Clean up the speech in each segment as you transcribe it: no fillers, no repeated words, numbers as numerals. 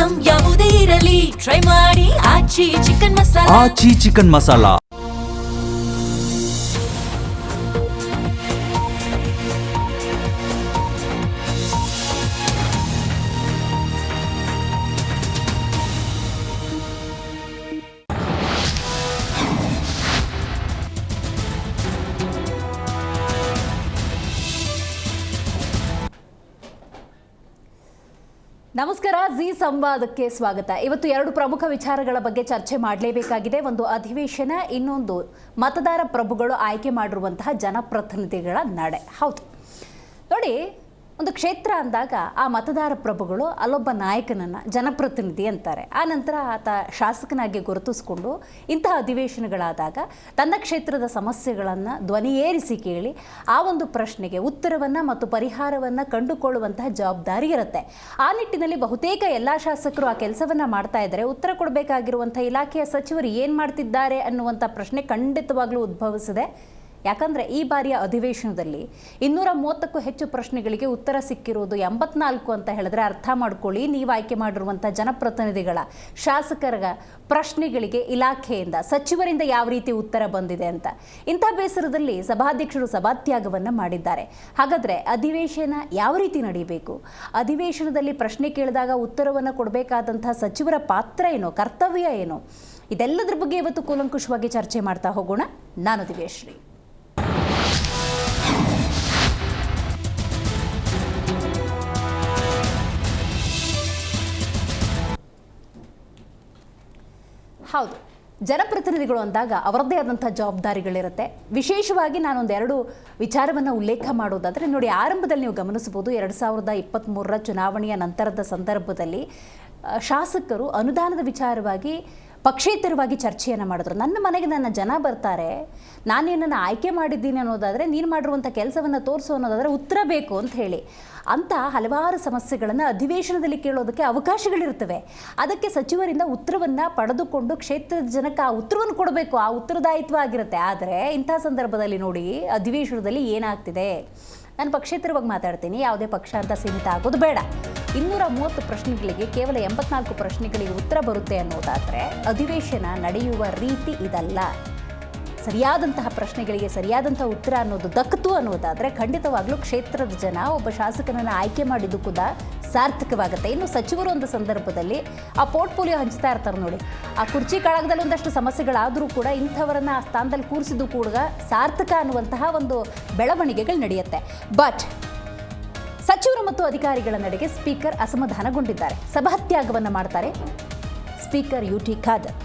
Item ಯಾವುದೇ ಇರಲಿ try ಮಾಡಿ ಆಚಿ ಚಿಕನ್ ಮಸಾಲಾ. ಆಚಿ ಚಿಕನ್ ಮಸಾಲಾ. ನಮಸ್ಕಾರ, ಜಿ ಸಂವಾದಕ್ಕೆ ಸ್ವಾಗತ. ಇವತ್ತು ಎರಡು ಪ್ರಮುಖ ವಿಚಾರಗಳ ಬಗ್ಗೆ ಚರ್ಚೆ ಮಾಡಲೇಬೇಕಾಗಿದೆ. ಒಂದು ಅಧಿವೇಶನ, ಇನ್ನೊಂದು ಮತದಾರ ಪ್ರಭುಗಳು ಆಯ್ಕೆ ಮಾಡಿರುವಂತಹ ಜನಪ್ರತಿನಿಧಿಗಳ ನಡೆ. ಹೌದು ನೋಡಿ, ಒಂದು ಕ್ಷೇತ್ರ ಅಂದಾಗ ಆ ಮತದಾರ ಪ್ರಭುಗಳು ಅಲ್ಲೊಬ್ಬ ನಾಯಕನನ್ನು ಜನಪ್ರತಿನಿಧಿ ಅಂತಾರೆ. ಆ ನಂತರ ಆತ ಶಾಸಕನಾಗಿ ಗುರುತಿಸಿಕೊಂಡು ಇಂತಹ ಅಧಿವೇಶನಗಳಾದಾಗ ತನ್ನ ಕ್ಷೇತ್ರದ ಸಮಸ್ಯೆಗಳನ್ನು ಧ್ವನಿ ಏರಿಸಿ ಕೇಳಿ ಆ ಒಂದು ಪ್ರಶ್ನೆಗೆ ಉತ್ತರವನ್ನು ಮತ್ತು ಪರಿಹಾರವನ್ನು ಕಂಡುಕೊಳ್ಳುವಂತಹ ಜವಾಬ್ದಾರಿ ಇರುತ್ತೆ. ಆ ನಿಟ್ಟಿನಲ್ಲಿ ಬಹುತೇಕ ಎಲ್ಲ ಶಾಸಕರು ಆ ಕೆಲಸವನ್ನು ಮಾಡ್ತಾ ಇದ್ದಾರೆ. ಉತ್ತರ ಕೊಡಬೇಕಾಗಿರುವಂಥ ಇಲಾಖೆಯ ಸಚಿವರು ಏನು ಮಾಡ್ತಿದ್ದಾರೆ ಅನ್ನುವಂಥ ಪ್ರಶ್ನೆ ಖಂಡಿತವಾಗ್ಲೂ ಉದ್ಭವಿಸಿದೆ. ಯಾಕಂದರೆ ಈ ಬಾರಿಯ ಅಧಿವೇಶನದಲ್ಲಿ 230ಕ್ಕೂ ಹೆಚ್ಚು ಪ್ರಶ್ನೆಗಳಿಗೆ ಉತ್ತರ ಸಿಕ್ಕಿರುವುದು 84 ಅಂತ ಹೇಳಿದ್ರೆ ಅರ್ಥ ಮಾಡ್ಕೊಳ್ಳಿ. ನೀವು ಆಯ್ಕೆ ಮಾಡಿರುವಂಥ ಜನಪ್ರತಿನಿಧಿಗಳ ಶಾಸಕರ ಪ್ರಶ್ನೆಗಳಿಗೆ ಇಲಾಖೆಯಿಂದ ಸಚಿವರಿಂದ ಯಾವ ರೀತಿ ಉತ್ತರ ಬಂದಿದೆ ಅಂತ. ಇಂಥ ಬೇಸರದಲ್ಲಿ ಸಭಾಧ್ಯಕ್ಷರು ಸಭಾತ್ಯಾಗವನ್ನು ಮಾಡಿದ್ದಾರೆ. ಹಾಗಾದರೆ ಅಧಿವೇಶನ ಯಾವ ರೀತಿ ನಡೀಬೇಕು, ಅಧಿವೇಶನದಲ್ಲಿ ಪ್ರಶ್ನೆ ಕೇಳಿದಾಗ ಉತ್ತರವನ್ನು ಕೊಡಬೇಕಾದಂಥ ಸಚಿವರ ಪಾತ್ರ ಏನು, ಕರ್ತವ್ಯ ಏನು, ಇದೆಲ್ಲದರ ಬಗ್ಗೆ ಇವತ್ತು ಕೂಲಂಕುಷವಾಗಿ ಚರ್ಚೆ ಮಾಡ್ತಾ ಹೋಗೋಣ. ನಾನು ದಿವ್ಯಶ್ರೀ. ಹೌದು, ಜನಪ್ರತಿನಿಧಿಗಳು ಅಂದಾಗ ಅವರದ್ದೇ ಆದಂಥ ಜವಾಬ್ದಾರಿಗಳಿರುತ್ತೆ. ವಿಶೇಷವಾಗಿ ನಾನೊಂದೆರಡು ವಿಚಾರವನ್ನು ಉಲ್ಲೇಖ ಮಾಡೋದಾದರೆ ನೋಡಿ, ಆರಂಭದಲ್ಲಿ ನೀವು ಗಮನಿಸಬಹುದು 2023 ಚುನಾವಣೆಯ ನಂತರದ ಸಂದರ್ಭದಲ್ಲಿ ಶಾಸಕರು ಅನುದಾನದ ವಿಚಾರವಾಗಿ ಪಕ್ಷೇತರವಾಗಿ ಚರ್ಚೆಯನ್ನು ಮಾಡಿದ್ರು. ನನ್ನ ಮನೆಗೆ ನನ್ನ ಜನ ಬರ್ತಾರೆ, ನಾನೇನನ್ನು ಆಯ್ಕೆ ಮಾಡಿದ್ದೀನಿ ಅನ್ನೋದಾದರೆ, ನೀನು ಮಾಡಿರುವಂಥ ಕೆಲಸವನ್ನು ತೋರಿಸು ಅನ್ನೋದಾದರೆ ಉತ್ತರ ಬೇಕು ಅಂತ ಹೇಳಿ ಅಂತ ಹಲವಾರು ಸಮಸ್ಯೆಗಳನ್ನು ಅಧಿವೇಶನದಲ್ಲಿ ಕೇಳೋದಕ್ಕೆ ಅವಕಾಶಗಳಿರ್ತವೆ. ಅದಕ್ಕೆ ಸಚಿವರಿಂದ ಉತ್ತರವನ್ನು ಪಡೆದುಕೊಂಡು ಕ್ಷೇತ್ರದ ಜನಕ್ಕೆ ಆ ಉತ್ತರವನ್ನು ಕೊಡಬೇಕು, ಆ ಉತ್ತರದಾಯಿತ್ವ ಆಗಿರುತ್ತೆ. ಆದರೆ ಇಂಥ ಸಂದರ್ಭದಲ್ಲಿ ನೋಡಿ, ಅಧಿವೇಶನದಲ್ಲಿ ಏನಾಗ್ತಿದೆ, ನಾನು ಪಕ್ಷೇತರವಾಗಿ ಮಾತಾಡ್ತೀನಿ, ಯಾವುದೇ ಪಕ್ಷ ಅಂತ ಸೀಮಿತ ಆಗೋದು ಬೇಡ. 230 ಪ್ರಶ್ನೆಗಳಿಗೆ ಕೇವಲ 84 ಪ್ರಶ್ನೆಗಳಿಗೆ ಉತ್ತರ ಬರುತ್ತೆ ಅನ್ನೋದಾದರೆ ಅಧಿವೇಶನ ನಡೆಯುವ ರೀತಿ ಇದಲ್ಲ. ಸರಿಯಾದಂತಹ ಪ್ರಶ್ನೆಗಳಿಗೆ ಸರಿಯಾದಂಥ ಉತ್ತರ ಅನ್ನೋದು ದಕ್ಕಿತು ಅನ್ನೋದಾದರೆ ಖಂಡಿತವಾಗ್ಲೂ ಕ್ಷೇತ್ರದ ಜನ ಒಬ್ಬ ಶಾಸಕನನ್ನು ಆಯ್ಕೆ ಮಾಡಿದ್ದು ಕೂಡ ಸಾರ್ಥಕವಾಗುತ್ತೆ. ಇನ್ನು ಸಚಿವರು ಒಂದು ಸಂದರ್ಭದಲ್ಲಿ ಆ ಪೋರ್ಟ್ಫೋಲಿಯೋ ಹಂಚ್ತಾ ಇರ್ತಾರೆ ನೋಡಿ, ಆ ಕುರ್ಚಿ ಕಾಳಗದಲ್ಲಿ ಒಂದಷ್ಟು ಸಮಸ್ಯೆಗಳಾದರೂ ಕೂಡ ಇಂಥವರನ್ನು ಆ ಸ್ಥಾನದಲ್ಲಿ ಕೂರಿಸಿದ್ದು ಕೂಡ ಸಾರ್ಥಕ ಅನ್ನುವಂತಹ ಒಂದು ಬೆಳವಣಿಗೆಗಳು ನಡೆಯುತ್ತೆ. ಬಟ್ ಸಚಿವರು ಮತ್ತು ಅಧಿಕಾರಿಗಳ ನಡೆಗೆ ಸ್ಪೀಕರ್ ಅಸಮಾಧಾನಗೊಂಡಿದ್ದಾರೆ. ಸಭಾತ್ಯಾಗವನ್ನು ಮಾಡ್ತಾರೆ ಸ್ಪೀಕರ್ UT ಖಾದರ್.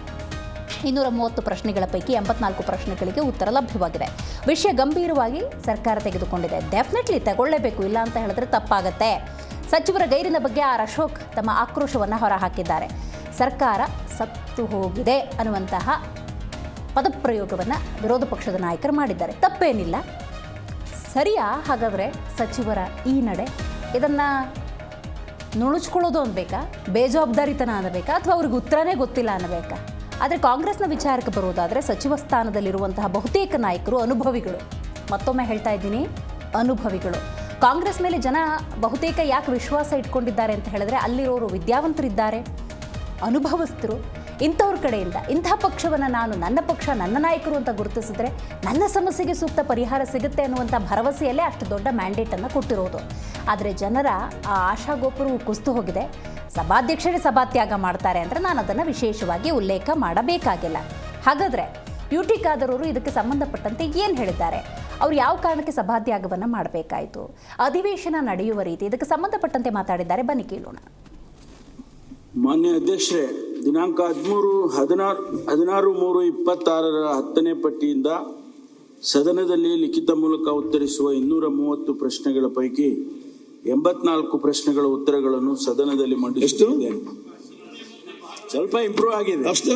230 ಪ್ರಶ್ನೆಗಳ ಪೈಕಿ 84 ಪ್ರಶ್ನೆಗಳಿಗೆ ಉತ್ತರ ಲಭ್ಯವಾಗಿದೆ. ವಿಷಯ ಗಂಭೀರವಾಗಿ ಸರ್ಕಾರ ತೆಗೆದುಕೊಂಡಿದೆ. ಡೆಫಿನೆಟ್ಲಿ ತಗೊಳ್ಳೇಬೇಕು, ಇಲ್ಲ ಅಂತ ಹೇಳಿದ್ರೆ ತಪ್ಪಾಗತ್ತೆ. ಸಚಿವರ ಗೈರಿನ ಬಗ್ಗೆ ಅಶೋಕ್ ತಮ್ಮ ಆಕ್ರೋಶವನ್ನು ಹೊರಹಾಕಿದ್ದಾರೆ. ಸರ್ಕಾರ ಸತ್ತು ಹೋಗಿದೆ ಅನ್ನುವಂತಹ ಪದಪ್ರಯೋಗವನ್ನು ವಿರೋಧ ಪಕ್ಷದ ನಾಯಕರು ಮಾಡಿದ್ದಾರೆ. ತಪ್ಪೇನಿಲ್ಲ, ಸರಿಯಾ? ಹಾಗಾದರೆ ಸಚಿವರ ಈ ನಡೆ, ಇದನ್ನು ನುಣುಚ್ಕೊಳ್ಳೋದು ಅನ್ಬೇಕಾ, ಬೇಜವಾಬ್ದಾರಿತನ ಅನ್ನಬೇಕಾ, ಅಥವಾ ಅವ್ರಿಗೆ ಉತ್ತರನೇ ಗೊತ್ತಿಲ್ಲ ಅನ್ನಬೇಕಾ? ಆದರೆ ಕಾಂಗ್ರೆಸ್ನ ವಿಚಾರಕ್ಕೆ ಬರೋದಾದರೆ ಸಚಿವ ಸ್ಥಾನದಲ್ಲಿರುವಂತಹ ಬಹುತೇಕ ನಾಯಕರು ಅನುಭವಿಗಳು. ಮತ್ತೊಮ್ಮೆ ಹೇಳ್ತಾ ಇದ್ದೀನಿ, ಅನುಭವಿಗಳು. ಕಾಂಗ್ರೆಸ್ ಮೇಲೆ ಜನ ಬಹುತೇಕ ಯಾಕೆ ವಿಶ್ವಾಸ ಇಟ್ಕೊಂಡಿದ್ದಾರೆ ಅಂತ ಹೇಳಿದ್ರೆ, ಅಲ್ಲಿರೋರು ವಿದ್ಯಾವಂತರಿದ್ದಾರೆ, ಅನುಭವಸ್ಥರು. ಇಂಥವ್ರ ಕಡೆಯಿಂದ ಇಂತಹ ಪಕ್ಷವನ್ನು ನಾನು ನನ್ನ ಪಕ್ಷ, ನನ್ನ ನಾಯಕರು ಅಂತ ಗುರುತಿಸಿದ್ರೆ ನನ್ನ ಸಮಸ್ಯೆಗೆ ಸೂಕ್ತ ಪರಿಹಾರ ಸಿಗುತ್ತೆ ಅನ್ನುವಂಥ ಭರವಸೆಯಲ್ಲೇ ಅಷ್ಟು ದೊಡ್ಡ ಮ್ಯಾಂಡೇಟನ್ನು ಕೊಟ್ಟಿರೋದು. ಆದರೆ ಜನರ ಆ ಆಶಾಗೋಪುರವು ಕುಸಿದು ಹೋಗಿದೆ. ಸಭಾಧ್ಯಕ್ಷರೇ ಸಭಾತ್ಯಾಗ ಮಾಡ್ತಾರೆ ಅಂದರೆ ನಾನು ಅದನ್ನು ವಿಶೇಷವಾಗಿ ಉಲ್ಲೇಖ ಮಾಡಬೇಕಾಗಿಲ್ಲ. ಹಾಗಾದರೆ UT ಖಾದರ್ ಅವರು ಇದಕ್ಕೆ ಸಂಬಂಧಪಟ್ಟಂತೆ ಏನು ಹೇಳಿದ್ದಾರೆ, ಅವ್ರು ಯಾವ ಕಾರಣಕ್ಕೆ ಸಭಾತ್ಯಾಗವನ್ನು ಮಾಡಬೇಕಾಯಿತು, ಅಧಿವೇಶನ ನಡೆಯುವ ರೀತಿ, ಇದಕ್ಕೆ ಸಂಬಂಧಪಟ್ಟಂತೆ ಮಾತಾಡಿದ್ದಾರೆ. ಬನ್ನಿ ಕೇಳೋಣ. ಮಾನ್ಯ ಅಧ್ಯಕ್ಷರೇ, ದಿನಾಂಕ 16/3/26 10ನೇ ಪಟ್ಟಿಯಿಂದ ಸದನದಲ್ಲಿ ಲಿಖಿತ ಮೂಲಕ ಉತ್ತರಿಸುವ 230 ಪ್ರಶ್ನೆಗಳ ಪೈಕಿ 84 ಪ್ರಶ್ನೆಗಳ ಉತ್ತರಗಳನ್ನು ಸದನದಲ್ಲಿ ಮಂಡಿಸುತ್ತಿದ್ದೇನೆ. ಸ್ವಲ್ಪ ಇಂಪ್ರೂವ್ ಆಗಿದೆ, ಅಷ್ಟು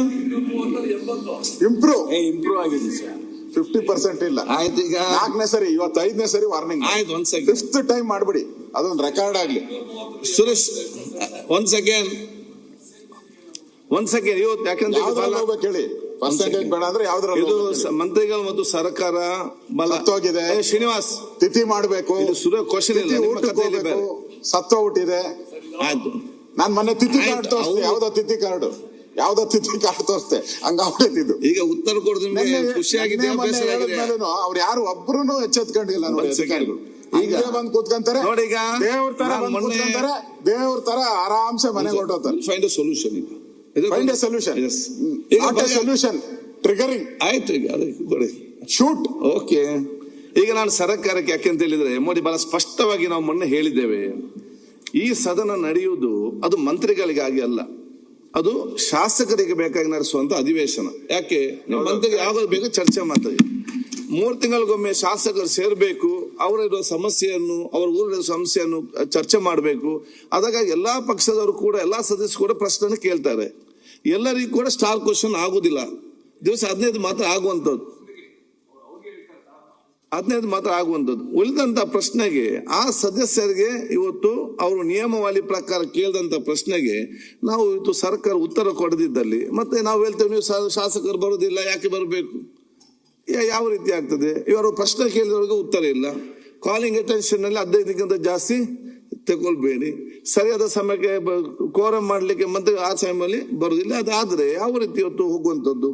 ಇಂಪ್ರೂವ್ ಆಗಿದೆ ಸರ್. 50% ಇಲ್ಲ. ಆಯ್ತು, ಈಗ 4ನೇ ಸರಿ, ಇವತ್ತು 5ನೇ ಸರಿ ವಾರ್ನಿಂಗ್. ಆಯ್ತು, 1 ಸೆಕೆಂಡ್, 5th ಟೈಮ್ ಮಾಡ್ಬಿಡಿ, ಅದೊಂದು ರೆಕಾರ್ಡ್ ಆಗ್ಲಿ. ಸುರೇಶ್ 1 ಸೆಕೆಂಡ್ ಇವತ್ತು ಯಾಕಂದ್ರೆ ಹೇಳಿ, ಪರ್ಸೆಂಟೇಜ್ ಬೇಡ ಅಂದ್ರೆ ಯಾವ್ದ್ರಲ್ಲಿ ಇದು ಮಂತ್ರಿಗಳು ಮತ್ತು ಸರ್ಕಾರ ಸತ್ತೋಗಿದೆ. ಶ್ರೀನಿವಾಸ್ ತಿಥಿ ಮಾಡಬೇಕು, ಕ್ವಶನ್ ಸತ್ತೋಗ್ಬಿಟ್ಟಿದೆ. ಆಯ್ತು, ನಾನ್ ಮೊನ್ನೆ ತಿಥಿ ಕಾರ್ಡ್ ಆಯ್ತು, ತೋರಿಸ್ತೆ, ಯಾವ್ದೋ ತಿಥಿ ಕಾರ್ಡ್ ತೋರಿಸ್ತೆ, ಹಂಗಾಗ್ಬಿಟ್ಟಿದ್ದು. ಈಗ ಉತ್ತರ ಕೊಡೋದ್ರಿಂದ ಖುಷಿ ಆಗಿದೆ, ಬೇಸರ ಆಗಿದೆ. ಅವ್ರು ಯಾರು ಒಬ್ರು ಎಚ್ಚೆತ್ಕೊಂಡಿಲ್ಲ ನೋಡಿ ಅಧಿಕಾರಿಗಳು. ಈಗ ಬಂದ್ ಕೂತ್ಕೊಂತಾರೆ, ನೋಡಿ, ಈಗ ದೇವ್ರ ತರ ಬಂದ್ ಕೂತ್ಕೊಂತಾರೆ, ದೇವ್ರ ತರ ಆರಾಮ್ಸೆ ಮನೆಗೆ ಹೊರಟೋತಾರೆ. Find a solution. Find a solution, not a solution triggering. ಆಯ್ತು, ಈಗ ಅದಕ್ಕೆ ಕೊಡಿ ಶೂಟ್. ಓಕೆ. ಈಗ ನಾನು ಸರ್ಕಾರಕ್ಕೆ ಯಾಕೆಂತ ಹೇಳಿದ್ರೆ, ಮೋದಿ ಬಹಳ ಸ್ಪಷ್ಟವಾಗಿ ನಾವು ಮೊನ್ನೆ ಹೇಳಿದ್ದೇವೆ, ಈ ಸದನ ನಡೆಯುವುದು ಅದು ಮಂತ್ರಿಗಳಿಗಾಗಿ ಅಲ್ಲ, ಅದು ಶಾಸಕರಿಗೆ ಬೇಕಾಗಿ ನಡೆಸುವಂತ ಅಧಿವೇಶನ. ಯಾಕೆ ನೀವು ಮಂತ್ರಿಗೆ ಯಾವಾಗ ಬೇಕು ಚರ್ಚೆ ಮಾಡ್ತಾರೆ. 3 ತಿಂಗಳಿಗೊಮ್ಮೆ ಶಾಸಕರು ಸೇರ್ಬೇಕು, ಅವರಿರೋ ಸಮಸ್ಯೆಯನ್ನು, ಅವ್ರ ಊರಿನ ಸಮಸ್ಯೆಯನ್ನು ಚರ್ಚೆ ಮಾಡಬೇಕು. ಅದಾಗಿ ಎಲ್ಲಾ ಪಕ್ಷದವರು ಕೂಡ, ಎಲ್ಲಾ ಸದಸ್ಯರು ಕೂಡ ಪ್ರಶ್ನೆ ಕೇಳ್ತಾರೆ. ಎಲ್ಲರಿಗೂ ಕೂಡ ಸ್ಟಾರ್ ಕ್ವಶನ್ ಆಗುದಿಲ್ಲ. ದಿವಸ 15 ಮಾತ್ರ ಆಗುವಂಥದ್ದು, 15 ಮಾತ್ರ ಆಗುವಂಥದ್ದು. ಉಳಿದಂತ ಪ್ರಶ್ನೆಗೆ ಆ ಸದಸ್ಯರಿಗೆ ಇವತ್ತು ಅವರು ನಿಯಮಾವಳಿ ಪ್ರಕಾರ ಕೇಳಿದಂತ ಪ್ರಶ್ನೆಗೆ ನಾವು ಇವತ್ತು ಸರ್ಕಾರ ಉತ್ತರ ಕೊಡದಿದ್ದಲ್ಲಿ ಮತ್ತೆ ನಾವು ಹೇಳ್ತೇವೆ, ನೀವು ಶಾಸಕರು ಬರುವುದಿಲ್ಲ, ಯಾಕೆ ಬರಬೇಕು? ಯಾವ ರೀತಿ ಆಗ್ತದೆ? ಇವರು ಪ್ರಶ್ನೆ ಕೇಳಿದವ್ರಿಗೆ ಉತ್ತರ ಇಲ್ಲ. ಕಾಲಿಂಗ್ ಅಟೆನ್ಷನ್ ನಲ್ಲಿ 15ಕ್ಕಿಂತ ಜಾಸ್ತಿ ತಗೊಳ್ಬೇಡಿ. ಸರಿಯಾದ ಸಮಯಕ್ಕೆ ಕೋರಂ ಮಾಡ್ಲಿಕ್ಕೆ ಮತ್ತೆ ಆ ಸಮಯದಲ್ಲಿ ಬರುದಿಲ್ಲ. ಅದಾದ್ರೆ ಯಾವ ರೀತಿ ಇವತ್ತು ಹೋಗುವಂತದ್ದು?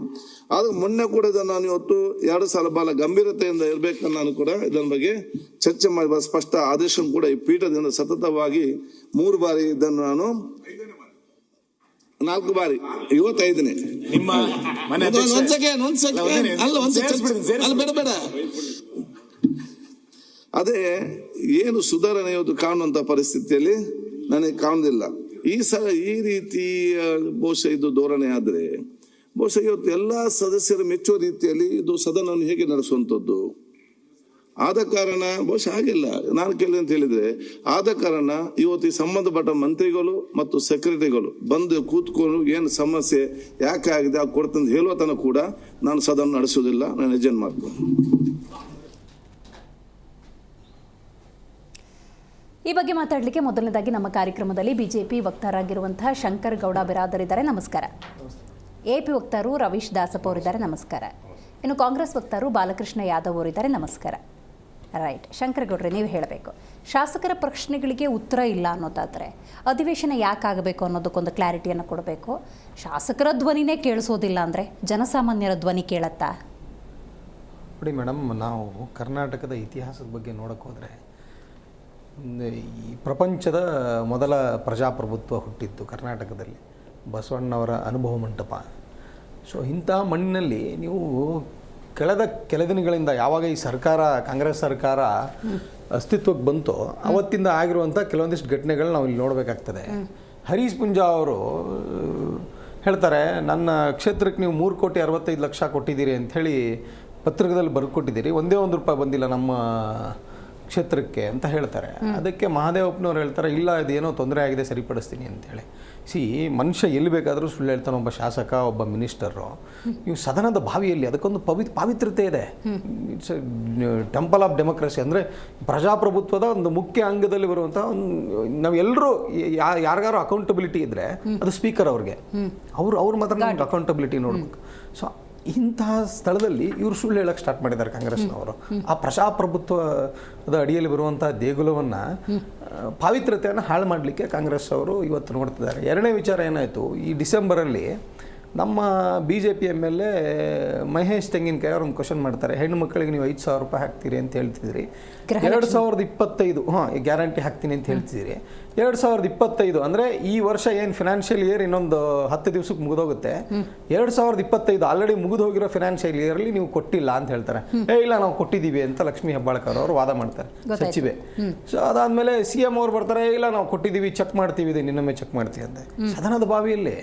ಆದ್ರೆ ಮೊನ್ನೆ ಕೂಡ ನಾನು ಇವತ್ತು 2 ಸಲ ಬಹಳ ಗಂಭೀರತೆಯಿಂದ ಇರ್ಬೇಕನ್ನ ನಾನು ಕೂಡ ಇದರ ಬಗ್ಗೆ ಚರ್ಚೆ ಮಾಡಿ ಸ್ಪಷ್ಟ ಆದೇಶ ಕೂಡ ಈ ಪೀಠದಿಂದ ಸತತವಾಗಿ 3 ಬಾರಿ ಇದನ್ನು ನಾನು 4 ಬಾರಿ, ಇವತ್ತು 5ನೇ. ನಿಮ್ಮ ಮನೆ ಬೇಡ ಅದೇ ಏನು ಸುಧಾರಣೆ ಇವತ್ತು ಕಾಣುವಂತ ಪರಿಸ್ಥಿತಿಯಲ್ಲಿ ನನಗೆ ಕಾಣುದಿಲ್ಲ. ಈ ರೀತಿ ಬಹುಶಃ ಇದು ಧೋರಣೆ ಆದ್ರೆ ಬಹುಶಃ ಇವತ್ತು ಎಲ್ಲಾ ಸದಸ್ಯರು ಮೆಚ್ಚುವ ರೀತಿಯಲ್ಲಿ ಇದು ಸದನವನ್ನು ಹೇಗೆ ನಡೆಸುವಂತದ್ದು? ಆದ ಕಾರಣ ಬಹುಶಃ ಆಗಿಲ್ಲ. ನಾನು ಕೇಳಿದೆ ಅಂತ ಹೇಳಿದ್ರೆ, ಆದ ಕಾರಣ ಇವತ್ತು ಈ ಸಂಬಂಧಪಟ್ಟ ಮಂತ್ರಿಗಳು ಮತ್ತು ಸೆಕ್ರೆಟರಿಗಳು ಬಂದು ಕೂತ್ಕೊಂಡು ಏನು ಸಮಸ್ಯೆ ಯಾಕೆ ಆಗಿದೆ ಆ ಕೊಡ್ತಂತ ಹೇಳುವ ತನಕ ಕೂಡ ನಾನು ಸದನ ನಡೆಸುವುದಿಲ್ಲ. ನಾನು ಎಜೆಂಟ್ ಮಾಡ್ತೀನಿ. ಈ ಬಗ್ಗೆ ಮಾತಾಡಲಿಕ್ಕೆ ಮೊದಲನೇದಾಗಿ ನಮ್ಮ ಕಾರ್ಯಕ್ರಮದಲ್ಲಿ ಬಿಜೆಪಿ ವಕ್ತಾರರಾಗಿರುವಂತಹ ಶಂಕರ್ ಗೌಡ ಬಿರಾದರ್ ಇದ್ದಾರೆ, ನಮಸ್ಕಾರ. ಎಪಿ ವಕ್ತಾರರು ರವೀಶ್ ದಾಸಪ್ಪ ಅವರಿದ್ದಾರೆ, ನಮಸ್ಕಾರ. ಇನ್ನು ಕಾಂಗ್ರೆಸ್ ವಕ್ತಾರರು ಬಾಲಕೃಷ್ಣ ಯಾದವ್ ಅವರಿದ್ದಾರೆ, ನಮಸ್ಕಾರ. ರೈಟ್, ಶಂಕರ್ ಗೌಡ್ರೆ, ನೀವು ಹೇಳಬೇಕು, ಶಾಸಕರ ಪ್ರಶ್ನೆಗಳಿಗೆ ಉತ್ತರ ಇಲ್ಲ ಅನ್ನೋದಾದರೆ ಅಧಿವೇಶನ ಯಾಕಾಗಬೇಕು ಅನ್ನೋದಕ್ಕೊಂದು ಕ್ಲಾರಿಟಿಯನ್ನು ಕೊಡಬೇಕು. ಶಾಸಕರ ಧ್ವನಿನೇ ಕೇಳಿಸೋದಿಲ್ಲ ಅಂದರೆ ಜನಸಾಮಾನ್ಯರ ಧ್ವನಿ ಕೇಳತ್ತಾ? ನೋಡಿ ಮೇಡಮ್, ನಾವು ಕರ್ನಾಟಕದ ಇತಿಹಾಸದ ಬಗ್ಗೆ ನೋಡೋಕೆ ಹೋದರೆ ಈ ಪ್ರಪಂಚದ ಮೊದಲ ಪ್ರಜಾಪ್ರಭುತ್ವ ಹುಟ್ಟಿದ್ದು ಕರ್ನಾಟಕದಲ್ಲಿ, ಬಸವಣ್ಣವರ ಅನುಭವ ಮಂಟಪ. ಸೊ ಇಂಥ ಮಣ್ಣಿನಲ್ಲಿ ನೀವು ಕಳೆದ ಕೆಲ ದಿನಗಳಿಂದ ಯಾವಾಗ ಈ ಸರ್ಕಾರ, ಕಾಂಗ್ರೆಸ್ ಸರ್ಕಾರ ಅಸ್ತಿತ್ವಕ್ಕೆ ಬಂತೋ ಅವತ್ತಿಂದ ಆಗಿರುವಂಥ ಕೆಲವೊಂದಿಷ್ಟು ಘಟನೆಗಳು ನಾವು ಇಲ್ಲಿ ನೋಡಬೇಕಾಗ್ತದೆ. ಹರೀಶ್ ಪುಂಜಾ ಅವರು ಹೇಳ್ತಾರೆ, ನನ್ನ ಕ್ಷೇತ್ರಕ್ಕೆ ನೀವು 3,65,00,000 ಕೊಟ್ಟಿದ್ದೀರಿ ಅಂಥೇಳಿ ಪತ್ರದಲ್ಲಿ ಬರ್ಕೊಟ್ಟಿದ್ದೀರಿ, ಒಂದೇ ₹1 ಬಂದಿಲ್ಲ ನಮ್ಮ ಕ್ಷೇತ್ರಕ್ಕೆ ಅಂತ ಹೇಳ್ತಾರೆ. ಅದಕ್ಕೆ ಮಹಾದೇವಪ್ಪನವ್ರು ಹೇಳ್ತಾರೆ, ಇಲ್ಲ ಇದೇನೋ ತೊಂದರೆ ಆಗಿದೆ, ಸರಿಪಡಿಸ್ತೀನಿ ಅಂತೇಳಿ. ಮನುಷ್ಯ ಎಲ್ಲಿ ಬೇಕಾದರೂ ಸುಳ್ಳು ಹೇಳ್ತಾನೆ, ಒಬ್ಬ ಶಾಸಕ, ಒಬ್ಬ ಮಿನಿಸ್ಟರು. ನೀವು ಸದನದ ಬಾವಿಯಲ್ಲಿ ಅದಕ್ಕೊಂದು ಪಾವಿತ್ರತೆ ಇದೆ. ಇಟ್ಸ್ ಟೆಂಪಲ್ ಆಫ್ ಡೆಮೋಕ್ರಸಿ, ಅಂದರೆ ಪ್ರಜಾಪ್ರಭುತ್ವದ ಒಂದು ಮುಖ್ಯ ಅಂಗದಲ್ಲಿ ಬರುವಂಥ ನಾವೆಲ್ಲರೂ ಯಾರಿಗಾರು ಅಕೌಂಟಬಿಲಿಟಿ ಇದ್ದರೆ ಅದು ಸ್ಪೀಕರ್ ಅವ್ರಿಗೆ, ಅವ್ರು ಮಾತ್ರ ನಮ್ಗೆ ಅಕೌಂಟಬಿಲಿಟಿ ನೋಡ್ಬೇಕು. ಸೊ ಇಂತಹ ಸ್ಥಳದಲ್ಲಿ ಇವರು ಸುಳ್ಳು ಹೇಳಕ್ಕೆ ಸ್ಟಾರ್ಟ್ ಮಾಡಿದ್ದಾರೆ ಕಾಂಗ್ರೆಸ್ನವರು. ಆ ಪ್ರಜಾಪ್ರಭುತ್ವದ ಅಡಿಯಲ್ಲಿ ಬರುವಂಥ ದೇಗುಲವನ್ನು, ಪಾವಿತ್ರತೆಯನ್ನು ಹಾಳು ಮಾಡಲಿಕ್ಕೆ ಕಾಂಗ್ರೆಸ್ ಅವರು ಇವತ್ತು ನೋಡ್ತಿದ್ದಾರೆ. ಎರಡನೇ ವಿಚಾರ ಏನಾಯಿತು, ಈ ಡಿಸೆಂಬರಲ್ಲಿ ನಮ್ಮ BJP MLA ಮಹೇಶ್ ತೆಂಗಿನಕಾಯಿ ಅವ್ರು ಒಂದು ಕ್ವಶನ್ ಮಾಡ್ತಾರೆ, ಹೆಣ್ಣು ಮಕ್ಕಳಿಗೆ ನೀವು ₹5,000 ಹಾಕ್ತೀರಿ ಅಂತ ಹೇಳ್ತಿದ್ರಿ, 2025 ಗ್ಯಾರಂಟಿ ಹಾಕ್ತೀನಿ ಅಂತ ಹೇಳ್ತಿದ್ದೀರಿ. 2025 ಅಂದರೆ ಈ ವರ್ಷ ಏನು ಫಿನಾನ್ಷಿಯಲ್ ಇಯರ್ ಇನ್ನೊಂದು 10 ದಿವಸಕ್ಕೆ ಮುಗಿದೋಗುತ್ತೆ. 2025 ಆಲ್ರೆಡಿ ಮುಗಿದು ಹೋಗಿರೋ ಫಿನಾನ್ಷಿಯಲ್ ಇಯರ್ಲಿ ನೀವು ಕೊಟ್ಟಿಲ್ಲ ಅಂತ ಹೇಳ್ತಾರೆ. ಇಲ್ಲ ನಾವು ಕೊಟ್ಟಿದ್ದೀವಿ ಅಂತ ಲಕ್ಷ್ಮೀ ಹೆಬ್ಬಾಳ್ಕರ್ ಅವರು ವಾದ ಮಾಡ್ತಾರೆ, ಸಚಿವೆ. ಸೊ ಅದಾದಮೇಲೆ CM ಅವ್ರು ಬರ್ತಾರೆ, ಇಲ್ಲ ನಾವು ಕೊಟ್ಟಿದ್ದೀವಿ, ಚೆಕ್ ಮಾಡ್ತೀವಿ, ಇದು ನಿನ್ನೊಮ್ಮೆ ಚೆಕ್ ಮಾಡ್ತೀವಿ ಅಂತ. ಸದನದ ಬಾವಿಯಲ್ಲಿ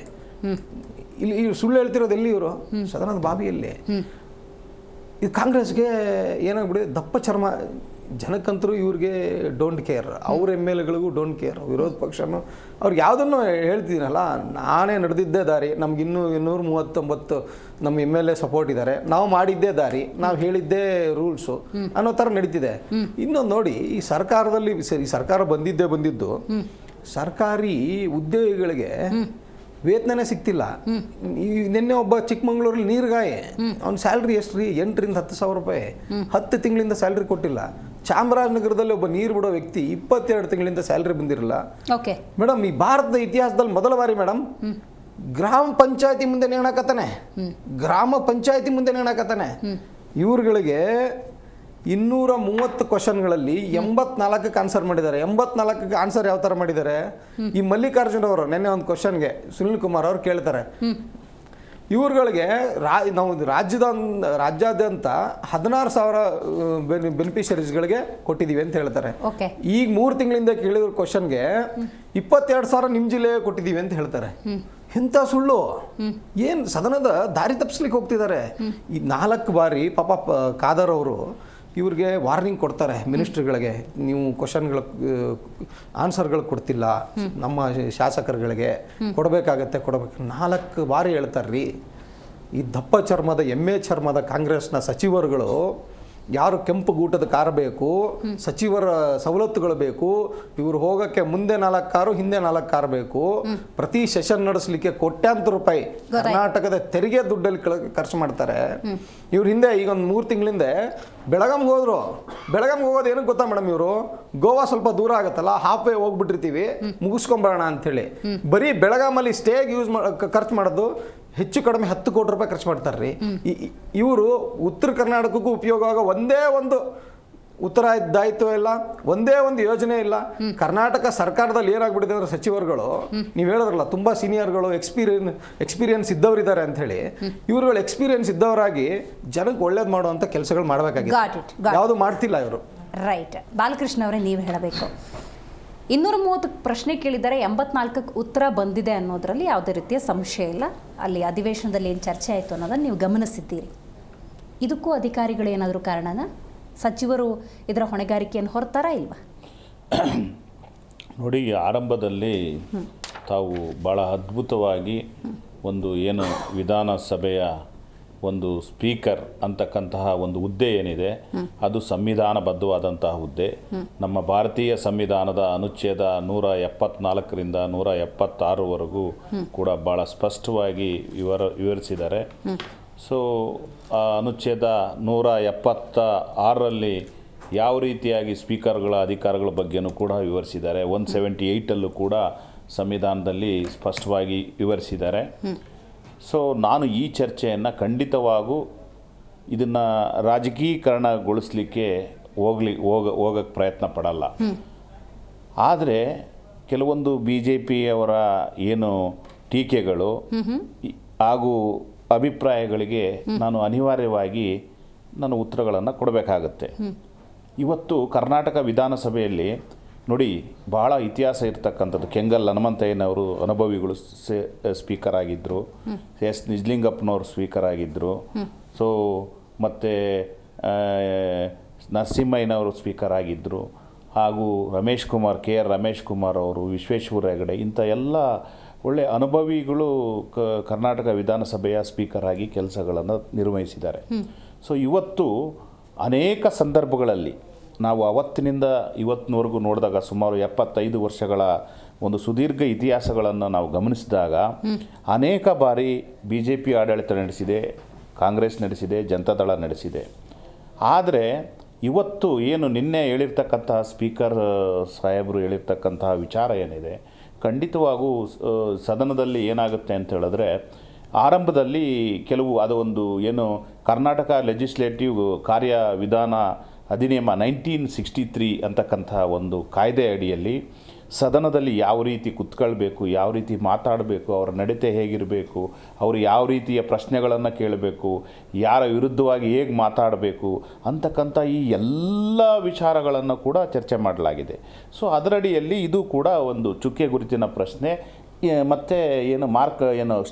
ಇಲ್ಲಿ ಸುಳ್ಳು ಹೇಳ್ತಿರೋದು ಎಲ್ಲಿ? ಇವರು ಸದನದ ಬಾವಿಯಲ್ಲಿ. ಇದು ಕಾಂಗ್ರೆಸ್ಗೆ ಏನಾಗ್ಬಿಡಿ, ದಪ್ಪ ಚರ್ಮ. ಜನಕ್ಕಂತರೂ ಇವ್ರಿಗೆ ಡೋಂಟ್ ಕೇರ್, ಅವ್ರ MLAಗಳಿಗೂ ಡೋಂಟ್ ಕೇರ್. ವಿರೋಧ ಪಕ್ಷನೂ ಅವ್ರಿಗೆ ಯಾವುದನ್ನು ಹೇಳ್ತಿದ್ದೀನಲ್ಲ, ನಾನೇ ನಡೆದಿದ್ದೇ ದಾರಿ, ನಮಗಿನ್ನೂ 239 ನಮ್ಮ MLA ಸಪೋರ್ಟ್ ಇದ್ದಾರೆ, ನಾವು ಮಾಡಿದ್ದೇ ದಾರಿ, ನಾವು ಹೇಳಿದ್ದೇ ರೂಲ್ಸು ಅನ್ನೋ ಥರ ನಡೀತಿದೆ. ಇನ್ನೊಂದು ನೋಡಿ, ಈ ಸರ್ಕಾರದಲ್ಲಿ ಈ ಸರ್ಕಾರ ಬಂದಿದ್ದು ಸರ್ಕಾರಿ ಉದ್ಯೋಗಿಗಳಿಗೆ ವೇತನನೇ ಸಿಗ್ತಿಲ್ಲ. ನಿನ್ನೆ ಒಬ್ಬ ಚಿಕ್ಕಮಂಗ್ಳೂರಲ್ಲಿ ನೀರ್ಗಾಯಿ, ಅವ್ನ ಸ್ಯಾಲ್ರಿ ಎಷ್ಟು ರೀ? 8,000 ರಿಂದ 10,000 ರೂಪಾಯಿ, 10 ತಿಂಗಳಿಂದ ಸ್ಯಾಲ್ರಿ ಕೊಟ್ಟಿಲ್ಲ. ಚಾಮರಾಜನಗರದಲ್ಲಿ ಒಬ್ಬ ನೀರು ಬಿಡೋ ವ್ಯಕ್ತಿ 22 ತಿಂಗಳಿಂದ ಸ್ಯಾಲ್ರಿ ಬಂದಿರಲ್ಲ. ಓಕೆ ಮೇಡಮ್, ಈ ಭಾರತದ ಇತಿಹಾಸದಲ್ಲಿ ಮೊದಲ ಬಾರಿ ಮೇಡಮ್ ಗ್ರಾಮ ಪಂಚಾಯತಿ ಮುಂದೆ ನೇಣಾಕತ್ತಾನೆ, ಗ್ರಾಮ ಪಂಚಾಯತಿ ಮುಂದೆ ನೇಣಾಕತ್ತಾನೆ. ಇವ್ರುಗಳಿಗೆ 230 ಕ್ವಶನ್ಗಳಲ್ಲಿ 84ಕ್ಕೆ ಆನ್ಸರ್ ಮಾಡಿದ್ದಾರೆ. 84ಕ್ಕೆ ಆನ್ಸರ್ ಯಾವ ಥರ ಮಾಡಿದ್ದಾರೆ? ಈ ಮಲ್ಲಿಕಾರ್ಜುನ್ ಅವರು ನೆನ್ನೆ ಒಂದು ಕ್ವಶನ್ಗೆ ಸುನಿಲ್ ಕುಮಾರ್ ಅವ್ರು ಕೇಳ್ತಾರೆ, ಇವ್ರುಗಳಿಗೆ ನಾವು ರಾಜ್ಯಾದ್ಯಂತ 16,000 ಬೆನಿಫಿಷರೀಸ್ಗಳಿಗೆ ಕೊಟ್ಟಿದ್ದೀವಿ ಅಂತ ಹೇಳ್ತಾರೆ. ಈಗ 3 ತಿಂಗಳಿಂದ ಕೇಳಿರೋ ಕ್ವಶನ್ಗೆ 22,000 ನಿಮ್ಮ ಜಿಲ್ಲೆಗೆ ಕೊಟ್ಟಿದ್ದೀವಿ ಅಂತ ಹೇಳ್ತಾರೆ. ಎಂಥ ಸುಳ್ಳು! ಏನು ಸದನದ ದಾರಿ ತಪ್ಪಿಸ್ಲಿಕ್ಕೆ ಹೋಗ್ತಿದ್ದಾರೆ. ಈ 4 ಬಾರಿ ಪಾಪ ಖಾದರ್ ಅವರು ಇವ್ರಿಗೆ ವಾರ್ನಿಂಗ್ ಕೊಡ್ತಾರೆ ಮಿನಿಸ್ಟ್ರಿಗಳಿಗೆ, ನೀವು ಕ್ವಶನ್ಗಳ ಆನ್ಸರ್ಗಳು ಕೊಡ್ತಿಲ್ಲ, ನಮ್ಮ ಶಾಸಕರುಗಳಿಗೆ ಕೊಡಬೇಕಾಗತ್ತೆ. 4 ಬಾರಿ ಹೇಳ್ತಾರ್ರಿ. ಈ ದಪ್ಪ ಚರ್ಮದ ಎಮ್ಮೆ ಚರ್ಮದ ಕಾಂಗ್ರೆಸ್ನ ಸಚಿವರುಗಳು ಯಾರು ಕೆಂಪು ಗೂಟದ ಕಾರ್ ಬೇಕು, ಸಚಿವರ ಸವಲತ್ತುಗಳು ಬೇಕು, ಇವರು ಹೋಗೋಕ್ಕೆ ಮುಂದೆ 4 ಕಾರು ಹಿಂದೆ 4 ಕಾರ್ ಬೇಕು, ಪ್ರತಿ ಸೆಷನ್ ನಡೆಸಲಿಕ್ಕೆ ಕೋಟ್ಯಾಂತರ ರೂಪಾಯಿ ಕರ್ನಾಟಕದ ತೆರಿಗೆ ದುಡ್ಡಲ್ಲಿ ಖರ್ಚು ಮಾಡ್ತಾರೆ. ಇವ್ರ ಹಿಂದೆ ಈಗ ಒಂದು 3 ತಿಂಗಳಿಂದ ಬೆಳಗಾಂಗೆ ಹೋದ್ರು. ಬೆಳಗಾಂಗೆ ಹೋಗೋದು ಏನಕ್ಕೆ ಗೊತ್ತಾ ಮೇಡಮ್? ಇವರು ಗೋವಾ ಸ್ವಲ್ಪ ದೂರ ಆಗುತ್ತಲ್ಲ, ಹಾಫ್ ವೇ ಹೋಗ್ಬಿಟ್ಟಿರ್ತೀವಿ, ಮುಗಿಸ್ಕೊಂಬರೋಣ ಅಂಥೇಳಿ ಬರೀ ಬೆಳಗಾಮಲ್ಲಿ ಸ್ಟೇಗೆ ಖರ್ಚು ಮಾಡೋದು ಹೆಚ್ಚು ಕಡಿಮೆ 10 ಕೋಟಿ ರೂಪಾಯಿ ಖರ್ಚು ಮಾಡ್ತಾರೆ ರೀ. ಇವರು ಉತ್ತರ ಕರ್ನಾಟಕಕ್ಕೂ ಉಪಯೋಗ ಆಗೋ ಒಂದೇ ಒಂದು ಉತ್ತರದಾಯಿತ್ವ ಇಲ್ಲ, ಒಂದೇ ಒಂದು ಯೋಜನೆ ಇಲ್ಲ. ಕರ್ನಾಟಕ ಸರ್ಕಾರದಲ್ಲಿ ಏನಾಗ್ಬಿಟ್ಟಿದೆ ಅಂದ್ರೆ ಸಚಿವರುಗಳು, ನೀವು ಹೇಳಿದ್ರಲ್ಲ ತುಂಬ ಸೀನಿಯರ್ಗಳು ಎಕ್ಸ್ಪೀರಿಯನ್ಸ್ ಇದ್ದವರಿದ್ದಾರೆ ಅಂತ ಹೇಳಿ, ಇವ್ರುಗಳು ಎಕ್ಸ್ಪೀರಿಯನ್ಸ್ ಇದ್ದವರಾಗಿ ಜನಕ್ಕೆ ಒಳ್ಳೇದು ಮಾಡುವಂಥ ಕೆಲಸಗಳು ಮಾಡಬೇಕಾಗಿದೆ. ಯಾವುದು ಮಾಡ್ತಿಲ್ಲ ಇವರು. ರೈಟ್. ಬಾಲಕೃಷ್ಣ ಅವರೇ, ನೀವು ಹೇಳಬೇಕು. 230 ಪ್ರಶ್ನೆ ಕೇಳಿದ್ದಾರೆ, 84ಕ್ಕೆ ಉತ್ತರ ಬಂದಿದೆ ಅನ್ನೋದರಲ್ಲಿ ಯಾವುದೇ ರೀತಿಯ ಸಂಶಯ ಇಲ್ಲ. ಅಲ್ಲಿ ಅಧಿವೇಶನದಲ್ಲಿ ಏನು ಚರ್ಚೆ ಆಯಿತು ಅನ್ನೋದನ್ನು ನೀವು ಗಮನಿಸಿದ್ದೀರಿ. ಇದಕ್ಕೂ ಅಧಿಕಾರಿಗಳು ಏನಾದರೂ ಕಾರಣನ? ಸಚಿವರು ಇದರ ಹೊಣೆಗಾರಿಕೆಯನ್ನು ಹೊರ್ತಾರಾ ಇಲ್ವಾ? ನೋಡಿ, ಆರಂಭದಲ್ಲಿ ತಾವು ಭಾಳ ಅದ್ಭುತವಾಗಿ ಒಂದು ಏನು ವಿಧಾನಸಭೆಯ ಒಂದು ಸ್ಪೀಕರ್ ಅಂತಕ್ಕಂತಹ ಒಂದು ಹುದ್ದೆ ಏನಿದೆ ಅದು ಸಂವಿಧಾನಬದ್ಧವಾದಂತಹ ಹುದ್ದೆ. ನಮ್ಮ ಭಾರತೀಯ ಸಂವಿಧಾನದ ಅನುಚ್ಛೇದ 174ರಿಂದ 176ವರೆಗೂ ಕೂಡ ಭಾಳ ಸ್ಪಷ್ಟವಾಗಿ ವಿವರಿಸಿದ್ದಾರೆ. ಸೊ ಆ ಅನುಚ್ಛೇದ 176ರಲ್ಲಿ ಯಾವ ರೀತಿಯಾಗಿ ಸ್ಪೀಕರ್ಗಳ ಅಧಿಕಾರಗಳ ಬಗ್ಗೆನೂ ಕೂಡ ವಿವರಿಸಿದ್ದಾರೆ. 178ಅಲ್ಲೂ ಕೂಡ ಸಂವಿಧಾನದಲ್ಲಿ ಸ್ಪಷ್ಟವಾಗಿ ವಿವರಿಸಿದ್ದಾರೆ. ಸೊ ನಾನು ಈ ಚರ್ಚೆಯನ್ನು ಖಂಡಿತವಾಗೂ ಇದನ್ನು ರಾಜಕೀಕರಣಗೊಳಿಸಲಿಕ್ಕೆ ಹೋಗಕ್ಕೆ ಪ್ರಯತ್ನ ಪಡಲ್ಲ. ಆದರೆ ಕೆಲವೊಂದು BJP ಅವರ ಏನು ಟೀಕೆಗಳು ಹಾಗೂ ಅಭಿಪ್ರಾಯಗಳಿಗೆ ನಾನು ಅನಿವಾರ್ಯವಾಗಿ ಉತ್ತರಗಳನ್ನು ಕೊಡಬೇಕಾಗತ್ತೆ. ಇವತ್ತು ಕರ್ನಾಟಕ ವಿಧಾನಸಭೆಯಲ್ಲಿ ನೋಡಿ, ಭಾಳ ಇತಿಹಾಸ ಇರ್ತಕ್ಕಂಥದ್ದು. ಕೆಂಗಲ್ ಹನುಮಂತಯ್ಯನವರು ಅನುಭವಿಗಳು ಸ್ಪೀಕರ್ ಆಗಿದ್ದರು, ಎಸ್ ನಿಜಲಿಂಗಪ್ಪನವರು ಸ್ಪೀಕರ್ ಆಗಿದ್ದರು. ಸೊ ಮತ್ತು ನರಸಿಂಹಯ್ಯನವರು ಸ್ಪೀಕರ್ ಆಗಿದ್ದರು, ಹಾಗೂ KR ರಮೇಶ್ ಕುಮಾರ್ ಅವರು, ವಿಶ್ವೇಶ್ವರ ಹೆಗಡೆ, ಇಂಥ ಎಲ್ಲ ಒಳ್ಳೆಯ ಅನುಭವಿಗಳು ಕರ್ನಾಟಕ ವಿಧಾನಸಭೆಯ ಸ್ಪೀಕರ್ ಆಗಿ ಕೆಲಸಗಳನ್ನು ನಿರ್ವಹಿಸಿದ್ದಾರೆ. ಸೊ ಇವತ್ತು ಅನೇಕ ಸಂದರ್ಭಗಳಲ್ಲಿ ನಾವು ಅವತ್ತಿನಿಂದ ಇವತ್ತಿನವರೆಗೂ ನೋಡಿದಾಗ ಸುಮಾರು 75 ವರ್ಷಗಳ ಒಂದು ಸುದೀರ್ಘ ಇತಿಹಾಸಗಳನ್ನು ನಾವು ಗಮನಿಸಿದಾಗ ಅನೇಕ ಬಾರಿ BJP ಆಡಳಿತ ನಡೆಸಿದೆ, ಕಾಂಗ್ರೆಸ್ ನಡೆಸಿದೆ, ಜನತಾದಳ ನಡೆಸಿದೆ. ಆದರೆ ಇವತ್ತು ಏನು ನಿನ್ನೆ ಹೇಳಿರ್ತಕ್ಕಂತಹ ಸ್ಪೀಕರ್ ಸಾಹೇಬರು ಹೇಳಿರ್ತಕ್ಕಂತಹ ವಿಚಾರ ಏನಿದೆ, ಖಂಡಿತವಾಗೂ ಸದನದಲ್ಲಿ ಏನಾಗುತ್ತೆ ಅಂತ ಹೇಳಿದ್ರೆ, ಆರಂಭದಲ್ಲಿ ಕೆಲವು ಅದೊಂದು ಏನು ಕರ್ನಾಟಕ ಲೆಜಿಸ್ಲೇಟಿವ್ ಕಾರ್ಯವಿಧಾನ ಅಧಿನಿಯಮ 1963 ಅಂತಕ್ಕಂಥ ಒಂದು ಕಾಯ್ದೆ ಅಡಿಯಲ್ಲಿ ಸದನದಲ್ಲಿ ಯಾವ ರೀತಿ ಕುತ್ಕೊಳ್ಬೇಕು, ಯಾವ ರೀತಿ ಮಾತಾಡಬೇಕು, ಅವರ ನಡತೆ ಹೇಗಿರಬೇಕು, ಅವರು ಯಾವ ರೀತಿಯ ಪ್ರಶ್ನೆಗಳನ್ನು ಕೇಳಬೇಕು, ಯಾರ ವಿರುದ್ಧವಾಗಿ ಹೇಗೆ ಮಾತಾಡಬೇಕು ಅಂತಕ್ಕಂಥ ಈ ಎಲ್ಲ ವಿಚಾರಗಳನ್ನು ಕೂಡ ಚರ್ಚೆ ಮಾಡಲಾಗಿದೆ. ಸೊ ಅದರಡಿಯಲ್ಲಿ ಇದು ಕೂಡ ಒಂದು ಚುಕ್ಕೆ ಗುರುತಿನ ಪ್ರಶ್ನೆ ಮತ್ತು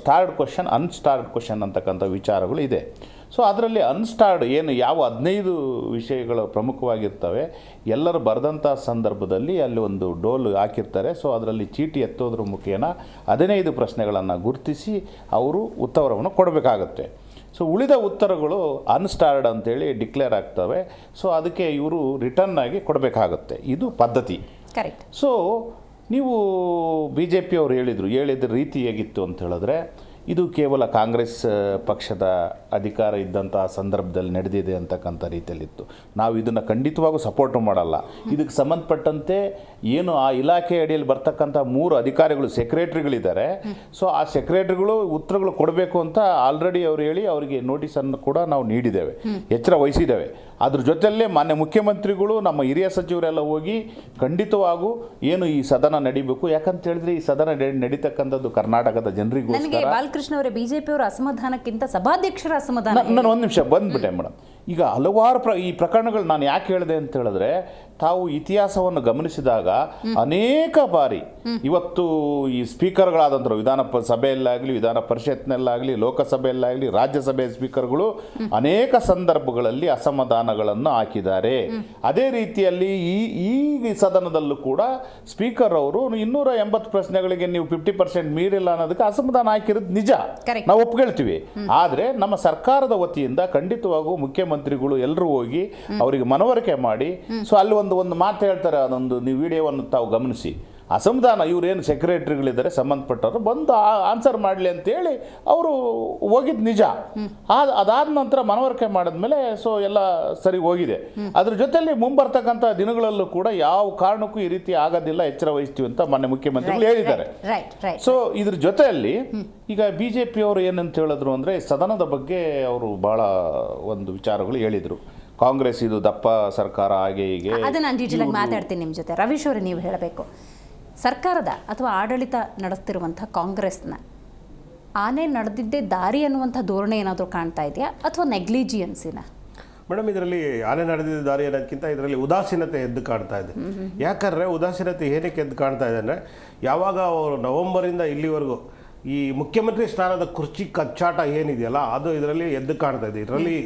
ಸ್ಟಾರ್ಡ್ ಕ್ವಶನ್, ಅನ್ಸ್ಟಾರ್ಡ್ ಕ್ವಶನ್ ಅಂತಕ್ಕಂಥ ವಿಚಾರಗಳು ಇದೆ. ಸೊ ಅದರಲ್ಲಿ ಅನ್ಸ್ಟಾರ್ಡ್ ಏನು ಯಾವ 15 ವಿಷಯಗಳು ಪ್ರಮುಖವಾಗಿರ್ತವೆ, ಎಲ್ಲರೂ ಬರೆದಂಥ ಸಂದರ್ಭದಲ್ಲಿ ಅಲ್ಲಿ ಒಂದು ಡೋಲ್ ಹಾಕಿರ್ತಾರೆ. ಸೊ ಅದರಲ್ಲಿ ಚೀಟಿ ಎತ್ತೋದ್ರ ಮುಖೇನ 15 ಪ್ರಶ್ನೆಗಳನ್ನು ಗುರುತಿಸಿ ಅವರು ಉತ್ತರವನ್ನು ಕೊಡಬೇಕಾಗತ್ತೆ. ಸೊ ಉಳಿದ ಉತ್ತರಗಳು ಅನ್ಸ್ಟಾರ್ಡ್ ಅಂತೇಳಿ ಡಿಕ್ಲೇರ್ ಆಗ್ತವೆ. ಸೊ ಅದಕ್ಕೆ ಇವರು ರಿಟರ್ನ್ ಆಗಿ ಕೊಡಬೇಕಾಗತ್ತೆ. ಇದು ಪದ್ಧತಿ. ಕರೆಕ್ಟ್. ಸೊ ನೀವು BJP ಅವರು ಹೇಳಿದ ರೀತಿ ಹೇಗಿತ್ತು ಅಂತ ಹೇಳಿದ್ರೆ, ಇದು ಕೇವಲ ಕಾಂಗ್ರೆಸ್ ಪಕ್ಷದ ಅಧಿಕಾರ ಇದ್ದಂತಹ ಸಂದರ್ಭದಲ್ಲಿ ನಡೆದಿದೆ ಅಂತಕ್ಕಂಥ ರೀತಿಯಲ್ಲಿತ್ತು. ನಾವು ಇದನ್ನು ಖಂಡಿತವಾಗೂ ಸಪೋರ್ಟ್ ಮಾಡಲ್ಲ. ಇದಕ್ಕೆ ಸಂಬಂಧಪಟ್ಟಂತೆ ಏನು ಆ ಇಲಾಖೆ ಅಡಿಯಲ್ಲಿ ಬರ್ತಕ್ಕಂಥ 3 ಅಧಿಕಾರಿಗಳು ಸೆಕ್ರೆಟರಿಗಳಿದ್ದಾರೆ. ಸೊ ಆ ಸೆಕ್ರೆಟರಿಗಳು ಉತ್ತರಗಳು ಕೊಡಬೇಕು ಅಂತ ಆಲ್ರೆಡಿ ಅವರು ಹೇಳಿ ಅವರಿಗೆ ನೋಟಿಸನ್ನು ಕೂಡ ನಾವು ನೀಡಿದ್ದೇವೆ, ಎಚ್ಚರ ವಹಿಸಿದ್ದೇವೆ. ಅದ್ರ ಜೊತೆಯಲ್ಲೇ ಮಾನ್ಯ ಮುಖ್ಯಮಂತ್ರಿಗಳು ನಮ್ಮ ಹಿರಿಯ ಸಚಿವರೆಲ್ಲ ಹೋಗಿ ಖಂಡಿತವಾಗೂ ಏನು ಈ ಸದನ ನಡಿಬೇಕು, ಯಾಕಂತ ಹೇಳಿದ್ರೆ ಈ ಸದನ ನಡೀತಕ್ಕಂಥದ್ದು ಕರ್ನಾಟಕದ ಜನರಿಗೂ. ನನಗೆ ಬಾಲಕೃಷ್ಣ ಅವರೇ, ಬಿಜೆಪಿ ಅವರ ಅಸಮಾಧಾನಕ್ಕಿಂತ ಸಭಾಧ್ಯಕ್ಷರ ಅಸಮಾಧಾನ. ನಾನು ಒಂದು ನಿಮಿಷ ಬಂದ್ಬಿಟ್ಟೆ ಮೇಡಮ್. ಈಗ ಹಲವಾರು ಈ ಪ್ರಕರಣಗಳು ನಾನು ಯಾಕೆ ಹೇಳಿದೆ ಅಂತ ಹೇಳಿದ್ರೆ, ತಾವು ಇತಿಹಾಸವನ್ನು ಗಮನಿಸಿದಾಗ ಅನೇಕ ಬಾರಿ ಇವತ್ತು ಈ ಸ್ಪೀಕರ್ಗಳಾದಂಥ ವಿಧಾನ ಸಭೆಯಲ್ಲಾಗಲಿ, ವಿಧಾನ ಪರಿಷತ್ನಲ್ಲಾಗಲಿ, ಲೋಕಸಭೆಯಲ್ಲಾಗಲಿ, ರಾಜ್ಯಸಭೆಯ ಸ್ಪೀಕರ್ಗಳು ಅನೇಕ ಸಂದರ್ಭಗಳಲ್ಲಿ ಅಸಮಾಧಾನಗಳನ್ನು ಹಾಕಿದ್ದಾರೆ. ಅದೇ ರೀತಿಯಲ್ಲಿ ಈ ಸದನದಲ್ಲೂ ಕೂಡ ಸ್ಪೀಕರ್ ಅವರು 280 ಪ್ರಶ್ನೆಗಳಿಗೆ ನೀವು 50% ಮೀರಿಲ್ಲ ಅನ್ನೋದಕ್ಕೆ ಅಸಮಾಧಾನ ಹಾಕಿರೋದು ನಿಜ, ನಾವು ಒಪ್ಕೊಳ್ತೀವಿ. ಆದರೆ ನಮ್ಮ ಸರ್ಕಾರದ ವತಿಯಿಂದ ಖಂಡಿತವಾಗೂ ಮುಖ್ಯಮಂತ್ರಿಗಳು ಎಲ್ಲರೂ ಹೋಗಿ ಅವರಿಗೆ ಮನವರಿಕೆ ಮಾಡಿ, ಸೊ ಅಲ್ಲಿ ಒಂದು ಮಾತು ಹೇಳ್ತಾರೆ, ಅದೊಂದು ನೀವು ವಿಡಿಯೋವನ್ನು ತಾವು ಗಮನಿಸಿ. ಅಸಮಾಧಾನ ಇವರೇನು ಸೆಕ್ರೆಟರಿಗಳಿದ್ದಾರೆ ಸಂಬಂಧಪಟ್ಟವರು ಬಂದು ಆನ್ಸರ್ ಮಾಡಲಿ ಅಂತೇಳಿ ಅವರು ಹೋಗಿದ್ದು ನಿಜ. ಅದಾದ ನಂತರ ಮನವರಿಕೆ ಮಾಡಿದ್ಮೇಲೆ ಸೊ ಎಲ್ಲ ಸರಿ ಹೋಗಿದೆ. ಅದ್ರ ಜೊತೆಯಲ್ಲಿ ಮುಂಬರ್ತಕ್ಕಂಥ ದಿನಗಳಲ್ಲೂ ಕೂಡ ಯಾವ ಕಾರಣಕ್ಕೂ ಈ ರೀತಿ ಆಗೋದಿಲ್ಲ, ಎಚ್ಚರ ವಹಿಸ್ತೀವಿ ಅಂತ ಮಾನ್ಯ ಮುಖ್ಯಮಂತ್ರಿಗಳು ಹೇಳಿದ್ದಾರೆ. ಸೊ ಇದ್ರ ಜೊತೆಯಲ್ಲಿ ಈಗ BJP ಅವರು ಏನಂತ ಹೇಳಿದ್ರು ಅಂದರೆ, ಸದನದ ಬಗ್ಗೆ ಅವರು ಭಾಳ ಒಂದು ವಿಚಾರಗಳು ಹೇಳಿದರು. ಕಾಂಗ್ರೆಸ್ ಇದು ದಪ್ಪ ಸರ್ಕಾರ, ಹಾಗೆ ಹೀಗೆ. ಅದನ್ನು ನಾನು ಡೀಟೇಲ್ ಆಗಿ ಮಾತಾಡ್ತೀನಿ ನಿಮ್ಮ ಜೊತೆ. ರವೀಶ್ ಅವರೇ, ನೀವು ಹೇಳಬೇಕು, ಸರ್ಕಾರದ ಅಥವಾ ಆಡಳಿತ ನಡೆಸ್ತಿರುವಂಥ ಕಾಂಗ್ರೆಸ್ನ ಆನೆ ನಡೆದಿದ್ದೇ ದಾರಿ ಅನ್ನುವಂಥ ಧೋರಣೆ ಏನಾದರೂ ಕಾಣ್ತಾ ಇದೆಯಾ, ಅಥವಾ ನೆಗ್ಲಿಜಿಯನ್ಸಿನ? ಮೇಡಮ್, ಇದರಲ್ಲಿ ಆನೆ ನಡೆದಿದ್ದ ದಾರಿ ಅನ್ನೋದಕ್ಕಿಂತ ಇದರಲ್ಲಿ ಉದಾಸೀನತೆ ಎದ್ದು ಕಾಣ್ತಾ ಇದೆ. ಯಾಕಂದರೆ ಉದಾಸೀನತೆ ಏನಕ್ಕೆ ಎದ್ದು ಕಾಣ್ತಾ ಇದೆ ಅಂದರೆ, ಯಾವಾಗ ಅವರು ನವೆಂಬರಿಂದ ಇಲ್ಲಿವರೆಗೂ ಈ ಮುಖ್ಯಮಂತ್ರಿ ಸ್ಥಾನದ ಕುರ್ಚಿ ಕಚ್ಚಾಟ ಏನಿದೆಯಲ್ಲ, ಅದು ಇದರಲ್ಲಿ ಎದ್ದು ಕಾಣ್ತಾ ಇದೆ. ಇದರಲ್ಲಿ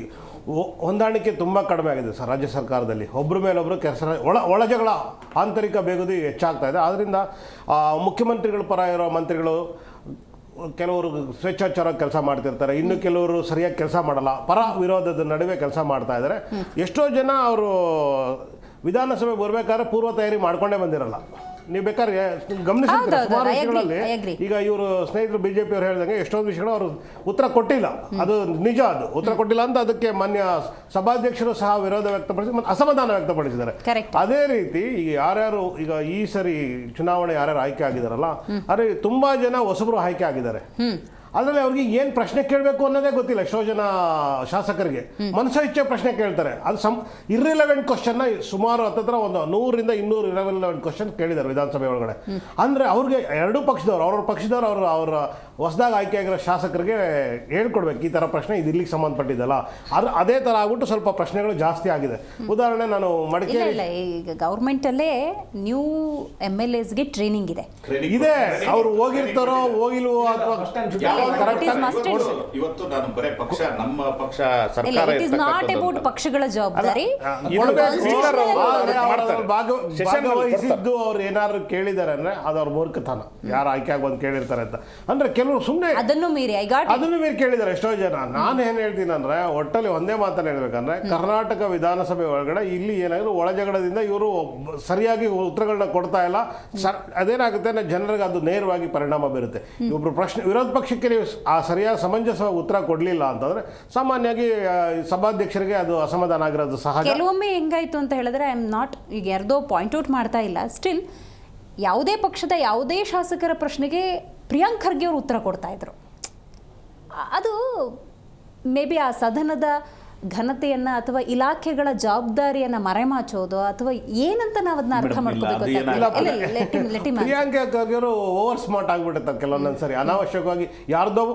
ಹೊಂದಾಣಿಕೆ ತುಂಬ ಕಡಿಮೆ ಆಗಿದೆ ಸರ್ ರಾಜ್ಯ ಸರ್ಕಾರದಲ್ಲಿ. ಒಬ್ಬರ ಮೇಲೊಬ್ಬರು ಕೆಲಸ ಒಳಜಗಳ ಆಂತರಿಕ ಬೇಗುದಿ ಹೆಚ್ಚಾಗ್ತಾ ಇದೆ. ಆದ್ದರಿಂದ ಮುಖ್ಯಮಂತ್ರಿಗಳ ಪರ ಇರೋ ಮಂತ್ರಿಗಳು ಕೆಲವರು ಸ್ವೇಚ್ಛಾಚಾರ ಕೆಲಸ ಮಾಡ್ತಿರ್ತಾರೆ, ಇನ್ನು ಕೆಲವರು ಸರಿಯಾಗಿ ಕೆಲಸ ಮಾಡಲ್ಲ, ಪರ ವಿರೋಧದ ನಡುವೆ ಕೆಲಸ ಮಾಡ್ತಾ ಇದ್ದಾರೆ. ಎಷ್ಟೋ ಜನ ಅವರು ವಿಧಾನಸಭೆ ಬರಬೇಕಾದ್ರೆ ಪೂರ್ವ ತಯಾರಿ ಮಾಡ್ಕೊಂಡೇ ಬಂದಿರಲ್ಲ. ನೀವು ಬೇಕಾದ್ರೆ ಗಮನಿಸಿದ್ರೆ ಸುಮಾರು ವಿಷಯಗಳಲ್ಲಿ ಈಗ ಇವರು ಸ್ನೇಹಿತರು BJP ಅವರು ಹೇಳಿದಂಗೆ ಎಷ್ಟೊಂದು ವಿಷಯಗಳು ಅವರು ಉತ್ತರ ಕೊಟ್ಟಿಲ್ಲ. ಅದು ನಿಜ, ಅದು ಉತ್ತರ ಕೊಟ್ಟಿಲ್ಲ ಅಂತ ಅದಕ್ಕೆ ಮಾನ್ಯ ಸಭಾಧ್ಯಕ್ಷರು ಸಹ ವಿರೋಧ ವ್ಯಕ್ತಪಡಿಸಿ ಮತ್ತು ಅಸಮಾಧಾನ ವ್ಯಕ್ತಪಡಿಸಿದ್ದಾರೆ. ಅದೇ ರೀತಿ ಈಗ ಯಾರ್ಯಾರು ಈಗ ಈ ಸರಿ ಚುನಾವಣೆ ಯಾರ್ಯಾರು ಆಯ್ಕೆ ಆಗಿದಾರಲ್ಲ, ಆದರೆ ತುಂಬಾ ಜನ ಹೊಸಬರು ಆಯ್ಕೆ ಆಗಿದ್ದಾರೆ. ಅದರಲ್ಲಿ ಅವ್ರಿಗೆ ಏನು ಪ್ರಶ್ನೆ ಕೇಳಬೇಕು ಅನ್ನೋದೇ ಗೊತ್ತಿಲ್ಲ. ಎಷ್ಟೋ ಜನ ಶಾಸಕರಿಗೆ ಮನಸ್ಸು ಇಚ್ಛೆ ಪ್ರಶ್ನೆ ಕೇಳ್ತಾರೆ. ಅದು ಇರ್ರಿಲೆವೆಂಟ್ ಕ್ವಶನ್ನ ಸುಮಾರು ಹತ್ತಿರ ಒಂದು 100 ರಿಂದ 200 ಇರ್ರಿಲೆವೆಂಟ್ ಕ್ವಶನ್ ಕೇಳಿದ್ದಾರೆ ವಿಧಾನಸಭೆ ಒಳಗಡೆ. ಅಂದರೆ ಅವ್ರಿಗೆ ಎರಡೂ ಪಕ್ಷದವ್ರು, ಅವ್ರ ಪಕ್ಷದವ್ರು ಅವರ ಹೊಸದಾಗಿ ಆಯ್ಕೆ ಆಗಿರೋ ಶಾಸಕರಿಗೆ ಹೇಳ್ಕೊಡ್ಬೇಕು, ಈ ಥರ ಪ್ರಶ್ನೆ ಇದು ಇಲ್ಲಿಗೆ ಸಂಬಂಧಪಟ್ಟಿದ್ದಲ್ಲ. ಅದೇ ಥರ ಆಗ್ಬಿಟ್ಟು ಸ್ವಲ್ಪ ಪ್ರಶ್ನೆಗಳು ಜಾಸ್ತಿ ಆಗಿದೆ. ಉದಾಹರಣೆ ನಾನು ಮಡಿಕೇರಿ, ಈಗ ಗೌರ್ಮೆಂಟಲ್ಲೇ ನ್ಯೂ MLAsಗೆ ಟ್ರೈನಿಂಗ್ ಇದೆ, ಅವ್ರು ಹೋಗಿರ್ತಾರೋ ಹೋಗಿಲ್ವೋ ಅಥವಾ ಇವತ್ತು ನಾನು ಬರೇ ಪಕ್ಷ, ನಮ್ಮ ಪಕ್ಷ ಸರ್ಕಾರ ಪಕ್ಷಗಳ ಜವಾಬ್ದಾರಿ ಭಾಗವಹಿಸಿದ್ದು ಅವ್ರು ಏನಾದ್ರು ಕೇಳಿದಾರೆ ಅಂದ್ರೆ ಅದು ಅವ್ರ ಮೂರ್ಖತನ. ಯಾರು ಆಯ್ಕೆ ಆಗಿ ಬಂದು ಕೇಳಿರ್ತಾರೆ ಅಂತ ಅಂದ್ರೆ ಕೆಲವರು ಸುಮ್ಮನೆ ಅದನ್ನು ಮೀರಿ ಕೇಳಿದ್ದಾರೆ ಎಷ್ಟೋ ಜನ. ನಾನು ಏನ್ ಹೇಳ್ತೀನಿ ಅಂದ್ರೆ, ಒಟ್ಟಲ್ಲಿ ಒಂದೇ ಮಾತನ್ನ ಹೇಳ್ಬೇಕಂದ್ರೆ, ಕರ್ನಾಟಕ ವಿಧಾನಸಭೆ ಒಳಗಡೆ ಇಲ್ಲಿ ಏನಾದ್ರು ಒಳಜಗಳದಿಂದ ಇವರು ಸರಿಯಾಗಿ ಉತ್ತರಗಳನ್ನ ಕೊಡ್ತಾ ಇಲ್ಲ. ಅದೇನಾಗುತ್ತೆ ಅಂದ್ರೆ ಜನರಿಗೆ ಅದು ನೇರವಾಗಿ ಪರಿಣಾಮ ಬೀರುತ್ತೆ. ಒಬ್ರು ಪ್ರಶ್ನೆ ವಿರೋಧ ಪಕ್ಷಕ್ಕೆ ನೀವು ಆ ಸರಿಯಾದ ಸಮಂಜಸವಾಗಿ ಉತ್ತರ ಕೊಡಲಿಲ್ಲ ಅಂತಂದ್ರೆ ಸಾಮಾನ್ಯವಾಗಿ ಸಭಾಧ್ಯಕ್ಷರಿಗೆ ಅದು ಅಸಮಾಧಾನ ಆಗಿರೋದು ಸಹಜ. ಕೆಲವೊಮ್ಮೆ ಹೆಂಗಾಯ್ತು ಅಂತ ಹೇಳಿದ್ರೆ, ಐ ಆಮ್ ನಾಟ್ ಈಗ ಯಾರ್ದೋ ಪಾಯಿಂಟ್ ಔಟ್ ಮಾಡ್ತಾ ಇಲ್ಲ, ಸ್ಟಿಲ್ ಯಾವುದೇ ಪಕ್ಷದ ಯಾವುದೇ ಶಾಸಕರ ಪ್ರಶ್ನೆಗೆ ಪ್ರಿಯಾಂಕ್ ಖರ್ಗೆ ಅವರು ಉತ್ತರ ಕೊಡ್ತಾ ಇದ್ರು. ಅದು ಮೇ ಬಿ ಆ ಸದನದ ಘನತೆಯನ್ನು ಅಥವಾ ಇಲಾಖೆಗಳ ಜವಾಬ್ದಾರಿಯನ್ನು ಮರೆಮಾಚೋದು ಅಥವಾ ಏನಂತ ನಾವು ಅದನ್ನ ಅರ್ಥ ಮಾಡ್ಕೋಬೇಕು. ಪ್ರಿಯಾಂಕ್ ಖರ್ಗೆ ಅವರು ಓವರ್ ಸ್ಮಾರ್ಟ್ ಆಗಿಬಿಡುತ್ತೆ ಕೆಲವೊಂದೊಂದ್ಸರಿ. ಅನಾವಶ್ಯಕವಾಗಿ ಯಾರ್ದೋ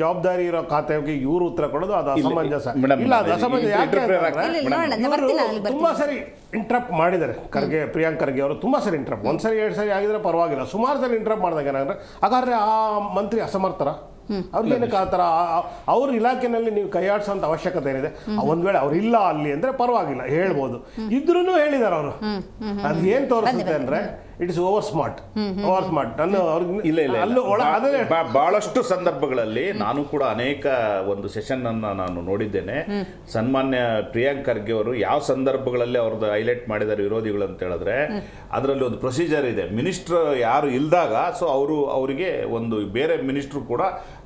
ಜವಾಬ್ದಾರಿ ಇರೋ ಖಾತೆಗೆ ಇವರು ಉತ್ತರ ಕೊಡೋದು ಅದು ಅಸಮಂಜಸ. ಇಲ್ಲ, ಅದು ಅಸಮಂಜಸ. ಯಾಕೆ ತುಂಬಾ ಸರಿ ಇಂಟ್ರಪ್ಟ್ ಮಾಡಿದ್ದಾರೆ ಪ್ರಿಯಾಂಕ್ ಖರ್ಗೆ ಅವರು. ತುಂಬಾ ಸರಿ ಇಂಟ್ರಪ್ಟ್, ಒಂದ್ಸರಿ 2 ಸರಿ ಆಗಿದ್ರೆ ಪರವಾಗಿಲ್ಲ, ಸುಮಾರು ಸರಿ ಇಂಟ್ರಪ್ಟ್ ಮಾಡಿದಾಗ ಏನಾದ್ರೆ, ಹಾಗಾದ್ರೆ ಆ ಮಂತ್ರಿ ಅಸಮರ್ಥರ, ಅವ್ರಿಗೇನಕ್ಕೆ ಆ ಥರ ಅವ್ರ ಇಲಾಖೆನಲ್ಲಿ ನೀವು ಕೈಯಾಡಿಸೋಂಥ ಅವಶ್ಯಕತೆ ಏನಿದೆ? ಒಂದ್ ವೇಳೆ ಅವ್ರು ಇಲ್ಲ ಅಲ್ಲಿ ಅಂದ್ರೆ ಪರವಾಗಿಲ್ಲ ಹೇಳ್ಬೋದು, ಇದ್ರೂ ಹೇಳಿದಾರೆ ಅವರು. ಅದು ಏನು ತೋರಿಸುತ್ತೆ ಅಂದ್ರೆ, ಇಟ್ಸ್ ಓವರ್ ಸ್ಮಾರ್ಟ್ ನಾನು ಇಲ್ಲ ಇಲ್ಲ ಅಲ್ಲೂ ಅದೇ ಬಹಳಷ್ಟು ಸಂದರ್ಭಗಳಲ್ಲಿ ನಾನು ಕೂಡ ಅನೇಕ ಒಂದು ಸೆಷನ್ ಅನ್ನ ನಾನು ನೋಡಿದ್ದೇನೆ. ಸನ್ಮಾನ್ಯ ಪ್ರಿಯಾಂಕ್ ಖರ್ಗೆ ಅವರು ಯಾವ ಸಂದರ್ಭಗಳಲ್ಲಿ ಅವ್ರದ್ದು ಹೈಲೈಟ್ ಮಾಡಿದ್ದಾರೆ ವಿರೋಧಿಗಳು ಅಂತ ಹೇಳಿದ್ರೆ, ಅದರಲ್ಲಿ ಒಂದು ಪ್ರೊಸೀಜರ್ ಇದೆ. ಮಿನಿಸ್ಟರ್ ಯಾರು ಇಲ್ದಾಗ ಸೊ ಅವರಿಗೆ ಒಂದು ಬೇರೆ ಮಿನಿಸ್ಟರ್ ಕೂಡ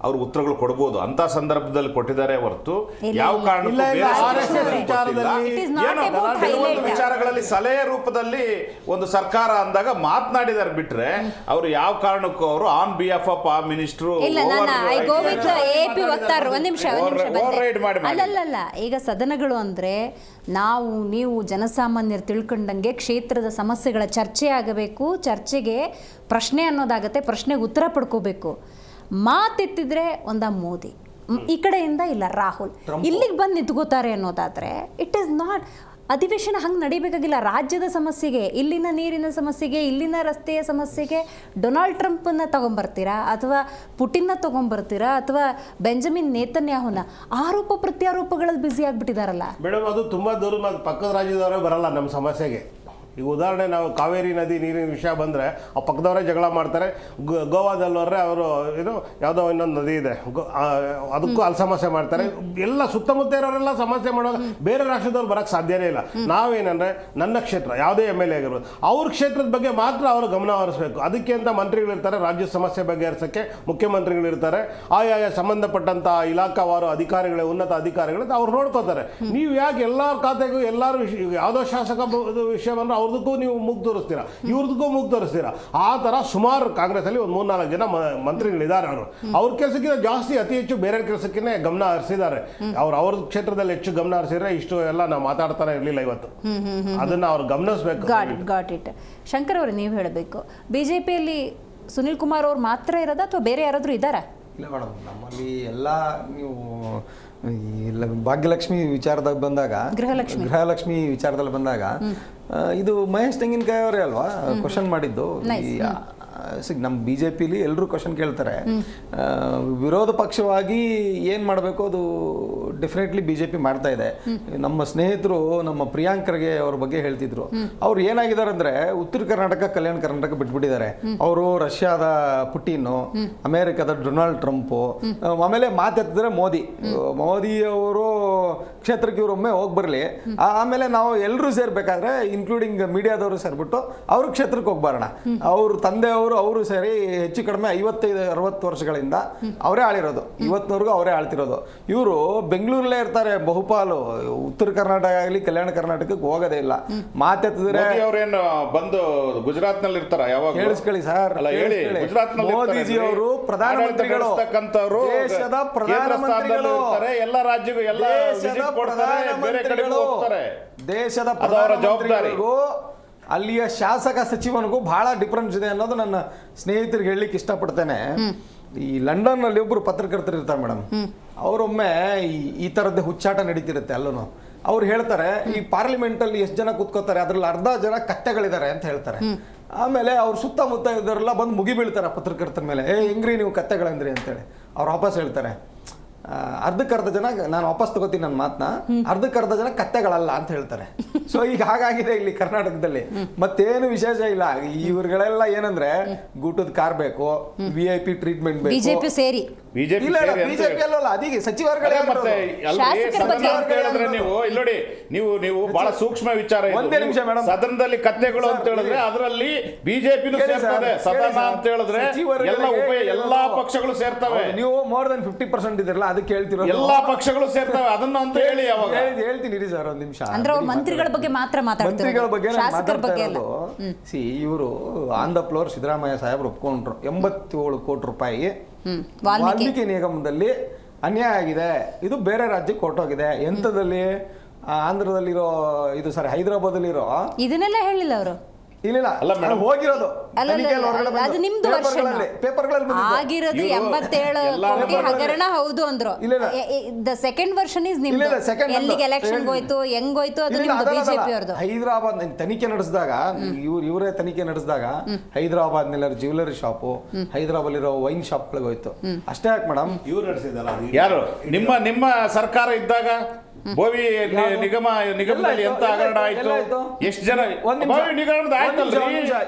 ಅವ್ರು ಉತ್ತರಗಳು ಕೊಡ್ಬೋದು ಅಂತ ಸಂದರ್ಭದಲ್ಲಿ ಕೊಟ್ಟಿದ್ದಾರೆ ಹೊರತು ಯಾವ ಕಾರಣಕ್ಕೂ ಬೇರೆ ಕೆಲವೊಂದು ವಿಚಾರಗಳಲ್ಲಿ ಸಲಹೆ ರೂಪದಲ್ಲಿ ಒಂದು ಸರ್ಕಾರ ಅಂದಾಗ ಮಾತನಾಡಿದಾರೆ ಬಿಟ್ರೆ ಅವರು ಯಾವ ಕಾರಣಕ್ಕೂ ಅವರು ಆನ್ ಬಿಹಾಫ್ ಆಫ್ ಆ ಮಿನಿಸ್ಟ್ರು ಅಲ್ಲಲ್ಲ. ಈಗ ಸದನಗಳು ಅಂದ್ರೆ ನೀವು ಜನಸಾಮಾನ್ಯರು ತಿಳ್ಕೊಂಡಂಗೆ ಕ್ಷೇತ್ರದ ಸಮಸ್ಯೆಗಳ ಚರ್ಚೆ ಆಗಬೇಕು, ಚರ್ಚೆಗೆ ಪ್ರಶ್ನೆ ಅನ್ನೋದಾಗತ್ತೆ, ಪ್ರಶ್ನೆಗೆ ಉತ್ತರ ಪಡ್ಕೋಬೇಕು. ಮಾತೆತ್ತಿದ್ರೆ ಮೋದಿ, ಈ ಕಡೆಯಿಂದ ಇಲ್ಲ ರಾಹುಲ್, ಇಲ್ಲಿಗೆ ಬಂದು ನಿಂತ್ಕೋತಾರೆ ಅನ್ನೋದಾದ್ರೆ ಇಟ್ ಈಸ್ ನಾಟ್ ಅಧಿವೇಶನ ಹಂಗೆ ನಡಿಬೇಕಾಗಿಲ್ಲ. ರಾಜ್ಯದ ಸಮಸ್ಯೆಗೆ, ಇಲ್ಲಿನ ನೀರಿನ ಸಮಸ್ಯೆಗೆ, ಇಲ್ಲಿನ ರಸ್ತೆಯ ಸಮಸ್ಯೆಗೆ ಡೊನಾಲ್ಡ್ ಟ್ರಂಪನ್ನ ತಗೊಂಬರ್ತೀರಾ ಅಥವಾ ಪುಟಿನ್ನ ತಗೊಂಬರ್ತೀರಾ ಅಥವಾ ಬೆಂಜಮಿನ್ ನೇತನ್ಯಾಹುನ? ಆರೋಪ ಪ್ರತ್ಯಾರೋಪಗಳಲ್ಲಿ ಬ್ಯುಸಿ ಆಗಿಬಿಟ್ಟಿದಾರಲ್ಲ ಮೇಡಮ್. ಅದು ತುಂಬ ದೂರ ಪಕ್ಕದ ರಾಜ್ಯದವರೇ ಬರಲ್ಲ ನಮ್ಮ ಸಮಸ್ಯೆಗೆ. ಈಗ ಉದಾಹರಣೆ ನಾವು ಕಾವೇರಿ ನದಿ ನೀರಿನ ವಿಷಯ ಬಂದರೆ ಆ ಪಕ್ಕದವರೇ ಜಗಳ ಮಾಡ್ತಾರೆ. ಗೋವಾದಲ್ಲವರೇ ಅವರು ಯಾವುದೋ ಇನ್ನೊಂದು ನದಿ ಇದೆ ಅದಕ್ಕೂ ಅಲ್ಲಿ ಸಮಸ್ಯೆ ಮಾಡ್ತಾರೆ. ಎಲ್ಲ ಸುತ್ತಮುತ್ತ ಇರೋರೆಲ್ಲ ಸಮಸ್ಯೆ ಮಾಡುವಾಗ ಬೇರೆ ರಾಷ್ಟ್ರದವ್ರು ಬರೋಕ್ಕೆ ಸಾಧ್ಯನೇ ಇಲ್ಲ. ನಾವೇನಂದರೆ ನನ್ನ ಕ್ಷೇತ್ರ ಯಾವುದೇ MLA ಆಗಿರ್ಬೋದು, ಅವ್ರ ಕ್ಷೇತ್ರದ ಬಗ್ಗೆ ಮಾತ್ರ ಅವರು ಗಮನ ಹರಿಸಬೇಕು. ಅದಕ್ಕೆ ಅಂತ ಮಂತ್ರಿಗಳಿರ್ತಾರೆ, ರಾಜ್ಯ ಸಮಸ್ಯೆ ಬಗೆಹರಿಸೋಕ್ಕೆ ಮುಖ್ಯಮಂತ್ರಿಗಳಿರ್ತಾರೆ, ಆಯಾ ಸಂಬಂಧಪಟ್ಟಂಥ ಇಲಾಖಾವಾರು ಅಧಿಕಾರಿಗಳೇ ಉನ್ನತ ಅಧಿಕಾರಿಗಳು ಅವ್ರು ನೋಡ್ಕೋತಾರೆ. ನೀವು ಯಾಕೆ ಎಲ್ಲರ ಖಾತೆಗೂ ಎಲ್ಲರೂ ಯಾವುದೋ ಶಾಸಕ ವಿಷಯ ಬಂದರೆ ಅವ್ರದಕ್ಕೂ ನೀವು ಮೂಗು ತೋರಿಸ್ತೀರಾ, ಇವ್ರದಕ್ಕೂ ಮೂಗು ತೋರಿಸ್ತೀರಾ. ಆ ಥರ ಸುಮಾರು ಕಾಂಗ್ರೆಸ್ಸಲ್ಲಿ ಒಂದು 3-4 ಜನ ಮಂತ್ರಿಗಳಿದ್ದಾರೆ. ಅವ್ರ ಕೆಲಸಕ್ಕಿಂತ ಜಾಸ್ತಿ ಅತಿ ಹೆಚ್ಚು ಬೇರೆ ಕೆಲಸಕ್ಕೆ ಗಮನ ಹರಿಸಿದ್ದಾರೆ. ಅವ್ರ ಕ್ಷೇತ್ರದಲ್ಲಿ ಹೆಚ್ಚು ಗಮನ ಹರಿಸಿದ್ರೆ ಇಷ್ಟು ಎಲ್ಲ ನಾವು ಮಾತಾಡ್ತಾನೆ ಇರಲಿಲ್ಲ ಇವತ್ತು. ಅದನ್ನ ಅವ್ರು ಗಮನಿಸಬೇಕು. Got it. ಶಂಕರ್ ಅವರು ನೀವು ಹೇಳಬೇಕು, ಬಿಜೆಪಿಯಲ್ಲಿ ಸುನಿಲ್ ಕುಮಾರ್ ಅವ್ರು ಮಾತ್ರ ಇರೋದ ಅಥವಾ ಬೇರೆ ಯಾರಾದರೂ ಇದ್ದಾರಾ? ಇಲ್ಲ ಮೇಡಮ್, ನಮ್ಮಲ್ಲಿ ಎಲ್ಲ ನೀವು ಭಾಗ್ಯಲಕ್ಷ್ಮಿ ವಿಚಾರದಾಗ ಬಂದಾಗ, ಗೃಹಲಕ್ಷ್ಮಿ ವಿಚಾರದಲ್ಲಿ ಬಂದಾಗ ಇದು ಮಹೇಶ್ ತೆಂಗಿನಕಾಯಿ ಅವರೇ ಅಲ್ವಾ ಕ್ವಶನ್ ಮಾಡಿದ್ದು. ನಮ್ಮ BJPಲಿ ಎಲ್ಲರೂ ಕ್ವಶನ್ ಕೇಳ್ತಾರೆ. ವಿರೋಧ ಪಕ್ಷವಾಗಿ ಏನು ಮಾಡಬೇಕು ಅದು ಡೆಫಿನೆಟ್ಲಿ BJP ಮಾಡ್ತಾ ಇದೆ. ನಮ್ಮ ಸ್ನೇಹಿತರು ನಮ್ಮ ಪ್ರಿಯಾಂಕ್ ಖರ್ಗೆ ಅವ್ರ ಬಗ್ಗೆ ಹೇಳ್ತಿದ್ರು. ಅವ್ರು ಏನಾಗಿದ್ದಾರೆ ಅಂದರೆ ಉತ್ತರ ಕರ್ನಾಟಕ ಕಲ್ಯಾಣ ಕರ್ನಾಟಕ ಬಿಟ್ಬಿಟ್ಟಿದ್ದಾರೆ. ಅವರು ರಷ್ಯಾದ ಪುಟಿನ್ನು, ಅಮೇರಿಕದ ಡೊನಾಲ್ಡ್ ಟ್ರಂಪು, ಆಮೇಲೆ ಮಾತೆತ್ತಿದ್ರೆ ಮೋದಿ ಅವರು ಕ್ಷೇತ್ರಕ್ಕೆ ಇವರೊಮ್ಮೆ ಹೋಗಿ ಬರಲಿ, ಆಮೇಲೆ ನಾವು ಎಲ್ಲರೂ ಸೇರ್ಬೇಕಾದ್ರೆ ಇನ್ಕ್ಲೂಡಿಂಗ್ ಮೀಡಿಯಾದವರು ಸೇರ್ಬಿಟ್ಟು ಅವ್ರ ಕ್ಷೇತ್ರಕ್ಕೆ ಹೋಗಿ ಬರೋಣ. ಅವ್ರ ತಂದೆಯವರು ಸೇರಿ ಹೆಚ್ಚು ಕಡಿಮೆ 55-60 ವರ್ಷಗಳಿಂದ ಅವರೇ ಆಳಿರೋದು, ಇವತ್ತಿನವರೆಗೂ ಅವರೇ ಆಳ್ತಿರೋದು. ಇವರು ಬೆಂಗಳೂರಲ್ಲೇ ಇರ್ತಾರೆ ಬಹುಪಾಲು, ಉತ್ತರ ಕರ್ನಾಟಕ ಆಗಲಿ ಕಲ್ಯಾಣ ಕರ್ನಾಟಕಕ್ಕೆ ಹೋಗೋದೇ ಇಲ್ಲ. ಮಾತೆತ್ತಿದ್ರೆ ಅವರೇನು ಬಂದು ಗುಜರಾತ್ ನಲ್ಲಿ ಇರ್ತಾರ? ಯಾವಾಗ ಕೇಳಿಸ್ಕೊಳ್ಳಿ ಸರ್, ಮೋದಿಜಿ ಅವರು ಪ್ರಧಾನಮಂತ್ರಿಗಳು, ದೇಶದ ಪ್ರಧಾನಮಂತ್ರಿಗಳು, ಎಲ್ಲ ರಾಜ್ಯಗಳು ಎಲ್ಲ ದೇಶದ ಪ್ರಧಾನಮಂತ್ರಿಗಳಿಗೂ ಅಲ್ಲಿಯ ಶಾಸಕ ಸಚಿವನಿಗೂ ಬಹಳ ಡಿಫರೆನ್ಸ್ ಇದೆ ಅನ್ನೋದು ನನ್ನ ಸ್ನೇಹಿತರಿಗೆ ಹೇಳಲಿಕ್ಕೆ ಇಷ್ಟಪಡ್ತೇನೆ. ಈ ಲಂಡನ್ ನಲ್ಲಿ ಒಬ್ರು ಪತ್ರಕರ್ತರು ಇರ್ತಾರೆ ಮೇಡಮ್, ಅವರೊಮ್ಮೆ ಈ ತರದ್ದೇ ಹುಚ್ಚಾಟ ನಡೀತಿರುತ್ತೆ ಅಲ್ಲೂ. ಅವ್ರು ಹೇಳ್ತಾರೆ ಈ ಪಾರ್ಲಿಮೆಂಟ್ ಅಲ್ಲಿ ಎಷ್ಟು ಜನ ಕೂತ್ಕೋತಾರೆ ಅದ್ರಲ್ಲಿ ಅರ್ಧ ಜನ ಕತ್ತೆಗಳಿದ್ದಾರೆ ಅಂತ ಹೇಳ್ತಾರೆ. ಆಮೇಲೆ ಅವ್ರು ಸುತ್ತಮುತ್ತ ಇದ್ದವರೆಲ್ಲ ಬಂದು ಮುಗಿ ಬೀಳ್ತಾರೆ ಪತ್ರಕರ್ತರ ಮೇಲೆ, ಹೆಂಗ್ರಿ ನೀವು ಕತ್ತೆಗಳಂದ್ರಿ ಅಂತೇಳಿ. ಅವ್ರು ವಾಪಸ್ ಹೇಳ್ತಾರೆ, ಅರ್ಧಕ್ಕರ್ಧ ಜನ ನಾನು ವಾಪಸ್ ತಗೋತೀನಿ ನನ್ನ ಮಾತನ್ನ, ಅರ್ಧಕ್ಕರ್ಧ ಜನ ಕತ್ತೆಗಳಲ್ಲ ಅಂತ ಹೇಳ್ತಾರೆ. ಸೊ ಈಗ ಹಾಗಾಗಿದೆ ಇಲ್ಲಿ ಕರ್ನಾಟಕದಲ್ಲಿ. ಮತ್ತೇನು ವಿಶೇಷ ಇಲ್ಲ. ಇವ್ರುಗಳೆಲ್ಲ ಏನಂದ್ರೆ ಗೂಟದ ಕಾರ್ ಬೇಕು, VIP ಟ್ರೀಟ್ಮೆಂಟ್ ಬೇಕು, ಬಿಜೆಪಿ ಸೇರಿ ಬಿಜೆಪಿ ಅಲ್ಲ, ಅದೀಗ ಸಚಿವರುಗಳೇ ನೋಡಿ. ನೀವು ಬಹಳ ಸೂಕ್ಷ್ಮ ವಿಚಾರ. ಒಂದೇ ನಿಮಿಷ ಮೇಡಮ್, ಸದನದಲ್ಲಿ ಕತ್ತೆಗಳು ಅಂತ ಹೇಳಿದ್ರೆ ಅದರಲ್ಲಿ ಬಿಜೆಪಿನೂ ಸೇರ್ತದೆ. ಸದನ ಅಂತ ಹೇಳಿದ್ರೆ ಎಲ್ಲಾ ಪಕ್ಷಗಳು ಸೇರ್ತವೆ. ನೀವು ಮೋರ್ ದನ್ 50% ಇದ್ರಲ್ಲ, ಅದಕ್ಕೆ ಹೇಳ್ತಿರೋ ಎಲ್ಲಾ ಪಕ್ಷಗಳು ಸೇರ್ತವೆ. ಅದನ್ನ ಅಂತ ಹೇಳಿ ಹೇಳ್ತೀನಿ ಇರಿ ಸರ್, ಒಂದ್ ನಿಮಿಷ. ಅಂದ್ರೆ ಅವ್ರು ಮಂತ್ರಿಗಳ ಬಗ್ಗೆ ಮಾತ್ರ ಮಾತಾಡ್ತಾರೆ, ಮಂತ್ರಿಗಳ ಬಗ್ಗೆ ಇವರು ಆನ್ ದ ಫ್ಲೋರ್ ಸಿದ್ದರಾಮಯ್ಯ ಸಾಹೇಬ್ರು ಒಪ್ಕೊಂಡ್ರು 87 ಕೋಟಿ ರೂಪಾಯಿ ವಾಲ್ಮೀಕಿ ನಿಗಮದಲ್ಲಿ ಅನ್ಯಾಯ ಆಗಿದೆ, ಇದು ಬೇರೆ ರಾಜ್ಯಕ್ಕೆ ಕೊಟ್ಟೋಗಿದೆ. ಎಂತದಲ್ಲಿ? ಆಂಧ್ರದಲ್ಲಿರೋ ಇದು ಸರಿ, ಹೈದರಾಬಾದಲ್ಲಿರೋ ಇದನ್ನೆಲ್ಲ ಹೇಳಿಲ್ಲ ಅವರು. ಇಲ್ಲ ಹೋಗಿರೋದು ಅದು ನಿಮ್ದು ವರ್ಷನ್ ಆಗಿರೋದು 87 ಕೋಟಿ ಹಗರಣ ಹೌದು ಅಂದ್ರು. ದ ಸೆಕೆಂಡ್ ವರ್ಷನ್ ಇಸ್ ನಿಮ್ದು. ಎಲ್ಲಿಗೆ ಎಲೆಕ್ಷನ್ ಹೋಯ್ತು, ಹೆಂಗೋಯ್ತು, ಅದು ನಿಮ್ದು ಬಿಜೆಪಿ ಅವ್ರದ್ದು. ಹೈದರಾಬಾದ್ ತನಿಖೆ ನಡೆಸಿದಾಗ, ಇವರೇ ತನಿಖೆ ನಡೆಸಿದಾಗ ಹೈದರಾಬಾದ್ ನಲ್ಲಿ ಜ್ಯುವೆಲರಿ ಶಾಪು, ಹೈದರಾಬಾದ್ ಇರೋ ವೈನ್ ಶಾಪ್ ಗಳಿಗೆ ಹೋಯ್ತು. ಅಷ್ಟೇ ಯಾಕೆ ಮೇಡಮ್? ಇವ್ರು ನಡೆಸಿದಲ್ಲ ಯಾರು? ನಿಮ್ಮ ಸರ್ಕಾರ ಇದ್ದಾಗ ಬೋವಿ ನಿಗಮದಲ್ಲಿ ಎಂತ ಹಗರಣ ಆಯ್ತು, ಎಷ್ಟು ಜನ ಬೋವಿ ನಿಗಮದ ಆಯ್ತಲ್ರಿ,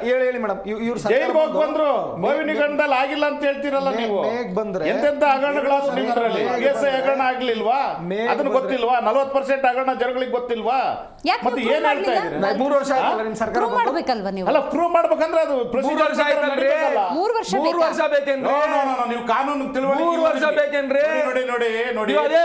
ಹೇಳಿ ಮೇಡಮ್, ಇವ್ರು ಜೈಲಿಗೆ ಹೋಗಿ ಬಂದ್ರು. ಬೋವಿ ನಿಗಮದಲ್ಲಿ ಆಗಿಲ್ಲ ಅಂತ ಹೇಳ್ತೀರಲ್ಲ ನೀವು. ಎಂತೆಂತ ಹಗರಣಗಳಾದ್ರು ನಿಮ್ದ್ರಲ್ಲಿ ಕೇಸ ಹಗರಣ ಆಗ್ಲಿಲ್ವಾ? ಅದನ್ನ ಗೊತ್ತಿಲ್ವಾ? 40% ಹಗರಣ ಜನಗಳಿಗೆ ಗೊತ್ತಿಲ್ವಾ? ಯಾಕೆ ಮತ್ತೆ ನೀವು ಏನ್ prove ಹೇಳ್ತಾ ಮಾಡ್ಲಿಲ್ಲ? ಇದ್ದೀರಿ? 3 ವರ್ಷ ಆಯ್ತಲ್ಲ ನಿಮ್ ಸರ್ಕಾರ Prove ಮಾಡ್ಬೇಕಲ್ವಾ ನೀವು? ಅಲ್ಲ, ಪ್ರೂವ್ ಮಾಡ್ಬೇಕಂದ್ರೆ ಅದು procedure ವರ್ಷ ಆಯ್ತಲ್ರಿ? ನಡೀತದಲ್ಲ. 3 ವರ್ಷ 3 ಬೇಕಾ? ವರ್ಷ ಬೇಕೇನ್ರಿ? ನೀವು ಕಾನೂನು ತಿಳುವಳಿಕೆ 3 ವರ್ಷ ಬೇಕೇನ್ರಿ? ನೋಡಿ ನೀವು ಅದೇ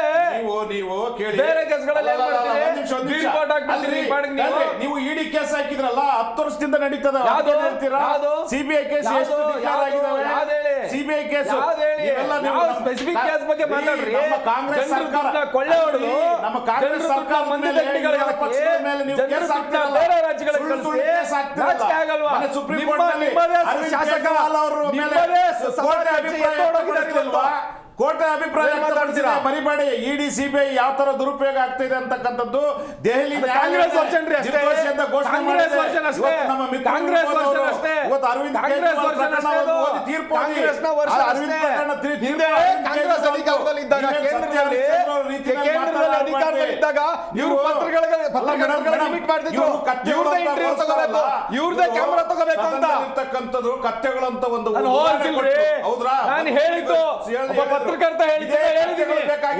ನೀವು ಕೇಳಿ. ಬೇರೆ ಕೇಸ್ಗಳಲ್ಲಿ ಏನ್ ಮಾಡ್ತೀರಿ? ಒಂದ್ ನಿಮಿಷ. report ಹಾಕ್ಬಿಡ್ತೀರಿ, ಪಾಡಿಗೆ ನೀವು. ನೀವು ಇಡಿ ಕೇಸ್ ಹಾಕಿದ್ರಲ್ಲ 10 ವರ್ಷದಿಂದ ನಡೀತದ. ಯಾವ್ದು? ಅದೇನ್ ಹೇಳ್ತೀರಾ? ಯಾವ್ದು? ಸಿಬಿಐ ಕೇಸ್ ಎಷ್ಟು ಡಿಕ್ಲೇರ್ ಆಗಿದಾವೆ? ಯಾವ್ದು ಹೇಳಿ? ಸಿಬಿಐ ಕೇಸ್ ಯಾವ್ದು ಹೇಳಿ? ಯಾವ specific case ಬಗ್ಗೆ ಮಾತಾಡ್ರಿ? ನಮ್ಮ ಕಾಂಗ್ರೆಸ್ ಜನರ ಸರ್ಕಾರ ದುಡ್ಡನ್ನ ಕೊಳ್ಳೆ ಹೊಡೆದು, ನಮ್ಮ ಕಾಂಗ್ರೆಸ್ ಜನರ ಸರ್ಕಾರ ದುಡ್ಡನ್ನ ಮಂದಿ ಮೇಲೆ ದಂಡಿಗಳಿಗೆ ವಿರೋಧ ಪಕ್ಷದ ಹಾಕಿ, ಮೇಲೆ ನೀವು ಜನರ ಕೇಸ್ ದುಡ್ಡನ್ನ ಹಾಕ್ತಿರಲ್ಲ. ಬೇರೆ ರಾಜ್ಯಗಳಿಗೆ ಸುಳ್ಳು ಸುಳ್ಳು ಕಳಿಸಿ, ಕೇಸ್ ಹಾಕ್ತಿರಲ್ಲ. ನಾಚಿಕೆ ಆಗಲ್ವಾ? ಮೊನ್ನೆ ಸುಪ್ರೀಂ ನಿಮ್ಮ- ಕೋರ್ಟ್ ನಲ್ಲಿ ನಿಮ್ಮದೇ ಅರವಿಂದ್ ಶಾಸಕ ಕೇಜ್ರಿವಾಲ್ ಅವರ ಮೇಲೆ ನಿಮ್ಮದೇ ಕೋರ್ಟ್ ಸಮಾಜ ಅಭಿಪ್ರಾಯ ಎತ್ತೋಡೋಗಿದ್ದಾರೆ ವ್ಯಕ್ತಪಡಿಸಿಲ್ವಾ? ಕೋರ್ಟ್ ಅಭಿಪ್ರಾಯ ಏನ್ ಮಾತಾಡ್ತೀರಾ? ಮರಿಬೇಡಿ. ಇಡಿ ಸಿಬಿಐ ಯಾವ ತರ ದುರುಪಯೋಗ ಆಗ್ತಿದೆ ಅಂತಕ್ಕಂಥದ್ದು ದೆಹಲಿ ಅದು ಕಾಂಗ್ರೆಸ್ ವರ್ಷನ್ ರೀ ಅಷ್ಟೇ. ನಿರ್ದೋಷಿಯಿಂದ ಘೋಷಣೆ ಕಾಂಗ್ರೆಸ್ ಮಾಡಿದೆ. ವರ್ಷನ್ ಅಷ್ಟೇ. ಇವತ್ತು ನಮ್ಮ ಮಿತ್ರ ಕಾಂಗ್ರೆಸ್ ವಿರೋಧ ವರ್ಷನ್ ಅವರು ಅಷ್ಟೇ. ಇವತ್ತು ಅರವಿಂದ್ ಕಾಂಗ್ರೆಸ್ ಕೇಜ್ರಿವಾಲ್ ವರ್ಷನ್ ಪ್ರಕರಣ ಅಷ್ಟೇ ಅದು. ಓದಿ ತೀರ್ಪು ಓದಿ. ಕಾಂಗ್ರೆಸ್ನ ವರ್ಷ ಆ ಅರವಿಂದ್ ಅಷ್ಟೇ. ಪ್ರಕರಣ ತೀರ್ಪು ಹಿಂದೆ ಅರವಿಂದ್ ಕಾಂಗ್ರೆಸ್ ಕೇಜ್ರಿವಾಲ್ ಅಧಿಕಾರದಲ್ಲಿದ್ದಾಗ ನೀವೇ ಕೇಂದ್ರದಲ್ಲಿ ಅಧಿಕಾರದಲ್ಲಿದ್ದಾಗ ಇವರು ಪತ್ರಗಳಿಗೆ ಲಿಮಿಟ್ ಮಾಡ್ತಿದ್ರು. ಇವ್ರದೇ ಇಂಟರ್ವ್ಯೂ ತಗೋಬೇಕು, ಇವ್ರದೇ ಕ್ಯಾಮೆರಾ ತಗೋಬೇಕು ಅಂತ ಇರ್ತಕ್ಕಂಥದ್ದು ಕಥೆಗಳಂತ ಒಂದು ನಾನು ಹೋಲ್ಸಿಲ್ರಿ. ಹೌದ್ರಾ? ನಾನು ಹೇಳಿದ್ದು ಒಬ್ಬ ಪತ್ರಕರ್ತ ಹೇಳಿದ್ದೀನಿ,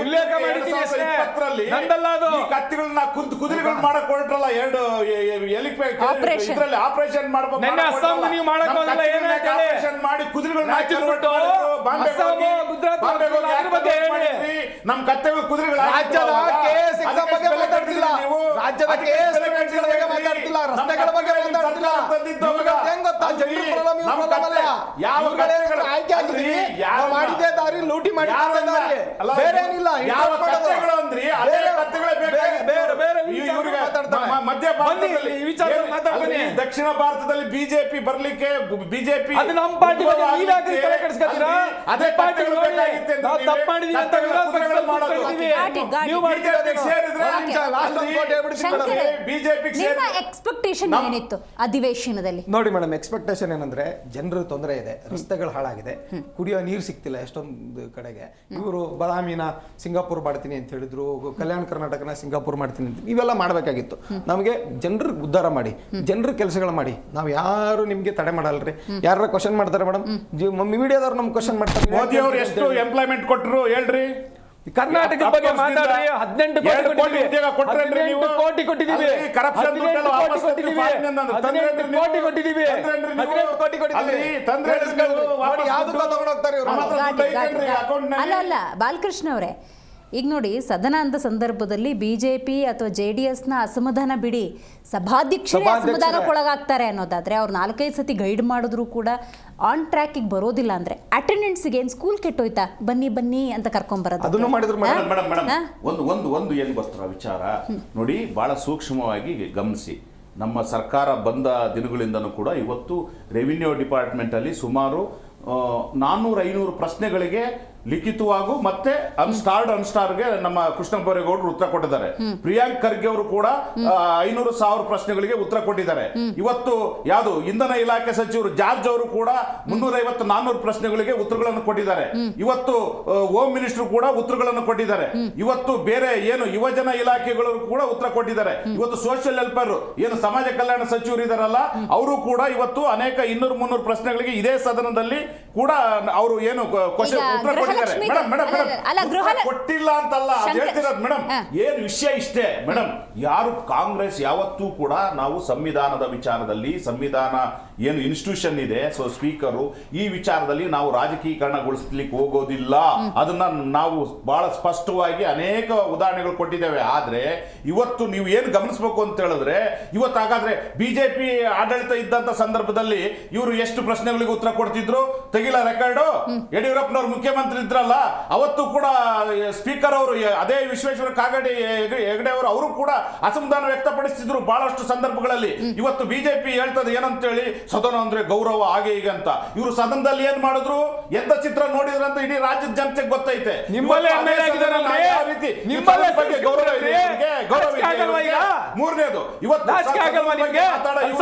ಉಲ್ಲೇಖ ಮಾಡಿದ್ದೀನಿ ಅಷ್ಟೇ. ನಂದಲ್ಲ ಅದು. ಈ ಕತ್ತಿಗಳನ್ನ ಕುದುರೆಗಳು ಮಾಡಕ್ ಹೊರಟ್ರಲ್ಲ, 2 Operation. ಇದ್ರಲ್ಲಿ ಆಪರೇಷನ್ ಮಾಡ್ಬೇಕು. ನೆನ್ನೆ ಅಸ್ಸಾಂದು ನೀವು ಮಾಡಕ್ ಹೋಗಲ್ಲ, ಏನಾಯ್ತು ಹೇಳಿ? ಆಪರೇಷನ್ ಮಾಡಿ ಕುದುರೆಗಳನ್ನ ರಾಜ್ಯದ ಅಸ್ಸಾಮು, ಗುಜರಾತ್ ಅದ್ರ ಬಗ್ಗೆ ಹೇಳಿ. ನಮ್ ಕತ್ತೆಗಳು ಕುದುರೆಗಳು ರಾಜ್ಯದ KS ಎಕ್ಸಾಮ್ ಬಗ್ಗೆ ಮಾತಾಡ್ತಿಲ್ಲ, ರಾಜ್ಯದ KS ಗಳ ಬಗ್ಗೆ ಮಾತಾಡ್ತಿಲ್ಲ, ರಸ್ತೆಗಳ ಬಗ್ಗೆ ಮಾತಾಡ್ತಿಲ್ಲ. ಇವ್ರಿಗೆ ಹೆಂಗ್ ಗೊತ್ತಾ? ಜನರ problem ಇವ್ರ problem ಅಲ್ಲ. ಇವ್ರುಗಳೇನಾದ್ರು ಆಯ್ಕೆ ಆಗಿದ್ದೀವಿ, ನಾವು ಮಾಡಿದ್ದೇ ದಾರಿ, ಲೂಟಿ ಮಾಡಿದ್ದೇ ದಾರಿ, ಬೇರೆ ಏನಿಲ್ಲ. ಯಾವ ಕತ್ತೆಗಳು ಅಂದ್ರಿ? ಅದೇ ಕತ್ತೆಗಳೇ ಬೇಕಾಗಿತ್ತು. ಬೇರೆ ಇವ್ರಿಗೆ ಮಾತಾಡ್ತಾರೆ. ಮಧ್ಯ ಬನ್ನಿ, ಭಾರತದಲ್ಲಿ ಈ ವಿಚಾರದಲ್ಲಿ ಮಾತಾಡ್ಬನ್ನಿ. ಅಲ್ರಿ, ದಕ್ಷಿಣ ಭಾರತದಲ್ಲಿ ಬಿಜೆಪಿ ಬರ್ಲಿಕ್ಕೆ ಬಿಜೆಪಿ ಅದು ನಮ್ಮ ಪಾರ್ಟಿ ಬಗ್ಗೆ ನೀವ್ ಯಾಕೆ ತಲೆ ಕೆಡಿಸ್ಕೊತೀರಾ? ಅದೇ ಪಾರ್ಟಿ ಕತ್ತೆಗಳು ಬೇಕಾಗಿತ್ತೆ ಅಂತ ನಾವು ನೀವೇ ತಪ್ಪು ಮಾಡಿದೀವಿ ಅಂತ ಕತ್ತೆಗಳ ವಿರೋಧ ಕುದುರೆಗಳು ಪಕ್ಷದಲ್ಲಿ ಮಾಡೋದು. ಕೂತ್ಕೊಳ್ತೀವಿ. ಗಾಡಿ, ಗಾಡಿ. ನೀವು ಮಾಡ್ತಿರೋದು ಸೇರಿದ್ರೆ ಒಂದು ನಿಮಿಷ, last ಒಂದು vote ಹೇಳ್ಬಿಡ್ತೀನಿ ಮೇಡಮ್. ಶಂಕರೇ, ಬಿಜೆಪಿ ನಿಮ್ಮ ಎಕ್ಸ್ಪೆಕ್ಟೇಷನ್ ಏನಿತ್ತು ಅಧಿವೇಶನದಲ್ಲಿ? ನೋಡಿ ಮೇಡಮ್, ಎಕ್ಸ್ಪೆಕ್ಟೇಷನ್ ಏನಂದ್ರೆ ಜನರ ತೊಂದರೆ ಇದೆ, ರಸ್ತೆಗಳು ಹಾಳಾಗಿದೆ, ಕುಡಿಯೋ ನೀರು ಸಿಗ್ತಿಲ್ಲ ಎಷ್ಟೊಂದು ಕಡೆಗೆ. ಇವರು ಬದಾಮಿನ ಸಿಂಗಾಪುರ್ ಮಾಡ್ತೀನಿ ಅಂತ ಹೇಳಿದ್ರು, ಕಲ್ಯಾಣ ಕರ್ನಾಟಕನ ಸಿಂಗಾಪುರ್ ಮಾಡ್ತೀನಿ ಅಂತ. ಇವೆಲ್ಲ ಮಾಡಬೇಕಾಗಿತ್ತು. ನಮಗೆ ಜನರ ಉದ್ಧಾರ ಮಾಡಿ, ಜನರ ಕೆಲಸಗಳು ಮಾಡಿ. ನಾವು ಯಾರು ನಿಮ್ಗೆ ತಡೆ ಮಾಡಲ್ರಿ. ಯಾರ ಕ್ವಶನ್ ಮಾಡ್ತಾರೆ ಮೇಡಮ್? ಮೀಡಿಯಾದವ್ರು ನಮ್ಗೆ ಕ್ವಶನ್ ಮಾಡ್ತಾರೆ. ಮೋದಿ ಅವರು ಎಷ್ಟು ಎಂಪ್ಲಾಯ್ಮೆಂಟ್ ಕೊಟ್ಟರು ಹೇಳ್ರಿ? ಕರ್ನಾಟಕದ ಬಗ್ಗೆ ಮಾತಾಡ್ರಿ. 18 ಕೋಟಿ ಉದ್ಯೋಗ ಕೊಟ್ರೇನ್ರಿ ನೀವು? 18 ಕೋಟಿ ಕೊಟ್ಟಿದ್ದೀವಿ. ಅಲ್ರಿ, corruption ದುಡ್ಡೆಲ್ಲ 18 ವಾಪಸ್ ಕೊಟ್ಟಿದ್ದೀವಿ. ಫಾರಿನ್ ಅಂದ್ರು. 18 ಕೋಟಿ ಕೊಟ್ಟಿದ್ದೀವಿ. 18 ಕೋಟಿ ಕೊಟ್ಟಿದ್ದೀವಿ. ಅಲ್ರಿ, ತಂದ್ರೇನ್ರಿ ನೀವು? ನೋಡಿ, ವಾಪಸ್ ಯಾವ್ದಕ್ಕೂ ದುಡ್ಡು ತಗೊಂಡು ಹೋಗ್ತಾರೆ ಇವ್ರು. ನಮ್ಮ ಹತ್ರ ದುಡ್ಡು ಐತೇನ್ರಿ ಅಕೌಂಟ್ನಲ್ಲಿ? ಅಲ್ಲ ಅಲ್ಲ ಬಾಲಕೃಷ್ಣ ಅವರೇ, ಈಗ ನೋಡಿ, ಸದನ ಅಂದ ಸಂದರ್ಭದಲ್ಲಿ ಬಿಜೆಪಿ ಅಥವಾ JDSನ ಅಸಮಾಧಾನ ಬಿಡಿ, ಸಭಾಧ್ಯಕ್ಷರೇ ಅಸಮಾಧಾನಕ್ಕೊಳಗಾಗ್ತಾರೆ ಅನ್ನೋದಾದ್ರೆ, ಅವ್ರು 4-5 ಸತಿ ಗೈಡ್ ಮಾಡಿದ್ರು ಕೂಡ ಆನ್ ಟ್ರ್ಯಾಕಿಗೆ ಬರೋದಿಲ್ಲ ಅಂದ್ರೆ ಅಟೆಂಡೆನ್ಸ್ಗೆ ಏನು ಸ್ಕೂಲ್ ಕೆಟ್ಟೋಯ್ತಾ? ಬನ್ನಿ ಬನ್ನಿ ಅಂತ ಕರ್ಕೊಂಡ್ಬರೋದು. ಅದನ್ನು ಮಾಡಿದ್ರು ಮೇಡಮ್ ಒಂದು ಏನು ಗೊತ್ತಾ ವಿಚಾರ ನೋಡಿ, ಬಹಳ ಸೂಕ್ಷ್ಮವಾಗಿ ಗಮನಿಸಿ. ನಮ್ಮ ಸರ್ಕಾರ ಬಂದ ದಿನಗಳಿಂದನೂ ಕೂಡ ಇವತ್ತು ರೆವಿನ್ಯೂ ಡಿಪಾರ್ಟ್ಮೆಂಟ್ ಅಲ್ಲಿ ಸುಮಾರು 400-500 ಪ್ರಶ್ನೆಗಳಿಗೆ ಲಿಖಿತವಾಗೂ ಮತ್ತೆ ಅನ್ಸ್ಟಾರ್ಗೆ ನಮ್ಮ ಕೃಷ್ಣ ಬೈರೇಗೌಡರು ಉತ್ತರ ಕೊಟ್ಟಿದ್ದಾರೆ. ಪ್ರಿಯಾಂಕ್ ಖರ್ಗೆ ಅವರು ಕೂಡ 500,000 ಪ್ರಶ್ನೆಗಳಿಗೆ ಉತ್ತರ ಕೊಟ್ಟಿದ್ದಾರೆ. ಇವತ್ತು ಯಾವುದು ಇಂಧನ ಇಲಾಖೆ ಸಚಿವರು ಜಾರ್ಜ್ ಅವರು ಕೂಡ 350-400 ಪ್ರಶ್ನೆಗಳಿಗೆ ಉತ್ತರಗಳನ್ನು ಕೊಟ್ಟಿದ್ದಾರೆ. ಇವತ್ತು ಹೋಮ್ ಮಿನಿಸ್ಟರ್ ಕೂಡ ಉತ್ತರಗಳನ್ನು ಕೊಟ್ಟಿದ್ದಾರೆ. ಇವತ್ತು ಬೇರೆ ಏನು ಯುವಜನ ಇಲಾಖೆಗಳು ಕೂಡ ಉತ್ತರ ಕೊಟ್ಟಿದ್ದಾರೆ. ಇವತ್ತು ಸೋಷಿಯಲ್ ವೆಲ್ಫೇರ್ ಏನು ಸಮಾಜ ಕಲ್ಯಾಣ ಸಚಿವರು ಇದಾರಲ್ಲ, ಅವರು ಕೂಡ ಇವತ್ತು ಅನೇಕ 200-300 ಪ್ರಶ್ನೆಗಳಿಗೆ ಇದೇ ಸದನದಲ್ಲಿ ಕೂಡ ಅವರು ಏನು ಉತ್ತರ ಕೊಟ್ಟಿಲ್ಲ ಅಂತಲ್ಲ ಹೇಳ್ತಿರೋದು ಮೇಡಮ್. ಏನ್ ವಿಷಯ ಇಷ್ಟೇ ಮೇಡಮ್, ಯಾರು ಕಾಂಗ್ರೆಸ್ ಯಾವತ್ತೂ ಕೂಡ ನಾವು ಸಂವಿಧಾನದ ವಿಚಾರದಲ್ಲಿ, ಸಂವಿಧಾನ ಏನು ಇನ್ಸ್ಟಿಟ್ಯೂಷನ್ ಇದೆ, ಸೊ ಸ್ಪೀಕರು, ಈ ವಿಚಾರದಲ್ಲಿ ನಾವು ರಾಜಕೀಕರಣಗೊಳಿಸ್ಲಿಕ್ಕೆ ಹೋಗೋದಿಲ್ಲ. ಅದನ್ನ ನಾವು ಬಹಳ ಸ್ಪಷ್ಟವಾಗಿ ಅನೇಕ ಉದಾಹರಣೆಗಳು ಕೊಟ್ಟಿದ್ದೇವೆ. ಆದ್ರೆ ಇವತ್ತು ನೀವು ಏನು ಗಮನಿಸಬೇಕು ಅಂತ ಹೇಳಿದ್ರೆ, ಇವತ್ತು ಹಾಗಾದ್ರೆ ಬಿಜೆಪಿ ಆಡಳಿತ ಇದ್ದಂತ ಸಂದರ್ಭದಲ್ಲಿ ಇವರು ಎಷ್ಟು ಪ್ರಶ್ನೆಗಳಿಗೆ ಉತ್ತರ ಕೊಡ್ತಿದ್ರು ತೆಗಿಲ ರೆಕಾರ್ಡು. ಯಡಿಯೂರಪ್ಪನವರು ಮುಖ್ಯಮಂತ್ರಿ ಇದ್ರಲ್ಲ, ಅವತ್ತು ಕೂಡ ಸ್ಪೀಕರ್ ಅವರು ಅದೇ ವಿಶ್ವೇಶ್ವರ ಕಾಗಡಿ ಹೆಗಡೆ ಅವರು ಕೂಡ ಅಸಮಾಧಾನ ವ್ಯಕ್ತಪಡಿಸ್ತಿದ್ರು ಬಹಳಷ್ಟು ಸಂದರ್ಭಗಳಲ್ಲಿ. ಇವತ್ತು ಬಿಜೆಪಿ ಹೇಳ್ತದೆ ಏನಂತೇಳಿ, ಸದನ ಅಂದ್ರೆ ಗೌರವ ಹಾಗೆ ಹೀಗೆ ಅಂತ. ಇವರು ಸದನದಲ್ಲಿ ಏನ್ ಮಾಡಿದ್ರು, ಎಂತ ಚಿತ್ರ ನೋಡಿದ್ರು ಅಂತ ಇಡೀ ರಾಜ್ಯದ ಜನತೆಗೆ ಗೊತ್ತೈತೆ. ನಿಮ್ಮಲ್ಲೇ ಯಾವ ರೀತಿ ಗೌರವ ಇದೆ, ಮೂರನೇದು ಇವತ್ತು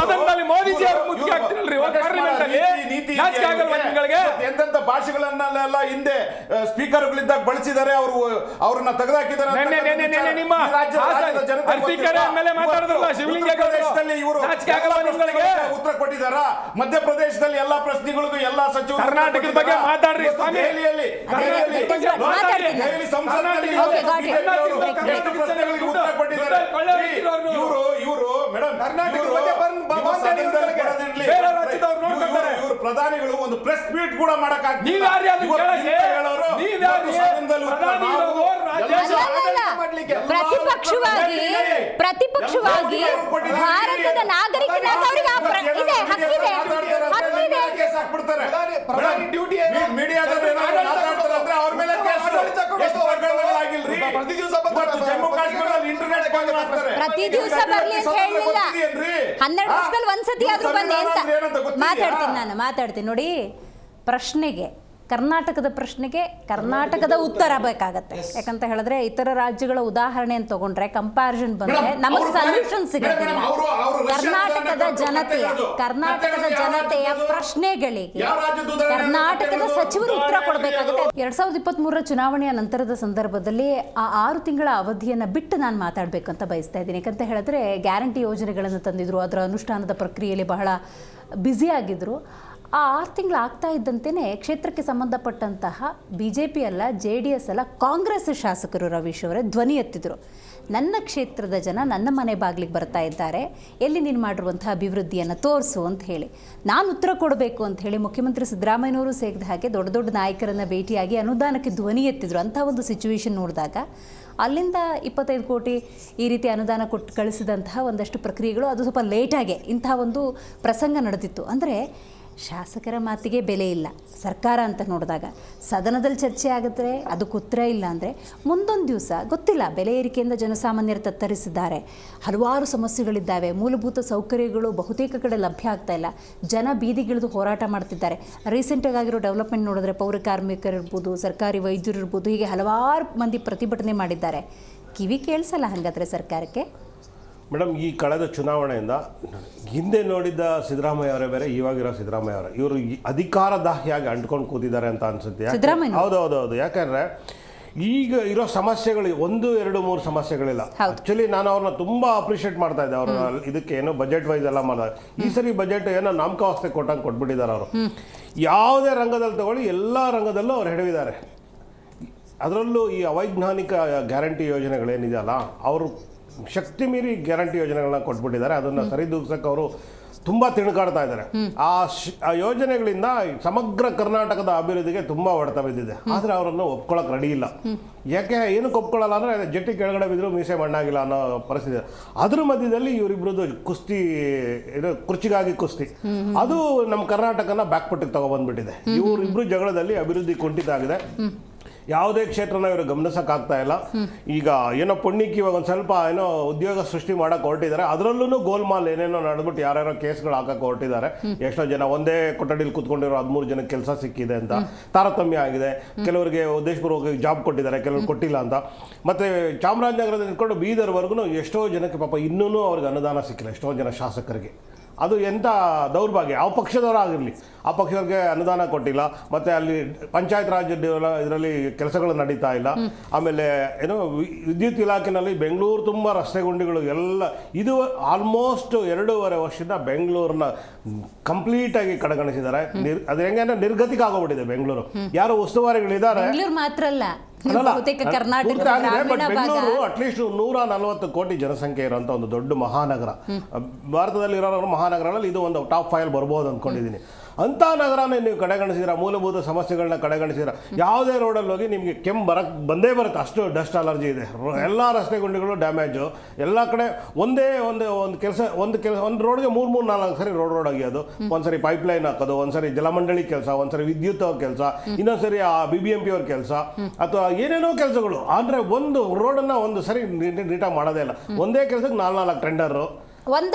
ಸದನದಲ್ಲಿ ಮೋದಿಜಿ ಅವರು ಮುಖ್ಯ ಆಗ್ತಿರಲ್ರಿ ಪಾರ್ಲಿಮೆಂಟ್ ಅಲ್ಲಿ. ನಿಮ್ಗಳಿಗೆ? ಎಂತೆಂತ ಭಾಷೆಗಳನ್ನೆಲ್ಲ ಹಿಂದೆ ಸ್ಪೀಕರ್ಗಳಿದ್ದಾಗ ಬಳಸಿದ್ದಾರೆ, ಅವ್ರನ್ನ ತೆಗೆದುಹಾಕಿದ್ದಾರೆ. ನಿಮ್ಮ ಅರ್ಸಿಕೆರೆ ಮೇಲೆ ಮಾತಾಡಿದ್ರಲ್ಲ ಶಿವಲಿಂಗೇಗೌಡರು, ನಾಚಿಕೆ ಆಗಲ್ಲ ನಿಮ್ಗಳಿಗೆ? ಉತ್ತರ ಕೊಟ್ಟಿದ್ದಾರ. ಮಧ್ಯಪ್ರದೇಶದಲ್ಲಿ ಎಲ್ಲಾ ಪ್ರಶ್ನೆಗಳಿಗೂ ಎಲ್ಲಾ ಸಚಿವರು ಕರ್ನಾಟಕದ ಬಗ್ಗೆ ಮಾತಾಡ್ರಿ ಸ್ವಾಮಿ. ದೆಹಲಿಯಲ್ಲಿ ಸಂಸತ್ನಲ್ಲಿ ಪ್ರಶ್ನೆಗಳಿಗೆ ಉತ್ತರ ಕೊಟ್ಟಿದ್ದಾರೆ. ಇವರು ಮೇಡಮ್ ಇವರು ಪ್ರಧಾನಿಗಳು ಒಂದು ಪ್ರೆಸ್ ಮೀಟ್ ಕೂಡ ಪ್ರತಿಪಕ್ಷವಾಗಿ ಭಾರತದ ನಾಗರಿಕನಾದ ಅವರಿಗೆ ಹಕ್ಕಿದೆ. ಪ್ರತಿ ದಿವಸ ಬರ್ಲಿ ಅಂತ ಹೇಳಿಲ್ಲ, 12 ವರ್ಷದಲ್ಲಿ ಒಂದ್ಸತಿ ಆದ್ರೂ ಬನ್ನಿ ಅಂತ ಮಾತಾಡ್ತೀನಿ ನೋಡಿ. ಪ್ರಶ್ನೆಗೆ, ಕರ್ನಾಟಕದ ಪ್ರಶ್ನೆಗೆ ಕರ್ನಾಟಕದ ಉತ್ತರ ಬೇಕಾಗತ್ತೆ. ಯಾಕಂತ ಹೇಳಿದ್ರೆ ಇತರ ರಾಜ್ಯಗಳ ಉದಾಹರಣೆ ಅಂತ ತಗೊಂಡ್ರೆ, ಕಂಪ್ಯಾರಿಸನ್ ಬಂದ್ರೆ ನಮಗೆ ಸೊಲ್ಯೂಷನ್ ಸಿಗೋದಿಲ್ಲ. ಕರ್ನಾಟಕದ ಜನತೆಯ ಪ್ರಶ್ನೆಗಳಿಗೆ ಕರ್ನಾಟಕದ ಸಚಿವರು ಉತ್ತರ ಕೊಡಬೇಕಾಗುತ್ತೆ. 2023 ಚುನಾವಣೆಯ ನಂತರದ ಸಂದರ್ಭದಲ್ಲಿ ಆ 6 ತಿಂಗಳ ಅವಧಿಯನ್ನು ಬಿಟ್ಟು ನಾನು ಮಾತಾಡಬೇಕಂತ ಬಯಸ್ತಾ ಇದ್ದೀನಿ. ಯಾಕಂತ ಹೇಳಿದ್ರೆ ಗ್ಯಾರಂಟಿ ಯೋಜನೆಗಳನ್ನು ತಂದಿದ್ರು, ಅದರ ಅನುಷ್ಠಾನದ ಪ್ರಕ್ರಿಯೆಯಲ್ಲಿ ಬಹಳ ಬ್ಯುಸಿ ಆಗಿದ್ರು. ಆ 6 ತಿಂಗಳು ಆಗ್ತಾ ಇದ್ದಂತೆಯೇ ಕ್ಷೇತ್ರಕ್ಕೆ ಸಂಬಂಧಪಟ್ಟಂತಹ BJP ಅಲ್ಲ, JDS ಅಲ್ಲ, ಕಾಂಗ್ರೆಸ್ ಶಾಸಕರು ರವೀಶ್ ಅವರೇ ಧ್ವನಿ ಎತ್ತಿದ್ರು. ನನ್ನ ಕ್ಷೇತ್ರದ ಜನ ನನ್ನ ಮನೆ ಬಾಗಿಲಿಗೆ ಬರ್ತಾ ಇದ್ದಾರೆ, ಎಲ್ಲಿ ನೀನು ಮಾಡಿರುವಂಥ ಅಭಿವೃದ್ಧಿಯನ್ನು ತೋರಿಸು ಅಂತ ಹೇಳಿ ನಾನು ಉತ್ತರ ಕೊಡಬೇಕು ಅಂತ ಹೇಳಿ ಮುಖ್ಯಮಂತ್ರಿ ಸಿದ್ದರಾಮಯ್ಯನವರು ಸೇರಿದ ಹಾಗೆ ದೊಡ್ಡ ದೊಡ್ಡ ನಾಯಕರನ್ನು ಭೇಟಿಯಾಗಿ ಅನುದಾನಕ್ಕೆ ಧ್ವನಿ ಎತ್ತಿದ್ರು. ಅಂಥ ಒಂದು ಸಿಚುವೇಶನ್ ನೋಡಿದಾಗ ಅಲ್ಲಿಂದ 25 ಕೋಟಿ ಈ ರೀತಿ ಅನುದಾನ ಕೊಟ್ಟು ಕಳಿಸಿದಂತಹ ಒಂದಷ್ಟು ಪ್ರಕ್ರಿಯೆಗಳು ಅದು ಸ್ವಲ್ಪ ಲೇಟಾಗೆ ಇಂಥ ಒಂದು ಪ್ರಸಂಗ ನಡೆದಿತ್ತು. ಅಂದರೆ ಶಾಸಕರ ಮಾತಿಗೆ ಬೆಲೆ ಇಲ್ಲ. ಸರ್ಕಾರ ಅಂತ ನೋಡಿದಾಗ ಸದನದಲ್ಲಿ ಚರ್ಚೆ ಆಗುತ್ತೆ, ಅದಕ್ಕೆ ಉತ್ತರ ಇಲ್ಲ ಅಂದರೆ ಮುಂದೊಂದು ದಿವಸ ಗೊತ್ತಿಲ್ಲ, ಬೆಲೆ ಏರಿಕೆಯಿಂದ ಜನಸಾಮಾನ್ಯರು ತತ್ತರಿಸಿದ್ದಾರೆ, ಹಲವಾರು ಸಮಸ್ಯೆಗಳಿದ್ದಾವೆ, ಮೂಲಭೂತ ಸೌಕರ್ಯಗಳು ಬಹುತೇಕ ಕಡೆ ಲಭ್ಯ ಆಗ್ತಾ ಇಲ್ಲ, ಜನ ಬೀದಿಗಿಳಿದು ಹೋರಾಟ ಮಾಡ್ತಿದ್ದಾರೆ. ರೀಸೆಂಟಾಗಿ ಆಗಿರೋ ಡೆವಲಪ್ಮೆಂಟ್ ನೋಡಿದ್ರೆ ಪೌರ ಕಾರ್ಮಿಕರಿರ್ಬೋದು, ಸರ್ಕಾರಿ ವೈದ್ಯರು ಇರ್ಬೋದು, ಹೀಗೆ ಹಲವಾರು ಮಂದಿ ಪ್ರತಿಭಟನೆ ಮಾಡಿದ್ದಾರೆ. ಕಿವಿ ಕೇಳಿಸಲ್ಲ ಹಾಗಾದರೆ ಸರ್ಕಾರಕ್ಕೆ? ಮೇಡಮ್, ಈ ಕಳೆದ ಚುನಾವಣೆಯಿಂದ ಹಿಂದೆ ನೋಡಿದ್ದ ಸಿದ್ದರಾಮಯ್ಯ ಅವರೇ ಬೇರೆ, ಇವಾಗಿರೋ ಸಿದ್ದರಾಮಯ್ಯ ಅವರೇ, ಇವರು ಅಧಿಕಾರ ದಾಹಿಯಾಗಿ ಅಂಟ್ಕೊಂಡು ಕೂತಿದ್ದಾರೆ ಅಂತ ಅನ್ಸುತ್ತೆ. ಹೌದು. ಯಾಕಂದ್ರೆ ಈಗ ಇರೋ ಸಮಸ್ಯೆಗಳು 1, 2, 3 ಸಮಸ್ಯೆಗಳಿಲ್ಲ. ಆಕ್ಚುಲಿ ನಾನು ಅವ್ರನ್ನ ತುಂಬಾ ಅಪ್ರಿಷಿಯೇಟ್ ಮಾಡ್ತಾ ಇದ್ದೆ. ಅವ್ರ ಇದಕ್ಕೆ ಏನೋ ಬಜೆಟ್ ವೈಸ್ ಎಲ್ಲ ಮಾಡಿದಾಗ ಈ ಸರಿ ಬಜೆಟ್ ಏನೋ ನಾಮಕಾವಸ್ಥೆ ಕೊಟ್ಟಂಗೆ ಕೊಟ್ಬಿಟ್ಟಿದ್ದಾರೆ. ಅವರು ಯಾವುದೇ ರಂಗದಲ್ಲಿ ತಗೊಳ್ಳಿ, ಎಲ್ಲ ರಂಗದಲ್ಲೂ ಅವ್ರು ಹಿಡಿದಿದ್ದಾರೆ. ಅದರಲ್ಲೂ ಈ ಅವೈಜ್ಞಾನಿಕ ಗ್ಯಾರಂಟಿ ಯೋಜನೆಗಳೇನಿದೆಯಲ್ಲ, ಅವರು ಶಕ್ತಿ ಮೀರಿ ಗ್ಯಾರಂಟಿ ಯೋಜನೆಗಳನ್ನ ಕೊಟ್ಬಿಟ್ಟಿದ್ದಾರೆ. ಅದನ್ನು ಸರಿದೂಗಿಸಕ್ಕೆ ಅವರು ತುಂಬ ತಿಣುಕಾಡ್ತಾ ಇದ್ದಾರೆ. ಆ ಯೋಜನೆಗಳಿಂದ ಸಮಗ್ರ ಕರ್ನಾಟಕದ ಅಭಿವೃದ್ಧಿಗೆ ತುಂಬ ಹೊಡೆತ ಬಿದ್ದಿದೆ. ಆದರೆ ಅವರನ್ನು ಒಪ್ಕೊಳ್ಳೋಕೆ ರೆಡಿ ಇಲ್ಲ. ಯಾಕೆ ಏನಕ್ಕೆ ಒಪ್ಕೊಳ್ಳಲ್ಲ ಅಂದರೆ ಜಟ್ಟಿ ಕೆಳಗಡೆ ಬಿದ್ದರೂ ಮೀಸೆ ಮಣ್ಣಾಗಿಲ್ಲ ಅನ್ನೋ ಪರಿಸ್ಥಿತಿ. ಅದ್ರ ಮಧ್ಯದಲ್ಲಿ ಇವರಿಬ್ರದ್ದು ಕುಸ್ತಿ, ಕುರ್ಚಿಗಾಗಿ ಕುಸ್ತಿ, ಅದು ನಮ್ಮ ಕರ್ನಾಟಕನ ಬ್ಯಾಕ್ಪಟ್ಟಿಗೆ ತಗೊಬಂದ್ಬಿಟ್ಟಿದೆ. ಇವರಿಬ್ರು ಜಗಳದಲ್ಲಿ ಅಭಿವೃದ್ಧಿ ಕುಂಠಿತ ಆಗಿದೆ. ಯಾವುದೇ ಕ್ಷೇತ್ರನ ಇವರು ಗಮನಿಸೋಕ್ಕಾಗ್ತಾ ಇಲ್ಲ. ಈಗ ಏನೋ ಪುಣ್ಯಕ್ಕೆ ಇವಾಗ ಒಂದು ಸ್ವಲ್ಪ ಏನೋ ಉದ್ಯೋಗ ಸೃಷ್ಟಿ ಮಾಡೋಕೆ ಹೊರಟಿದ್ದಾರೆ. ಅದರಲ್ಲೂ ಗೋಲ್ಮಾಲ್ ಏನೇನೋ ನಡೆದ್ಬಿಟ್ಟು ಯಾರ್ಯಾರೋ ಕೇಸ್ಗಳು ಹಾಕಕ್ಕೆ ಹೊರಟಿದ್ದಾರೆ. ಎಷ್ಟೋ ಜನ ಒಂದೇ ಕೊಠಡಿಲಿ ಕೂತ್ಕೊಂಡಿರೋ 13 ಜನಕ್ಕೆ ಕೆಲಸ ಸಿಕ್ಕಿದೆ ಅಂತ ತಾರತಮ್ಯ ಆಗಿದೆ. ಕೆಲವರಿಗೆ ಉದ್ದೇಶಪೂರ್ವಕ ಜಾಬ್ ಕೊಟ್ಟಿದ್ದಾರೆ, ಕೆಲವರು ಕೊಟ್ಟಿಲ್ಲ ಅಂತ. ಮತ್ತು ಚಾಮರಾಜನಗರದಿಂದ ಇಟ್ಕೊಂಡು ಬೀದರ್ವರೆಗೂ ಎಷ್ಟೋ ಜನಕ್ಕೆ ಪಾಪ ಇನ್ನೂ ಅವ್ರಿಗೆ ಅನುದಾನ ಸಿಕ್ಕಿಲ್ಲ, ಎಷ್ಟೋ ಜನ ಶಾಸಕರಿಗೆ. ಅದು ಎಂಥ ದೌರ್ಭಾಗ್ಯ. ಯಾವ ಪಕ್ಷದವರಾಗಿರಲಿ, ಆ ಪಕ್ಷದವ್ರಿಗೆ ಅನುದಾನ ಕೊಟ್ಟಿಲ್ಲ. ಮತ್ತು ಅಲ್ಲಿ ಪಂಚಾಯತ್ ರಾಜ್ ಇದರಲ್ಲಿ ಕೆಲಸಗಳು ನಡೀತಾ ಇಲ್ಲ. ಆಮೇಲೆ ಏನೋ ವಿದ್ಯುತ್ ಇಲಾಖೆಯಲ್ಲಿ ಬೆಂಗಳೂರು ತುಂಬ ರಸ್ತೆ ಗುಂಡಿಗಳು ಎಲ್ಲ. ಇದು ಆಲ್ಮೋಸ್ಟ್ 2.5 ವರ್ಷದಿಂದ ಬೆಂಗಳೂರನ್ನ ಕಂಪ್ಲೀಟಾಗಿ ಕಡೆಗಣಿಸಿದ್ದಾರೆ. ಅದು ಹೆಂಗಂದ್ರೆ ನಿರ್ಗತಿಕ ಆಗೋಗ್ಬಿಟ್ಟಿದೆ ಬೆಂಗಳೂರು. ಯಾರು ಉಸ್ತುವಾರಿಗಳಿದ್ದಾರೆ ಮಾತ್ರ ಅಲ್ಲ, ಬೆಂಗಳೂರು ಅಟ್ಲೀಸ್ಟ್ 140 ಕೋಟಿ ಜನಸಂಖ್ಯೆ ಇರುವಂತ ಒಂದು ದೊಡ್ಡ ಮಹಾನಗರ. ಭಾರತದಲ್ಲಿ ಇರೋ ಮಹಾನಗರಗಳಲ್ಲಿ ಇದು ಒಂದು ಟಾಪ್ 5 ಬರ್ಬೋದು ಅಂದ್ಕೊಂಡಿದ್ದೀನಿ. ಅಂಥ ನಗರನೇ ನೀವು ಕಡೆಗಣಿಸಿದ್ರೆ, ಮೂಲಭೂತ ಸಮಸ್ಯೆಗಳನ್ನ ಕಡೆಗಣಿಸಿದ್ರೆ, ಯಾವುದೇ ರೋಡಲ್ಲಿ ಹೋಗಿ ನಿಮಗೆ ಕೆಮ್ಮು ಬಂದೇ ಬರುತ್ತೆ, ಅಷ್ಟು ಡಸ್ಟ್ ಅಲರ್ಜಿ ಇದೆ. ಎಲ್ಲ ರಸ್ತೆ ಗುಂಡಿಗಳು ಡ್ಯಾಮೇಜು. ಎಲ್ಲ ಕಡೆ ಒಂದೇ ಒಂದು ರೋಡ್ಗೆ 3-4 ಸರಿ ರೋಡ್ ಆಗಿಯೋದು. ಒಂದ್ಸರಿ ಪೈಪ್ಲೈನ್ ಹಾಕೋದು, ಒಂದ್ಸರಿ ಜಲಮಂಡಳಿ ಕೆಲಸ, ಒಂದ್ಸರಿ ವಿದ್ಯುತ್ ಕೆಲಸ, ಇನ್ನೊಂದ್ಸರಿ ಆ BBMP ಅವ್ರ ಕೆಲಸ, ಅಥವಾ ಏನೇನೋ ಕೆಲಸಗಳು. ಅಂದರೆ ಒಂದು ರೋಡನ್ನು ಒಂದು ಸರಿ ನೀಟಾಗಿ ಮಾಡೋದೇ ಇಲ್ಲ. ಒಂದೇ ಕೆಲಸಕ್ಕೆ 4 ಟೆಂಡರು.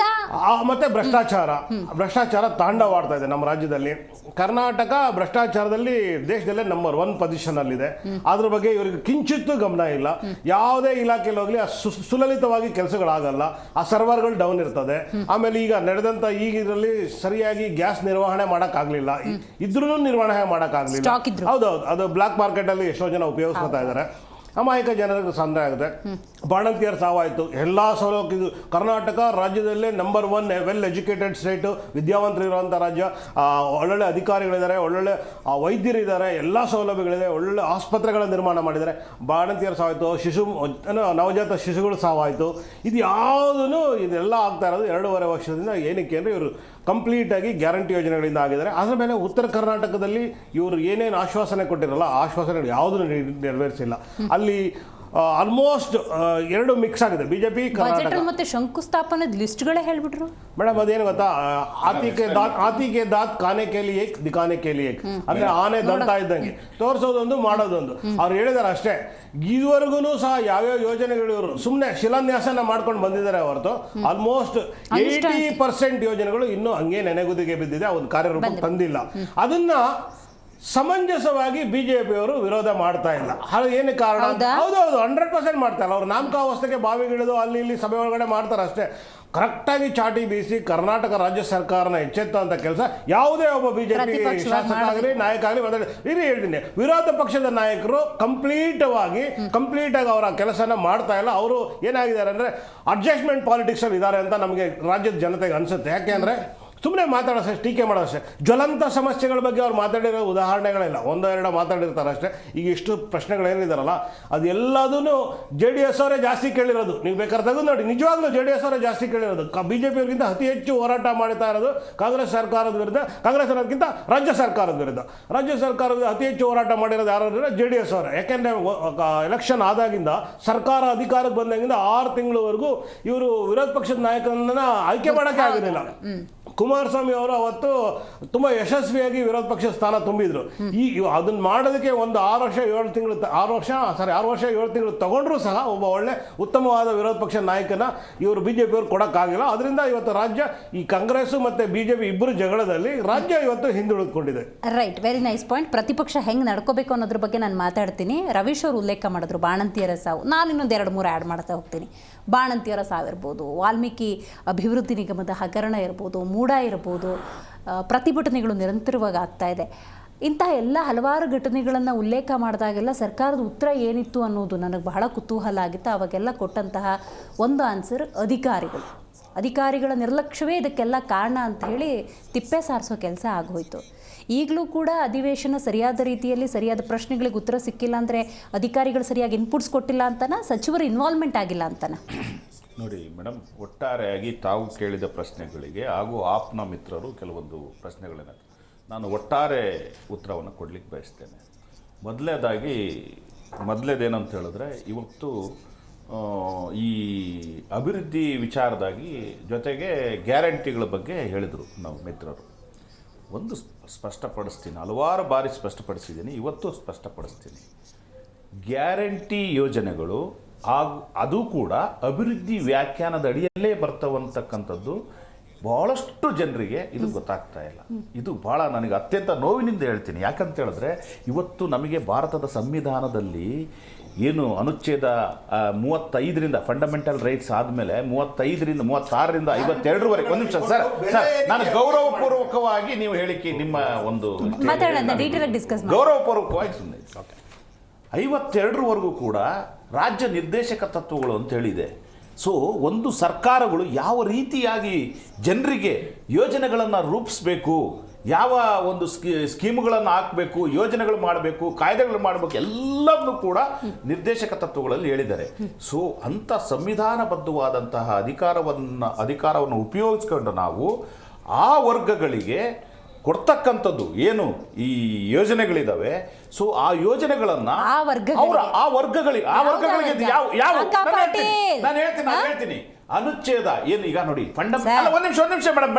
ಮತ್ತೆ ಭ್ರಷ್ಟಾಚಾರ ತಾಂಡವಾಡ್ತಾ ಇದೆ ನಮ್ಮ ರಾಜ್ಯದಲ್ಲಿ. ಕರ್ನಾಟಕ ಭ್ರಷ್ಟಾಚಾರದಲ್ಲಿ ದೇಶದಲ್ಲೇ ನಂಬರ್ 1 ಪೊಸಿಷನ್ ಅಲ್ಲಿದೆ. ಅದ್ರ ಬಗ್ಗೆ ಇವರಿಗೆ ಕಿಂಚಿತ್ತೂ ಗಮನ ಇಲ್ಲ. ಯಾವುದೇ ಇಲಾಖೆಯಲ್ಲಿ ಹೋಗ್ಲಿ ಸುಲಲಿತವಾಗಿ ಕೆಲಸಗಳಾಗಲ್ಲ, ಆ ಸರ್ವರ್ಗಳು ಡೌನ್ ಇರ್ತದೆ. ಆಮೇಲೆ ಈಗ ನಡೆದಂತ ಈಗ ಇದರಲ್ಲಿ ಸರಿಯಾಗಿ ಗ್ಯಾಸ್ ನಿರ್ವಹಣೆ ಮಾಡೋಕ್ಕಾಗಲಿಲ್ಲ, ಇದ್ರೂ ನಿರ್ವಹಣೆ ಮಾಡೋಕ್ಕಾಗಲಿಲ್ಲ. ಹೌದೌದು, ಅದು ಬ್ಲಾಕ್ ಮಾರ್ಕೆಟ್ ಅಲ್ಲಿ ಎಷ್ಟೋ ಜನ ಉಪಯೋಗಿಸ್ಕೊತಾ ಇದ್ದಾರೆ. ಅಮಾಯಕ ಜನರಿಗೆ ತೊಂದರೆ ಆಗುತ್ತೆ. ಬಾಣಂತಿಯರ ಸಾವಾಯಿತು. ಎಲ್ಲ ಸೌಲಭ್ಯ ಕರ್ನಾಟಕ ರಾಜ್ಯದಲ್ಲೇ ನಂಬರ್ 1 ವೆಲ್ ಎಜುಕೇಟೆಡ್ ಸ್ಟೇಟು, ವಿದ್ಯಾವಂತರು ಇರುವಂಥ ರಾಜ್ಯ, ಒಳ್ಳೊಳ್ಳೆ ಅಧಿಕಾರಿಗಳಿದ್ದಾರೆ, ಒಳ್ಳೊಳ್ಳೆ ವೈದ್ಯರಿದ್ದಾರೆ, ಎಲ್ಲ ಸೌಲಭ್ಯಗಳಿದೆ, ಒಳ್ಳೊಳ್ಳೆ ಆಸ್ಪತ್ರೆಗಳ ನಿರ್ಮಾಣ ಮಾಡಿದ್ದಾರೆ. ಬಾಣಂತಿಯರ ಸಾವಾಯಿತು, ನವಜಾತ ಶಿಶುಗಳು ಸಾವಾಯಿತು. ಇದು ಯಾವುದೂ ಇದೆಲ್ಲ ಆಗ್ತಾ ಇರೋದು 2.5 ವರ್ಷದಿಂದ. ಏನಕ್ಕೆ ಅಂದರೆ ಇವರು ಕಂಪ್ಲೀಟಾಗಿ ಗ್ಯಾರಂಟಿ ಯೋಜನೆಗಳಿಂದ ಆಗಿದ್ದಾರೆ. ಅದರ ಮೇಲೆ ಉತ್ತರ ಕರ್ನಾಟಕದಲ್ಲಿ ಇವರು ಏನೇನು ಆಶ್ವಾಸನೆ ಕೊಟ್ಟಿರಲ್ಲ, ಆಶ್ವಾಸನೆಗಳು ಯಾವುದೂ ನೆರವೇರಿಸಿಲ್ಲ. ಅಲ್ಲಿ ಆಲ್ಮೋಸ್ಟ್ 2 ಮಿಕ್ಸ್ ಆಗಿದೆ, ಬಿಜೆಪಿ ಕರ್ನಾಟಕ. ಮತ್ತೆ ಶಂಕುಸ್ಥಾಪನೆ ಲಿಸ್ಟ್ಗಳೇ ಹೇಳ್ಬಿಟ್ರು ಮೇಡಮ್. ಅದೇನು ಗೊತ್ತಾ, ಆತಿಗೆ ದಾತ್ ಕಾನೆ ಕೇಲಿ ಏಕ್ ದಿಕಾನೆ ಕೇಲಿ ಏಕ್ ಅಂದ್ರೆ ಆನೆ ದಂತ ಇದ್ದಂಗೆ, ತೋರಿಸೋದೊಂದು ಮಾಡೋದೊಂದು. ಅವ್ರು ಹೇಳಿದಾರೆ ಅಷ್ಟೇ. ಇದುವರೆಗೂ ಸಹ ಯಾವ್ಯಾವ ಯೋಜನೆಗಳು ಇವರು ಸುಮ್ಮನೆ ಶಿಲಾನ್ಯಾಸನ ಮಾಡ್ಕೊಂಡು ಬಂದಿದ್ದಾರೆ ಹೊರತು ಆಲ್ಮೋಸ್ಟ್ 80% ಯೋಜನೆಗಳು ಇನ್ನೂ ಹಂಗೆ ನೆನೆಗುದಿಗೆ ಬಿದ್ದಿದೆ, ಒಂದು ಕಾರ್ಯರೂಪಕ್ಕೆ ತಂದಿಲ್ಲ. ಅದನ್ನ ಸಮಂಜಸವಾಗಿ ಬಿಜೆಪಿಯವರು ವಿರೋಧ ಮಾಡ್ತಾ ಇಲ್ಲ. ಏನು ಕಾರಣ? ಹೌದೌದು, 100% ಮಾಡ್ತಾ ಇಲ್ಲ. ಅವ್ರು ನಾಮಕಾವಸ್ಥೆಗೆ ಬಾವಿಗಿಳಿದು ಅಲ್ಲಿ ಇಲ್ಲಿ ಸಭೆ ಒಳಗಡೆ ಮಾಡ್ತಾರೆ ಅಷ್ಟೇ. ಕರೆಕ್ಟಾಗಿ ಚಾಟಿ ಬೀಸಿ ಕರ್ನಾಟಕ ರಾಜ್ಯ ಸರ್ಕಾರನ ಎಚ್ಚೆತ್ತುವಂಥ ಕೆಲಸ ಯಾವುದೇ ಒಬ್ಬ ಬಿಜೆಪಿ ಶಾಸಕ ಆಗಲಿ ನಾಯಕ ಆಗಲಿ ಹೇಳ್ತೀನಿ. ವಿರೋಧ ಪಕ್ಷದ ನಾಯಕರು ಕಂಪ್ಲೀಟ್ ಆಗಿ ಅವರ ಕೆಲಸನ ಮಾಡ್ತಾ ಇಲ್ಲ. ಅವರು ಏನಾಗಿದ್ದಾರೆ ಅಂದರೆ ಅಡ್ಜಸ್ಟ್ಮೆಂಟ್ ಪಾಲಿಟಿಕ್ಸ್ ಅಲ್ಲಿ ಇದ್ದಾರೆ ಅಂತ ನಮಗೆ ರಾಜ್ಯದ ಜನತೆಗೆ ಅನಿಸುತ್ತೆ. ಯಾಕೆ ಅಂದರೆ ಸುಮ್ಮನೆ ಮಾತಾಡೋಷ್ಟೇ, ಟೀಕೆ ಮಾಡೋಷ್ಟೇ. ಜ್ವಲಂತ ಸಮಸ್ಯೆಗಳ ಬಗ್ಗೆ ಅವ್ರು ಮಾತಾಡಿರೋ ಉದಾಹರಣೆಗಳಿಲ್ಲ, 1-2 ಮಾತಾಡಿರ್ತಾರೆ ಅಷ್ಟೇ. ಈಗ ಇಷ್ಟು ಪ್ರಶ್ನೆಗಳೇನಿದಾರಲ್ಲ ಅದೆಲ್ಲದೂ JDS ಅವರೇ ಜಾಸ್ತಿ ಕೇಳಿರೋದು. ನೀವು ಬೇಕಾದ್ರೆ ತೆಗೆದು ನೋಡಿ, ನಿಜವಾಗ್ಲೂ JDS ಅವರೇ ಜಾಸ್ತಿ ಕೇಳಿರೋದು. BJP ಅತಿ ಹೆಚ್ಚು ಹೋರಾಟ ಮಾಡ್ತಾ ಇರೋದು ಕಾಂಗ್ರೆಸ್ ಸರ್ಕಾರದ ವಿರುದ್ಧ, ಕಾಂಗ್ರೆಸ್ ಅನ್ನೋದಕ್ಕಿಂತ ರಾಜ್ಯ ಸರ್ಕಾರದ ವಿರುದ್ಧ. ರಾಜ್ಯ ಸರ್ಕಾರದ ಅತಿ ಹೆಚ್ಚು ಹೋರಾಟ ಮಾಡಿರೋದು ಯಾರು ಅಂದರೆ JDS ಅವರೇ. ಯಾಕೆಂದರೆ ಎಲೆಕ್ಷನ್ ಆದಾಗಿಂದ ಸರ್ಕಾರ ಅಧಿಕಾರಕ್ಕೆ ಬಂದಾಗಿಂದ 6 ತಿಂಗಳವರೆಗೂ ಇವರು ವಿರೋಧ ಪಕ್ಷದ ನಾಯಕರನ್ನ ಆಯ್ಕೆ ಮಾಡೋಕ್ಕೆ ಆಗಿರಲಿಲ್ಲ. ಕುಮಾರಸ್ವಾಮಿ ಅವರು ಅವತ್ತು ತುಂಬ ಯಶಸ್ವಿಯಾಗಿ ವಿರೋಧ ಪಕ್ಷದ ಸ್ಥಾನ ತುಂಬಿದ್ರು. ಅದನ್ನ ಮಾಡೋದಕ್ಕೆ ಒಂದು 6 ವರ್ಷ 7 ತಿಂಗಳು ತಗೊಂಡ್ರು ಸಹ ಒಬ್ಬ ಒಳ್ಳೆ ಉತ್ತಮವಾದ ವಿರೋಧ ಪಕ್ಷ ನಾಯಕನ ಇವರು BJP ಅವರು ಕೊಡೋಕ್ಕಾಗಿಲ್ಲ. ಅದರಿಂದ ಇವತ್ತು ರಾಜ್ಯ ಈ ಕಾಂಗ್ರೆಸ್ ಮತ್ತೆ BJP ಇಬ್ಬರು ಜಗಳದಲ್ಲಿ ರಾಜ್ಯ ಇವತ್ತು ಹಿಂದುಳಿದುಕೊಂಡಿದೆ. Right, very nice point. ಪ್ರತಿಪಕ್ಷ ಹೆಂಗೆ ನಡ್ಕೋಬೇಕು ಅನ್ನೋದ್ರ ಬಗ್ಗೆ ನಾನು ಮಾತಾಡ್ತೀನಿ. ರವೀಶ್ ಅವರು ಉಲ್ಲೇಖ ಮಾಡಿದ್ರು ಬಾಣಂತಿಯರ ಸಾವು. ನಾನು ಇನ್ನೊಂದು 2-3 ಆ್ಯಡ್ ಮಾಡ್ತಾ ಹೋಗ್ತೀನಿ. ಬಾಣಂತಿಯರ ಸಾವಿರ್ಬೋದು, ವಾಲ್ಮೀಕಿ ಅಭಿವೃದ್ಧಿ ನಿಗಮದ ಹಗರಣ ಇರ್ಬೋದು, ಮೂಡ ಇರ್ಬೋದು, ಪ್ರತಿಭಟನೆಗಳು ನಿರಂತರವಾಗಿ ಆಗ್ತಾ ಇದೆ. ಇಂತಹ ಎಲ್ಲ ಹಲವಾರು ಘಟನೆಗಳನ್ನು ಉಲ್ಲೇಖ ಮಾಡಿದಾಗೆಲ್ಲ ಸರ್ಕಾರದ ಉತ್ತರ ಏನಿತ್ತು ಅನ್ನೋದು ನನಗೆ ಬಹಳ ಕುತೂಹಲ ಆಗಿತ್ತು. ಅವಾಗೆಲ್ಲ ಕೊಟ್ಟಂತಹ ಒಂದು ಆನ್ಸರ್ ಅಧಿಕಾರಿಗಳ ನಿರ್ಲಕ್ಷ್ಯವೇ ಇದಕ್ಕೆಲ್ಲ ಕಾರಣ ಅಂತ ಹೇಳಿ ತಿಪ್ಪೆ ಸಾರಿಸೋ ಕೆಲಸ ಆಗೋಯ್ತು. ಈಗಲೂ ಕೂಡ ಅಧಿವೇಶನ ಸರಿಯಾದ ರೀತಿಯಲ್ಲಿ ಸರಿಯಾದ ಪ್ರಶ್ನೆಗಳಿಗೆ ಉತ್ತರ ಸಿಕ್ಕಿಲ್ಲ ಅಂದರೆ ಅಧಿಕಾರಿಗಳು ಸರಿಯಾಗಿ ಇನ್ಪುಟ್ಸ್ ಕೊಟ್ಟಿಲ್ಲ ಅಂತನ, ಸಚಿವರು ಇನ್ವಾಲ್ವ್ಮೆಂಟ್ ಆಗಿಲ್ಲ ಅಂತನ. ನೋಡಿ ಮೇಡಮ್, ಒಟ್ಟಾರೆಯಾಗಿ ತಾವು ಕೇಳಿದ ಪ್ರಶ್ನೆಗಳಿಗೆ ಹಾಗೂ ಆಪ್ನ ಮಿತ್ರರು ಕೆಲವೊಂದು ಪ್ರಶ್ನೆಗಳನ್ನ ನಾನು ಒಟ್ಟಾರೆ ಉತ್ತರವನ್ನು ಕೊಡಲಿಕ್ಕೆ ಬಯಸ್ತೇನೆ. ಮೊದಲೇದೇನಂತ ಹೇಳಿದ್ರೆ, ಇವತ್ತು ಈ ಅಭಿವೃದ್ಧಿ ವಿಚಾರದಾಗಿ ಜೊತೆಗೆ ಗ್ಯಾರಂಟಿಗಳ ಬಗ್ಗೆ ಹೇಳಿದರು ನಾವು ಮಿತ್ರರು. ಒಂದು ಸ್ಪಷ್ಟಪಡಿಸ್ತೀನಿ, ಹಲವಾರು ಬಾರಿ ಸ್ಪಷ್ಟಪಡಿಸಿದ್ದೀನಿ, ಇವತ್ತು ಸ್ಪಷ್ಟಪಡಿಸ್ತೀನಿ. ಗ್ಯಾರಂಟಿ ಯೋಜನೆಗಳು ಅದು ಕೂಡ ಅಭಿವೃದ್ಧಿ ವ್ಯಾಖ್ಯಾನದ ಅಡಿಯಲ್ಲೇ ಬರ್ತವಂತಕ್ಕಂಥದ್ದು ಭಾಳಷ್ಟು ಜನರಿಗೆ ಇದು ಗೊತ್ತಾಗ್ತಾ ಇಲ್ಲ. ಇದು ಭಾಳ ನನಗೆ ಅತ್ಯಂತ ನೋವಿನಿಂದ ಹೇಳ್ತೀನಿ. ಯಾಕಂತ ಹೇಳಿದ್ರೆ, ಇವತ್ತು ನಮಗೆ ಭಾರತದ ಸಂವಿಧಾನದಲ್ಲಿ ಏನು ಅನುಚ್ಛೇದ 35ರಿಂದ ಫಂಡಮೆಂಟಲ್ ರೈಟ್ಸ್ ಆದಮೇಲೆ 35ರಿಂದ 36ರಿಂದ 52ರವರೆಗೆ, ಒಂದು ನಿಮಿಷ ಸರ್, ನಾನು ಗೌರವಪೂರ್ವಕವಾಗಿ ನೀವು ಹೇಳಿಕೆ ನಿಮ್ಮ ಒಂದು ಗೌರವಪೂರ್ವಕವಾಗಿ ಸುಮ್ಮನೆ 52ರವರೆಗೂ ಕೂಡ ರಾಜ್ಯ ನಿರ್ದೇಶಕ ತತ್ವಗಳು ಅಂತ ಹೇಳಿದೆ. ಸೊ ಒಂದು ಸರ್ಕಾರಗಳು ಯಾವ ರೀತಿಯಾಗಿ ಜನರಿಗೆ ಯೋಜನೆಗಳನ್ನು ರೂಪಿಸಬೇಕು, ಯಾವ ಒಂದು ಸ್ಕೀಮ್ಗಳನ್ನು ಹಾಕಬೇಕು, ಯೋಜನೆಗಳು ಮಾಡಬೇಕು, ಕಾಯ್ದೆಗಳು ಮಾಡಬೇಕು, ಎಲ್ಲವನ್ನೂ ಕೂಡ ನಿರ್ದೇಶಕ ತತ್ವಗಳಲ್ಲಿ ಹೇಳಿದ್ದಾರೆ. ಸೊ ಅಂಥ ಸಂವಿಧಾನಬದ್ಧವಾದಂತಹ ಅಧಿಕಾರವನ್ನು ಉಪಯೋಗಿಸ್ಕೊಂಡು ನಾವು ಆ ವರ್ಗಗಳಿಗೆ ಕೊಡ್ತಕ್ಕಂಥದ್ದು ಏನು ಈ ಯೋಜನೆಗಳಿದಾವೆ. ಸೊ ಆ ಯೋಜನೆಗಳನ್ನ ಆ ವರ್ಗಗಳಿಗೆ ನಾನು ಹೇಳ್ತೀನಿ ಅನುಚ್ಛೇದ ಏನು ಈಗ ನೋಡಿ Sir. ಅಲ್ಲ, ಒಂದ್ ನಿಮಿಷ ಮೇಡಮ್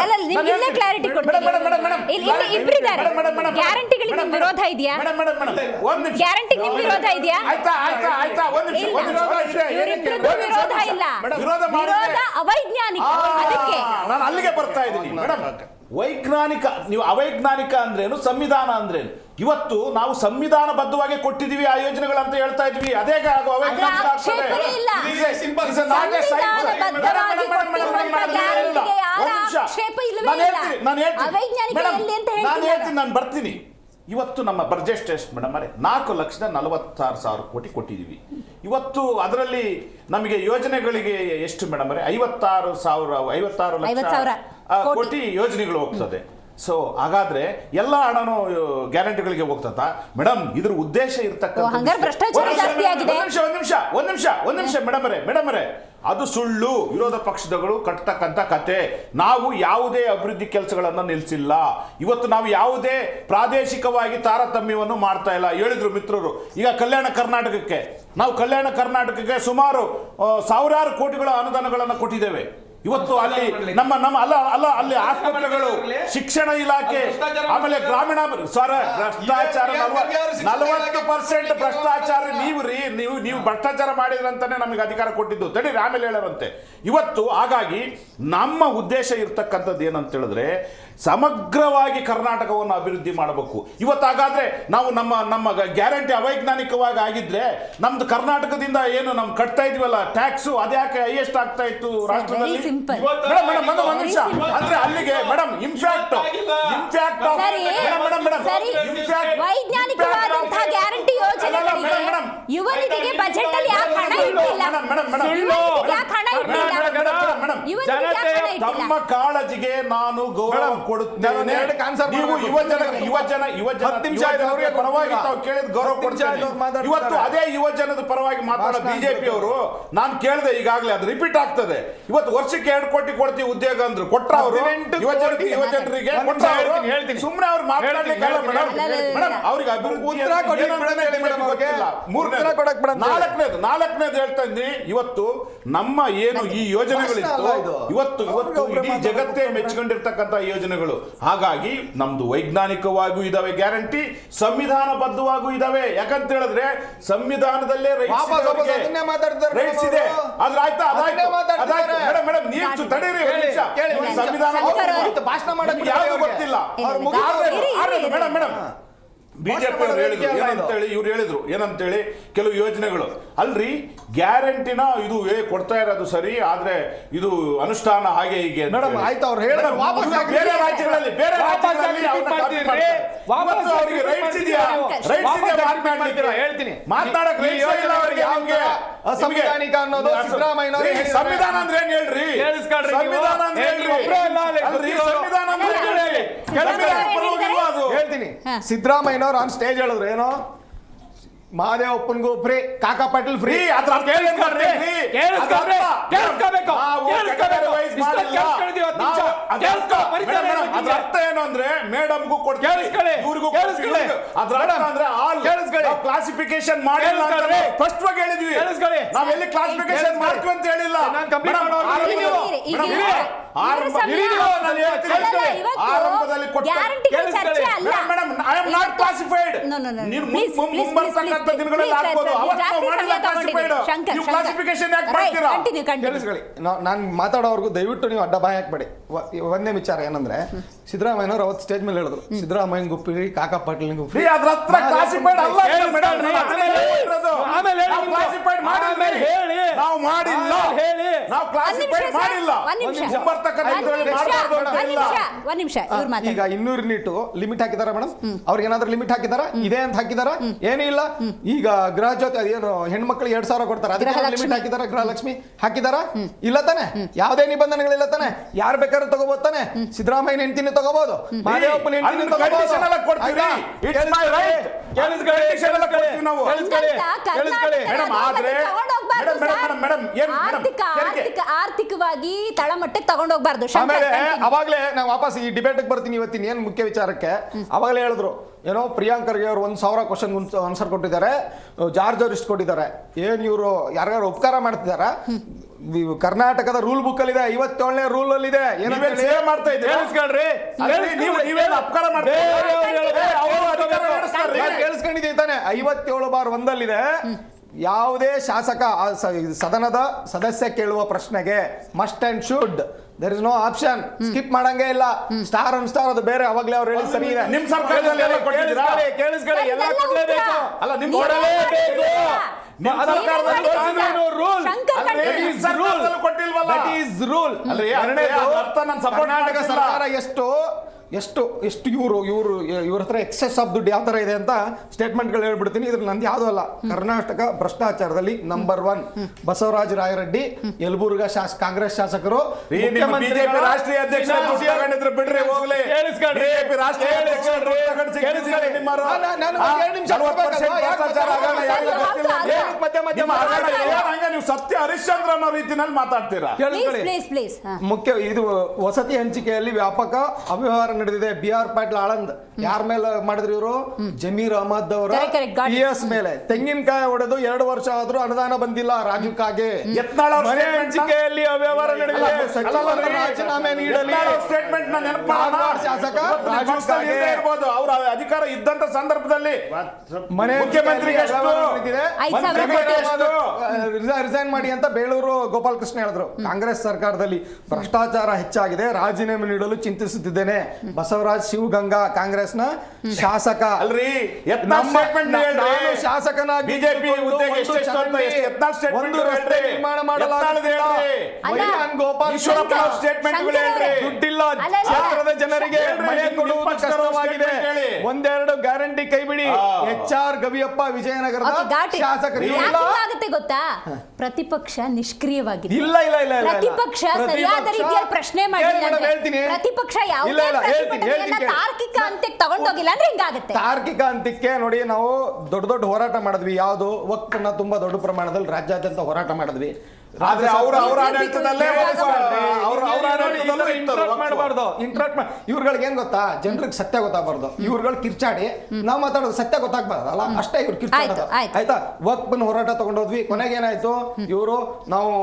ಅಲ್ಲ, ನಿಮ್ಗೆ clarity ಕೊಡ್ತೀನಿ. ಇಲ್ಲಿ ಇಬ್ರಿದ್ದಾರೆ. ಗ್ಯಾರಂಟಿಗಳಿಗೆ ನಿಮ್ ವಿರೋಧ ಇದೆಯಾ? ಗ್ಯಾರಂಟಿಗೆ ನಿಮ್ ವಿರೋಧ ಇದೆಯಾ? ಇವರಿಬ್ಬರದ್ದು ವಿರೋಧ ಇಲ್ಲ. ವಿರೋಧ ಅವೈಜ್ಞಾನಿಕ. ಅದಕ್ಕೆ ನಾನು ಅಲ್ಲಿಗೆ ಬರ್ತಾ ಇದ್ದೀನಿ ಮೇಡಮ್. ವೈಜ್ಞಾನಿಕ, ನೀವು ಅವೈಜ್ಞಾನಿಕ ಅಂದ್ರೇನು, ಸಂವಿಧಾನ ಅಂದ್ರೇನು? ಇವತ್ತು ನಾವು ಸಂವಿಧಾನಬದ್ಧವಾಗಿ ಕೊಟ್ಟಿದೀವಿ ಆ ಯೋಜನೆಗಳಂತ ಹೇಳ್ತಾ ಇದ್ವಿ. ಅದೇ ಅವೈಜ್ಞಾನಿಕ ಆಗ್ತದೆ. ನಾನು ಬರ್ತೀನಿ. ಇವತ್ತು ನಮ್ಮ ಬಜೆಟ್ ಎಷ್ಟು ಮೇಡಮ್? 4,46,000 ಕೋಟಿ ಕೊಟ್ಟಿದ್ದೀವಿ. ಇವತ್ತು ಅದರಲ್ಲಿ ನಮಗೆ ಯೋಜನೆಗಳಿಗೆ ಎಷ್ಟು ಮೇಡಮ್? 56 ಲಕ್ಷ ಕೋಟಿ ಯೋಜನೆಗಳು ಹೋಗ್ತದೆ. ಸೊ ಹಾಗಾದ್ರೆ ಎಲ್ಲ ಹಣನೂ ಗ್ಯಾರಂಟಿಗಳಿಗೆ ಹೋಗ್ತದ ಮೇಡಮ್? ಇದ್ರ ಉದ್ದೇಶ ಇರ್ತಕ್ಕಂಥ ಒಂದ್ ನಿಮಿಷ ಮೇಡಮರೇ, ಅದು ಸುಳ್ಳು. ವಿರೋಧ ಪಕ್ಷದಗಳು ಕಟ್ಟತಕ್ಕಂಥ ಕತೆ. ನಾವು ಯಾವುದೇ ಅಭಿವೃದ್ಧಿ ಕೆಲಸಗಳನ್ನು ನಿಲ್ಲಿಸಿಲ್ಲ. ಇವತ್ತು ನಾವು ಯಾವುದೇ ಪ್ರಾದೇಶಿಕವಾಗಿ ತಾರತಮ್ಯವನ್ನು ಮಾಡ್ತಾ ಇಲ್ಲ. ಹೇಳಿದ್ರು ಮಿತ್ರರು. ಈಗ ಕಲ್ಯಾಣ ಕರ್ನಾಟಕಕ್ಕೆ ಸುಮಾರು ಸಾವಿರಾರು ಕೋಟಿಗಳ ಅನುದಾನಗಳನ್ನು ಕೊಟ್ಟಿದ್ದೇವೆ. ಇವತ್ತು ಅಲ್ಲಿ ನಮ್ಮ ಅಲ್ಲಿ ಆಸ್ಪತ್ರೆಗಳು, ಶಿಕ್ಷಣ ಇಲಾಖೆ, ಆಮೇಲೆ ಗ್ರಾಮೀಣ ಭ್ರಷ್ಟಾಚಾರ 40% ಭ್ರಷ್ಟಾಚಾರ. ನೀವು ಭ್ರಷ್ಟಾಚಾರ ಮಾಡಿದ್ರಂತಾನೆ ನಮಗೆ ಅಧಿಕಾರ ಕೊಟ್ಟಿದ್ದು. ತಡೀರಿ, ಆಮೇಲೆ ಹೇಳರಂತೆ. ಇವತ್ತು ಹಾಗಾಗಿ ನಮ್ಮ ಉದ್ದೇಶ ಇರ್ತಕ್ಕಂಥದ್ದು ಏನಂತ ಹೇಳಿದ್ರೆ ಸಮಗ್ರವಾಗಿ ಕರ್ನಾಟಕವನ್ನು ಅಭಿವೃದ್ಧಿ ಮಾಡಬೇಕು. ಇವತ್ತು ಹಾಗಾದ್ರೆ ನಾವು ನಮ್ಮ ಗ್ಯಾರಂಟಿ ಅವೈಜ್ಞಾನಿಕವಾಗಿ ಆಗಿದ್ರೆ ನಮ್ದು ಕರ್ನಾಟಕದಿಂದ ಏನು ನಾವು ಕಟ್ತಾ ಇದೀವಲ್ಲ ಟ್ಯಾಕ್ಸು, ಅದ್ಯಾಕೆ ಹೈಯೆಸ್ಟ್ ಆಗ್ತಾ ಇತ್ತು ರಾಷ್ಟ್ರದಲ್ಲಿ? ಅಂದ್ರೆ ಅಲ್ಲಿಗೆ ಮೇಡಮ್ ವೈಜ್ಞಾನಿಕವಾದಂತಹ ಗ್ಯಾರಂಟಿ ಯೋಜನೆಗಳಿಗೆ ಯುವನಿಗೆ ಬಜೆಟ್ ಅಲ್ಲಿ ಯಾಕೆ ಹಣ ಇಟ್ಟಿಲ್ಲ? ತಮ್ಮ ಕಾಳಜಿಗೆ ನಾನು ಗೌರವ ಕೊಡುತ್ತೇನೆ. ನೀವು ಪರವಾಗಿ ತಾವು ಕೇಳಿದ ಗೌರವ ಕೊಡ್ತೇನೆ. ಇವತ್ತು ಅದೇ ಯುವಜನದ ಪರವಾಗಿ ಮಾತಾಡೋ ಬಿಜೆಪಿ ಅವರು, ನಾನು ಕೇಳಿದೆ ಈಗಾಗಲೇ, ಅದು ರಿಪೀಟ್ ಆಗ್ತದೆ. ಇವತ್ತು ವರ್ಷಕ್ಕೆ 2 ಕೋಟಿ ಕೊಡ್ತೀವಿ ಉದ್ಯೋಗ ಅಂದ್ರು. ಕೊಟ್ರ ಅವರು ಯುವಜನರಿಗೆ ಸುಮ್ಮನೆ ಅವ್ರು ಮಾತಾಡ್ಲಿಕ್ಕೆ ಅವ್ರಿಗೆ ಅಭಿವೃದ್ಧಿ. ನಾಲ್ಕನೇದು ಹೇಳ್ತಾ ಇದ್ದೀನಿ. ಇವತ್ತು ನಮ್ಮ ಏನು ಈ ಯೋಜನೆಗಳಿತ್ತು, ಇವತ್ತು ಇಡೀ ಜಗತ್ತೇ ಮೆಚ್ಚಿಕೊಂಡಿರ್ತಕ್ಕಂಥ ಯೋಜನೆಗಳು. ಹಾಗಾಗಿ ನಮ್ದು ವೈಜ್ಞಾನಿಕವಾಗೂ ಇದಾವೆ ಗ್ಯಾರಂಟಿ, ಸಂವಿಧಾನಬದ್ಧವಾಗೂ ಇದಾವೆ. ಯಾಕಂತ ಹೇಳಿದ್ರೆ ಸಂವಿಧಾನದಲ್ಲೇ ರೈಟ್ಸ್ ಇದೆ. ಆದ್ರೆ ಆಯ್ತಾ, ಮೇಡಮ್ ನೀವು ತಡೀರಿ ಸಂವಿಧಾನ ಯಾವುದು ಗೊತ್ತಿಲ್ಲ. ಮೇಡಮ್ ಬಿಜೆಪಿ ಅವರು ಹೇಳಿದ್ರು ಏನಂತೇಳಿ, ಇವ್ರು ಹೇಳಿದ್ರು ಏನಂತೇಳಿ, ಕೆಲವು ಯೋಜನೆಗಳು ಅಲ್ರಿ ಗ್ಯಾರಂಟಿನ ಇದು ಕೊಡ್ತಾ ಇರೋದು ಸರಿ, ಆದ್ರೆ ಇದು ಅನುಷ್ಠಾನ ಹಾಗೆ ಹೀಗೆ ಬೇರೆ ರಾಜ್ಯಗಳಲ್ಲಿ ಅವರಿಗೆ ರೈಟ್ಸ್ ಇದೆಯಾ? ಹೇಳ್ತೀನಿ, ಮಾತನಾಡಕ್ ಅಸಂವಿಧಾನಿಕ ಅನ್ನೋದು ಸಿದ್ದರಾಮಯ್ಯ ಸಂವಿಧಾನ ಅಂದ್ರೆ ಏನ್ ಹೇಳ್ರಿ? ಹೇಳ್ತೀನಿ. ಸಿದ್ದರಾಮಯ್ಯನವ್ರು ಆನ್ ಸ್ಟೇಜ್ ಹೇಳಿದ್ರು ಏನೋ ಮಹಾದೇವಪ್ಪನ್ಗೂ ಫ್ರೀ, ಕಾಕಾ ಪಾಟೀಲ್ ಫ್ರೀ. ಅದ್ರ ಅರ್ಥ ಏನು ಅಂದ್ರೆ ಮೇಡಮ್ಗೂ ಕೊಡ್ತೀವಿ, ಇವ್ರಿಗೂ ಕೊಡ್ತೀವಿ. ಅದ್ರ ಅಂದ್ರೆ ಕ್ಲಾಸಿಫಿಕೇಶನ್ ಮಾಡಿಲ್ಲ ಅಂತ ಸ್ಪಷ್ಟವಾಗಿ ಹೇಳಿದ್ವಿ. ನಾವೆಲ್ಲಿ ಕ್ಲಾಸಿಫಿಕೇಶನ್ ಮಾಡ್ತೀವಿ ಅಂತ ಹೇಳಿಲ್ಲ. ಆರಂಭದಲ್ಲಿ ನಾನು ಮಾತಾಡೋವರೆಗೂ ದಯವಿಟ್ಟು ನೀವು ಅಡ್ಡ ಬಾಯ್ ಹಾಕ್ಬೇಡಿ. ಒಂದೇ ವಿಚಾರ ಏನಂದ್ರೆ, ಸಿದ್ದರಾಮಯ್ಯನವ್ರು ಅವತ್ತು ಸ್ಟೇಜ್ ಮೇಲೆ ಹೇಳಿದ್ರು ಸಿದ್ದರಾಮಯ್ಯನಿಗೂ ಫ್ರೀ, ಕಾಕಾ ಪಾಟೀಲ್ನಿಗೂ ಫ್ರೀ. ಈಗ 200 ಯೂನಿಟ್ ಲಿಮಿಟ್ ಹಾಕಿದಾರ ಮೇಡಮ್? ಅವ್ರಿಗೆ ಏನಾದ್ರು ಲಿಮಿಟ್ ಹಾಕಿದಾರ? ಇದೆ ಅಂತ ಹಾಕಿದಾರ? ಏನೂ ಇಲ್ಲ. ಈಗ ಗೃಹ ಜೊತೆ ಅದೇನು ಹೆಣ್ಮಕ್ಳಿಗೆ 2,000 ಕೊಡ್ತಾರೆ, ಅದಕ್ಕೆ ಲಿಮಿಟ್ ಹಾಕಿದಾರ? ಗೃಹಲಕ್ಷ್ಮಿ ಹಾಕಿದಾರ? ಇಲ್ಲ ತಾನೆ? ಯಾವುದೇ ನಿಬಂಧನೆಗಳಿಲ್ಲ ತಾನೆ? ಯಾರು ಬೇಕಾದ್ರೂ ತಗೋಬಹುದು ತಾನೆ? ಸಿದ್ದರಾಮಯ್ಯನ ಹೆಂಡತಿನ ತಗೋಬಹುದು, ಮಾದೇವಪ್ಪನ ಹೆಂಡತಿನ ತಗೋಬಹುದು. ಆರ್ಥಿಕವಾಗಿ ತಳಮಟ್ಟಕ್ಕೆ ತಗೊಂಡೋಗ್ಬಾರ್ದು. ಆಮೇಲೆ ಅವಾಗಲೇ ನಾವು ವಾಪಸ್ ಈ ಡಿಬೇಟ್ಗೆ ಬರ್ತೀನಿ ಇವತ್ತಿನ ಏನು ಮುಖ್ಯ ವಿಚಾರಕ್ಕೆ. ಅವಾಗಲೇ ಹೇಳಿದ್ರು ಏನೋ ಪ್ರಿಯಾಂಕ್ ಖರ್ಗೆ ಅವರು 1,000 ಕ್ವಶನ್ ಆನ್ಸರ್ ಕೊಟ್ಟಿದ್ದಾರೆ, ಜಾರ್ಜ್ ಅವ್ರು ಇಷ್ಟು ಕೊಟ್ಟಿದ್ದಾರೆ. ಏನು ಇವರು ಯಾರ್ಯಾರು ಉಪಕಾರ ಮಾಡ್ತಿದಾರ? ಕರ್ನಾಟಕದ ರೂಲ್ ಬುಕ್ ಅಲ್ಲಿ ಇದೆ, 57ನೇ ರೂಲ್ ಅಲ್ಲಿ ಇದೆ. ಕೇಳಿಸ್ಕೊಂಡಿದ್ದೀವಿ ತಾನೆ, 57(1) ಯಾವುದೇ ಶಾಸಕ ಸದನದ ಸದಸ್ಯ ಕೇಳುವ ಪ್ರಶ್ನೆಗೆ must and should, there is no option, skip ಮಾಡಂಗೆ ಇಲ್ಲ. ಸ್ಟಾರ್ ಅನ್ ಸ್ಟಾರ್ ಅದು ಬೇರೆ. ಅವಾಗಲೇ ಅವ್ರು ಹೇಳಿ ಸರಿ ಇದೆ. ನಿಮ್ ಸರ್ಕಾರದಲ್ಲಿ ಎಲ್ಲ ಕೇಳಿಸ್ಕೊಳ್ಳಿ, ಎಲ್ಲ ಕೊಡಲೇಬೇಕು. ಅಲ್ಲ ನಿಮ್ ಕೊಡಲೇಬೇಕು. ಕರ್ನಾಟಕ ಸರ್ಕಾರ ಎಷ್ಟು ಇವ್ರ ಹತ್ರ ಎಕ್ಸೆಸ್ ಆಫ್ ದುಡ್ಡು ಯಾವ ತರ ಇದೆ ಅಂತ ಸ್ಟೇಟ್ಮೆಂಟ್ಗಳು ಹೇಳ್ಬಿಡ್ತೀನಿ. ಇದ್ರ ನಂದು ಯಾವ್ದು ಅಲ್ಲ. ಕರ್ನಾಟಕ ಭ್ರಷ್ಟಾಚಾರದಲ್ಲಿ ನಂಬರ್ 1 ಬಸವರಾಜ ರಾಯರೆಡ್ಡಿ, ಯಲಬುರ್ಗಾ ಕಾಂಗ್ರೆಸ್ ಶಾಸಕರು, ರಾಷ್ಟ್ರೀಯ ಅಧ್ಯಕ್ಷ ಬಿಡ್ರಿ ಹೋಗ್ಲಿ. ನೀವು ಸತ್ಯ ಹರಿಶ್ಚಂದ್ರ ಅನ್ನೋ ರೀತಿನಲ್ಲಿ ಮಾತಾಡ್ತೀರಾ. ಮುಖ್ಯ ಇದು ವಸತಿ ಹಂಚಿಕೆಯಲ್ಲಿ ವ್ಯಾಪಕ ಅವ್ಯವಹಾರ ನಡೆದಿದೆ. BR ಪಾಟೀಲ್ ಆಳಂದ್ ಯಾರ ಮೇಲೆ ಮಾಡಿದ್ರು ಇವರು? ಜಮೀರ್ ಅಹಮದ್ ಅವರ PS ಮೇಲೆ ತೆಂಗಿನಕಾಯಿ ಹೊಡೆದು 2 ವರ್ಷ ಆದ್ರೂ ಅನುದಾನ ಬಂದಿಲ್ಲ. ರಾಜು ಕಾಗೆ ಮನೆ ಹಂಚಿಕೆಯಲ್ಲಿ ಅವ್ಯವಹಾರ ನಡೆದಿದೆ. ರಾಜೀನಾಮೆ ನೀಡಲಿ. ಶಾಸಕ ರಾಜು ಕಾಗೆ ಇರ್ಬೋದು, ಅವರ ಅಧಿಕಾರ ಇದ್ದಂತ ಸಂದರ್ಭದಲ್ಲಿ ಮನೆ ಮುಖ್ಯಮಂತ್ರಿ ರಿಸೈನ್ ಮಾಡಿ ಅಂತ ಬೇಳೂರು ಗೋಪಾಲಕೃಷ್ಣ ಹೇಳಿದ್ರು. ಕಾಂಗ್ರೆಸ್ ಸರ್ಕಾರದಲ್ಲಿ ಭ್ರಷ್ಟಾಚಾರ ಹೆಚ್ಚಾಗಿದೆ, ರಾಜೀನಾಮೆ ನೀಡಲು ಚಿಂತಿಸುತ್ತಿದ್ದೇನೆ. ಬಸವರಾಜ್ ಶಿವಗಂಗಾ ಕಾಂಗ್ರೆಸ್ನ ಶಾಸಕ ಅಲ್ರಿ. ಶಾಸಕನಾಗಿ ಬಿಜೆಪಿ ಒಂದು ರಸ್ತೆ ನಿರ್ಮಾಣ ಮಾಡಲಾಗಿದೆ. ದುಡ್ಡಿಲ್ಲ, ಕ್ಷೇತ್ರದ ಜನರಿಗೆ ಮನೆ ಕೊಡುವುದು ಕಷ್ಟವಾಗಿದೆ. 1-2 ಗ್ಯಾರಂಟಿ ಕೈಬಿಡಿ. HR ಗವಿಯಪ್ಪ ವಿಜಯನಗರದ ಶಾಸಕರು ಗೊತ್ತಾ? ಪ್ರತಿಪಕ್ಷ ನಿಷ್ಕ್ರಿಯವಾಗಿದೆ. ಇಲ್ಲ ಪ್ರತಿಪಕ್ಷ ಸರಿಯಾದ ರೀತಿಯಲ್ಲಿ ಪ್ರಶ್ನೆ ಮಾಡಿಲ್ಲ. ಪ್ರತಿಪಕ್ಷ ತಾರ್ಕಿಕ ಅಂತ್ಯಕ್ಕೆ ತಗೊಂಡೋಗಿಲ್ಲ ಅಂದ್ರೆ ಹಿಂಗಾಗುತ್ತೆ. ತಾರ್ಕಿಕ ಅಂತ್ಯಕ್ಕೆ ನೋಡಿ, ನಾವು ದೊಡ್ಡ ಹೋರಾಟ ಮಾಡಿದ್ವಿ. ಯಾವುದು ವಕ್ಫನ್ನ ತುಂಬಾ ದೊಡ್ಡ ಪ್ರಮಾಣದಲ್ಲಿ ರಾಜ್ಯಾದ್ಯಂತ ಹೋರಾಟ ಮಾಡಿದ್ವಿ. ಆದ್ರೆ ಮಾಡಬಾರ್ದು. ಇವ್ರುಗಳಿಗೆ ಏನ್ ಗೊತ್ತಾ, ಜನರಿಗೆ ಸತ್ಯ ಗೊತ್ತಾಗಬಾರ್ದು. ಇವ್ರುಗಳು ಕಿರ್ಚಾಡಿ ನಾವು ಮಾತಾಡೋದು ಸತ್ಯ ಗೊತ್ತಾಗಬಾರ್ದಲ್ಲ, ಅಷ್ಟೇ ಇವ್ರು ಕಿರ್ಚಾಡೋದು. ಆಯ್ತಾ? ವಕ್ಫನ್ ಹೋರಾಟ ತಗೊಂಡೋದ್ವಿ. ಕೊನೆಗೆ ಏನಾಯ್ತು, ಇವರು ನಾವು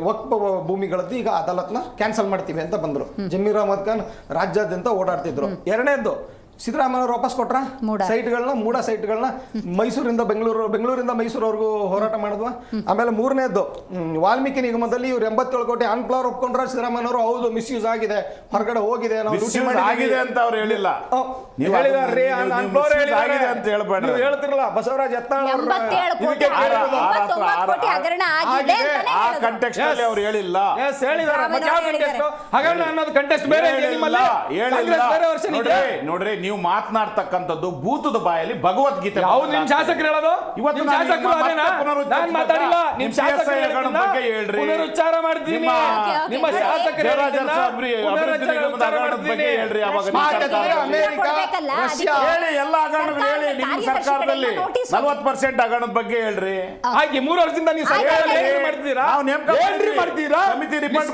ವಕ್ಫ್ ಭೂಮಿಗಳದ್ದು ಈಗ ಅದಾಲತ್ನ ಕ್ಯಾನ್ಸಲ್ ಮಾಡ್ತೀವಿ ಅಂತ ಬಂದ್ರು. ಜಮೀರ್ ಅಹಮದ್ ಖಾನ್ ರಾಜ್ಯಾದ್ಯಂತ ಓಡಾಡ್ತಿದ್ರು. ಎರಡನೇದ್ದು, ಸಿದ್ದರಾಮಯ್ಯ ವಾಪಸ್ ಕೊಟ್ರ ಸೈಟ್ಗಳನ್ನ, ಮೂಡ ಸೈಟ್ಗಳನ್ನ ಮೈಸೂರಿಂದ ಬೆಂಗಳೂರಿಂದ ಮೈಸೂರವರೆಗೂ ಹೋರಾಟ ಮಾಡಿದ್ವಾ. ಆಮೇಲೆ ಮೂರನೇದ್ದು, ವಾಲ್ಮೀಕಿ ನಿಗಮದಲ್ಲಿ ಇವ್ರು 87 ಕೋಟಿ ಅನ್ಫ್ಲವರ್ ಒಪ್ಕೊಂಡ್ರ ಸಿದ್ದರಾಮಯ್ಯವರು. ಹೌದು, ಮಿಸ್ಯೂಸ್ ಆಗಿದೆ, ಹೊರಗಡೆ ಹೋಗಿದೆ, ನಾವು ಆಗಿದೆ ಅಂತ ಅವ್ರು ಹೇಳಿಲ್ಲ. ಹೇಳ್ತಿರಲ್ಲ ಬಸವರಾಜ್ ಯತ್ನಾಳ್ ಅವ್ರು ಹೇಳಿಲ್ಲ. ಹಗರಣ ಅನ್ನೋದು ಕಂಟೆಸ್ಟ್ ಬೇರೆ ನೋಡ್ರಿ, ನೀವು ಮಾತನಾಡ್ತಕ್ಕಂಥದ್ದು ಭೂತದ ಬಾಯಲ್ಲಿ ಭಗವದ್ಗೀತೆ. ಯಾವ್ದು ನಿಮ್ ಶಾಸಕರು ಹೇಳೋದು? ಇವತ್ತು ಶಾಸಕರು ನಾನು ಮಾತಾಡಿಲ್ಲ. ನಿಮ್ ಶಾಸಕರ ಬಗ್ಗೆ ಹೇಳ್ರಿ, ಪುನರುಚ್ಚಾರ ಮಾಡ್ತೀನಿ. ನಿಮ್ಮ ಶಾಸಕರು ಹೇಳ್ರಿ. ಅಮೆರಿಕ, ರಷ್ಯಾ ಎಲ್ಲ ಹಗರಣಗಳು ಹೇಳಿ. ನಿಮ್ಮ ಸರ್ಕಾರದಲ್ಲಿ 40% ಹಗರಣದ ಬಗ್ಗೆ ಹೇಳ್ರಿ. ಹಾಗೆ 3 ವರ್ಷದಿಂದ ನೀವು ಮಾಡ್ತಿದ್ದೀರಾ? ಸಮಿತಿ ರಿಪೋರ್ಟ್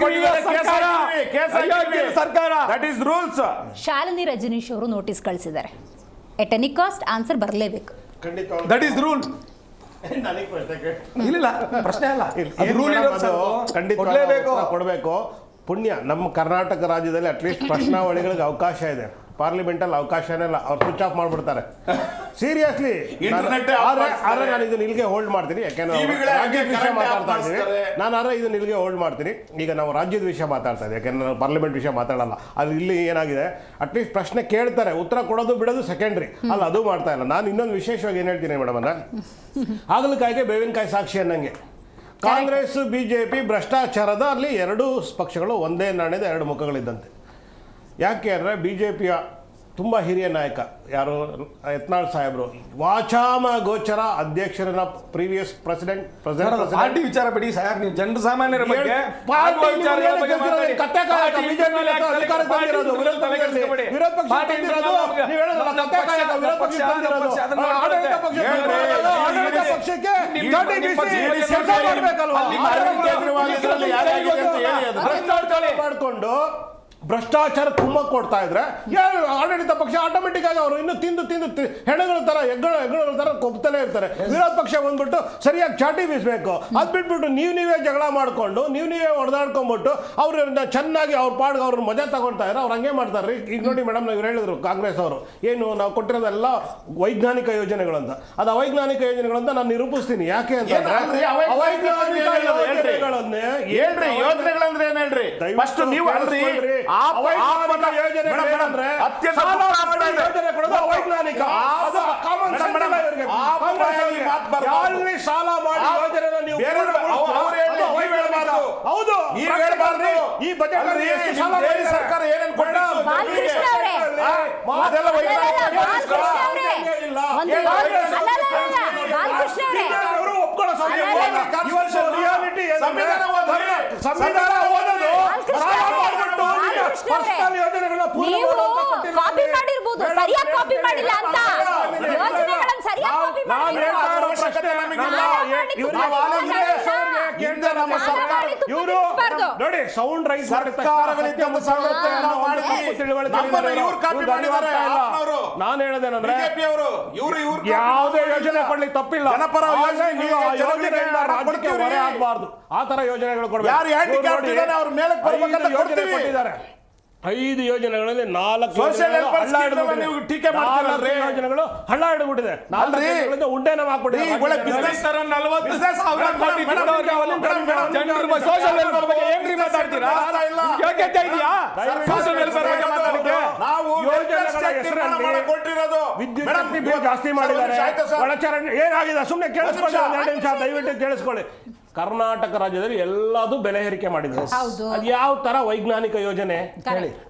ಸರ್ಕಾರ. That is rules. Shalini Rajneesh ಅವರು ನೋಟಿಸ್ ಕಳಿಸಿದ್ದಾರೆ. ಎಟ್ ಎನಿ ಕಾಸ್ಟ್ ಆನ್ಸರ್ ಬರಲೇಬೇಕು. That is rule. ಇಲ್ಲ ಪ್ರಶ್ನೆ ಅಲ್ಲ, ಕೊಡಬೇಕು. ಪುಣ್ಯ ನಮ್ಮ ಕರ್ನಾಟಕ ರಾಜ್ಯದಲ್ಲಿ ಅಟ್ಲೀಸ್ಟ್ ಪ್ರಶ್ನಾವಳಿಗಳಿಗೆ ಅವಕಾಶ ಇದೆ. ಪಾರ್ಲಿಮೆಂಟಲ್ಲಿ ಅವಕಾಶನೇ ಇಲ್ಲ, ಅವ್ರು ಸ್ವಿಚ್ ಆಫ್ ಮಾಡ್ಬಿಡ್ತಾರೆ. ಸೀರಿಯಸ್ಲಿ ಆದ್ರೆ ನಾನು ಇದನ್ನ ಇಲ್ಲಿಗೆ ಹೋಲ್ಡ್ ಮಾಡ್ತೀನಿ. ಯಾಕೆಂದ್ರೆ ರಾಜ್ಯದ ವಿಷಯ ಮಾತಾಡ್ತಾ ಇದ್ದೀವಿ. ನಾನು ಇದನ್ನ ಇಲ್ಲಿಗೆ ಹೋಲ್ಡ್ ಮಾಡ್ತೀನಿ. ಈಗ ನಾವು ರಾಜ್ಯದ ವಿಷಯ ಮಾತಾಡ್ತಾ ಇದ್ದೀವಿ, ಯಾಕೆಂದ್ರೆ ನಾವು ಪಾರ್ಲಿಮೆಂಟ್ ವಿಷಯ ಮಾತಾಡಲ್ಲ. ಅದು ಇಲ್ಲಿ ಏನಾಗಿದೆ, ಅಟ್ಲೀಸ್ಟ್ ಪ್ರಶ್ನೆ ಕೇಳ್ತಾರೆ, ಉತ್ತರ ಕೊಡೋದು ಬಿಡೋದು ಸೆಕೆಂಡ್ರಿ ಅಲ್ಲ, ಅದು ಮಾಡ್ತಾ ಇಲ್ಲ. ನಾನು ಇನ್ನೊಂದು ವಿಶೇಷವಾಗಿ ಏನು ಹೇಳ್ತೀನಿ ಮೇಡಮ್ ಅಂದ್ರೆ, ಹಾಗಲಕಾಯಿಗೆ ಬೇವಿನಕಾಯಿ ಸಾಕ್ಷಿ ಅನ್ನಂಗೆ ಕಾಂಗ್ರೆಸ್ ಬಿಜೆಪಿ ಭ್ರಷ್ಟಾಚಾರದ ಅಲ್ಲಿ 2 ಪಕ್ಷಗಳು ಒಂದೇ ನಾಣ್ಯದ 2 ಮುಖಗಳಿದ್ದಂತೆ. ಯಾಕೆ ಅಂದರೆ BJPಯ ತುಂಬ ಹಿರಿಯ ನಾಯಕ ಯಾರು, ಯತ್ನಾಳ್ ಸಾಹೇಬರು, ವಾಚಾಮ ಗೋಚರ ಅಧ್ಯಕ್ಷರನ್ನ ಪ್ರೀವಿಯಸ್ ಪ್ರೆಸಿಡೆಂಟ್ ಪಾರ್ಟಿ ವಿಚಾರ ಬಿಡಿ ಸರ್, ನೀವು ಜನರ ಸಾಮಾನ್ಯರ ಬಗ್ಗೆ ಪಕ್ಷಕ್ಕೆ ಮಾಡ್ಕೊಂಡು ಭ್ರಷ್ಟಾಚಾರ ತುಂಬ ಕೊಡ್ತಾ ಇದ್ರೆ ಯಾರು ಆಡಳಿತ ಪಕ್ಷ ಆಟೋಮೆಟಿಕ್ ಆಗಿ ಅವರು ಇನ್ನು ತಿಂದು ಹೆಣಗಳ ತರ ಹೆಗ್ಗಳ ತರ ಕೊಬ್ತಲೇ ಇರ್ತಾರೆ. ವಿರೋಧ ಪಕ್ಷ ಬಂದ್ಬಿಟ್ಟು ಸರಿಯಾಗಿ ಚಾಟಿ ಬೀಸಬೇಕು. ಅದ್ ಬಿಟ್ಬಿಟ್ಟು ನೀವೇ ಜಗಳ ಮಾಡ್ಕೊಂಡು ನೀವೇ ಹೊಡೆದಾಡ್ಕೊಂಡ್ಬಿಟ್ಟು ಅವ್ರನ್ನ ಚೆನ್ನಾಗಿ ಅವ್ರ ಪಾಡ್ಗೆ ಅವ್ರ ಮಜಾ ತಗೊಳ್ತಾ ಇದ್ರೆ ಅವ್ರು ಹಂಗೆ ಮಾಡ್ತಾರೆ. ಈಗ ನೋಡಿ ಮೇಡಮ್, ಇವ್ರು ಹೇಳಿದ್ರು ಕಾಂಗ್ರೆಸ್ ಅವರು ಏನು ನಾವು ಕೊಟ್ಟಿರೋದೆಲ್ಲ ವೈಜ್ಞಾನಿಕ ಯೋಜನೆಗಳಂತ. ಅದು ಅವೈಜ್ಞಾನಿಕ ಯೋಜನೆಗಳಂತ ನಾನು ನಿರೂಪಿಸ್ತೀನಿ. ಯಾಕೆ ಅಂತಂದ್ರೆ ಅವೈಜ್ಞಾನಿಕ ಯೋಜನೆಗಳನ್ನೇ ಯೋಜನೆಗಳಂದ್ರೆ ಏನ್ ಹೇಳ್ರಿ? ಫಸ್ಟ್ ನೀವು ಅಲ್ರಿ ಸಾಲ ಮಾಡಿ ಯೋಜನೆ ನೀವು ಹೌದು ಈ ಬಜೆಟ್ ಸರ್ಕಾರ ಏನೇನು ನೀವು ಕಾಪಿ ಮಾಡಿರ್ಬೋದು, ಸರಿಯಾಗಿ ಕಾಪಿ ಮಾಡಿಲ್ಲ ಅಂತ. ಯೋಜನೆಗಳನ್ನು ಸರಿಯಾಗಿ ಕಾಪಿ ಮಾಡಿಲ್ಲ. ನೋಡಿ ಸೌಂಡ್ ರೈಸ್ ನಾನು ಹೇಳೋದೇನಂದ್ರೆ ಯಾವುದೇ ಯೋಜನೆ ಕೊಡ್ಲಿಕ್ಕೆ ತಪ್ಪಿಲ್ಲ. ರಾಜ್ಯಕ್ಕೆ ಹೊರೆ ಆಗಬಾರ್ದು ಆ ತರ ಯೋಜನೆಗಳು ಕೊಡ್ತಾರೆ. 5 ಯೋಜನೆಗಳಲ್ಲಿ 4 ಯೋಜನೆಗಳು ಹಳ್ಳ ಹಿಡಿದ್ಬಿಟ್ಟಿದೆ. 4 ಉಂಡೆನ ಹಾಕ್ಬಿಟ್ಟಿದೆ. ವಿದ್ಯುತ್ ಬಿಲ್ ಜಾಸ್ತಿ ಮಾಡಿದ್ದಾರೆ. ಒಳಚರಂಡಿ ಏನಾಗಿದೆ ಸುಮ್ಮನೆ ಕೇಳಿಸ್ಕೊಳ್ಳಿ, 2 ನಿಮಿಷ ದಯವಿಟ್ಟು ಕೇಳಿಸ್ಕೊಳ್ಳಿ. ಕರ್ನಾಟಕ ರಾಜ್ಯದಲ್ಲಿ ಎಲ್ಲದೂ ಬೆಲೆ ಏರಿಕೆ ಮಾಡಿದ್ದಾರೆ. ಅದು ಯಾವ ತರ ವೈಜ್ಞಾನಿಕ ಯೋಜನೆ?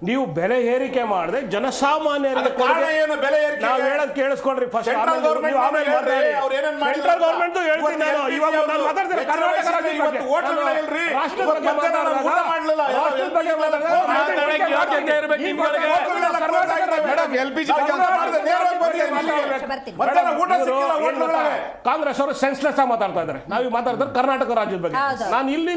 ನೀವು ಬೆಲೆ ಏರಿಕೆ ಮಾಡದೆ ಜನಸಾಮಾನ್ಯರಿಗೆ ನಾವು ಹೇಳೋದು ಕೇಳಿಸ್ಕೊಳ್ರಿ. ಫಸ್ಟ್ ಸೆಂಟ್ರಲ್ ಗೌರ್ಮೆಂಟ್ ಹೇಳ್ತೀನಿ ನಾನು. ಇವಾಗ ನಾನು ಮಾತಾಡ್ತೀನಿ ಕರ್ನಾಟಕ ರಾಜ್ಯದ ಬಗ್ಗೆ. ರಾಷ್ಟ್ರದ ಬಗ್ಗೆ ಕಾಂಗ್ರೆಸ್ ಅವರು ಸೆನ್ಸ್ಲೆಸ್ ಆಗಿ ಮಾತಾಡ್ತಾ ಇದ್ದಾರೆ. ನಾವು ಮಾತಾಡ್ತಾರೆ ಕರ್ನಾಟಕ ರಾಜ್ಯದ ಬಗ್ಗೆ. ನಾನು ಇಲ್ಲಿ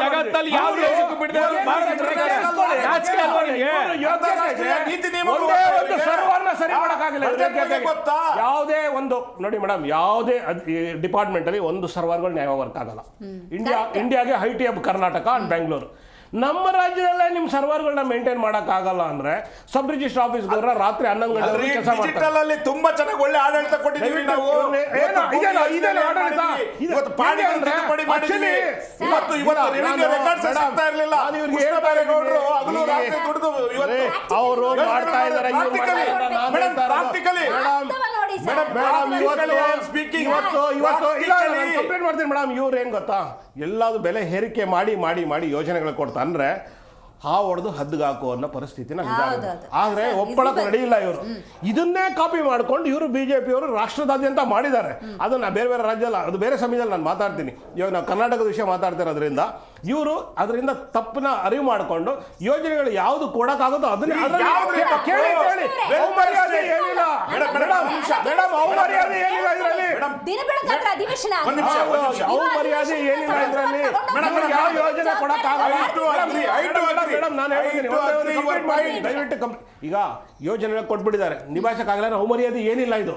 ಜಗತ್ತಲ್ಲಿ ಯಾವ ದೇಶಕ್ಕೂ ಬಿಡದೆ ಸರಿ ಮಾಡಕ್ಕಾಗಿಲ್ಲ. ಯಾವುದೇ ಒಂದು ನೋಡಿ ಮೇಡಮ್, ಯಾವುದೇ ಡಿಪಾರ್ಟ್ಮೆಂಟ್ ಅಲ್ಲಿ ಒಂದು ಸರ್ವರ್ಗಳು ನ್ಯಾಯ ವರ್ಕ್ ಆಗಲ್ಲ. ಇಂಡಿಯಾಗೆ IT hub Karnataka and Bengaluru. ನಮ್ಮ ರಾಜ್ಯದಲ್ಲೇ ನಿಮ್ಮ ಸರ್ವರ್ಗಳನ್ನ ಮೇಂಟೈನ್ ಮಾಡಕ್ ಆಗಲ್ಲ ಅಂದ್ರೆ ಸಬ್ ರಿಜಿಸ್ಟರ್ ಆಫೀಸ್ ರಾತ್ರಿ 11 ಗಂಟೆ ಕೆಲಸ ಮಾಡ್ತಾರೆ. ತುಂಬಾ ಚೆನ್ನಾಗಿ ಒಳ್ಳೆ ಆಡಳಿತ ಕೊಟ್ಟಿದ್ದೀವಿ ನಾವು. ಅವರು ಮಾಡ್ತಾ ಇದ್ದಾರೆ. ಕಂಪ್ಲೇಂಟ್ ಮಾಡ್ತೀನಿ ಮೇಡಮ್. ಇವ್ರು ಏನ್ ಗೊತ್ತಾ, ಎಲ್ಲಾದ್ರು ಬೆಲೆ ಏರಿಕೆ ಮಾಡಿ ಮಾಡಿ ಮಾಡಿ ಯೋಜನೆಗಳು ಕೊಡ್ತಾ ಅಂದ್ರೆ ಹೊಡೆದು ಹದ್ದುಗೆ ಹಾಕೋ ಅನ್ನೋ ಪರಿಸ್ಥಿತಿ ಆದ್ರೆ ಒಪ್ಪಳಕ್ಕೆ ರೆಡಿ ಇಲ್ಲ ಇವರು. ಇದನ್ನೇ ಕಾಪಿ ಮಾಡ್ಕೊಂಡು ಇವರು ಬಿಜೆಪಿ ಅವರು ರಾಷ್ಟ್ರದಾದ್ಯಂತ ಮಾಡಿದ್ದಾರೆ. ಅದನ್ನ ಬೇರೆ ಬೇರೆ ರಾಜ್ಯದಲ್ಲಿ ಅದು ಬೇರೆ ಸಮಯದಲ್ಲಿ ನಾನು ಮಾತಾಡ್ತೀನಿ. ಇವಾಗ ನಾವು ಕರ್ನಾಟಕದ ವಿಷಯ ಮಾತಾಡ್ತಿರೋದ್ರಿಂದ ಇವರು ಅದರಿಂದ ತಪ್ಪನ ಅರಿವು ಮಾಡಿಕೊಂಡು ಯೋಜನೆಗಳು ಯಾವ್ದು ಕೊಡಕ್ಕಾಗುತ್ತೋ ಅದನ್ನ ಈಗ ಯೋಜನೆ ಕೊಟ್ಬಿಟ್ಟಿದ್ದಾರೆ, ನಿಭಾಯಿಸಕ್ಕಾಗಲ್ಲ. ಅವಮರ್ಯಾದೆ ಏನಿಲ್ಲ, ಇದು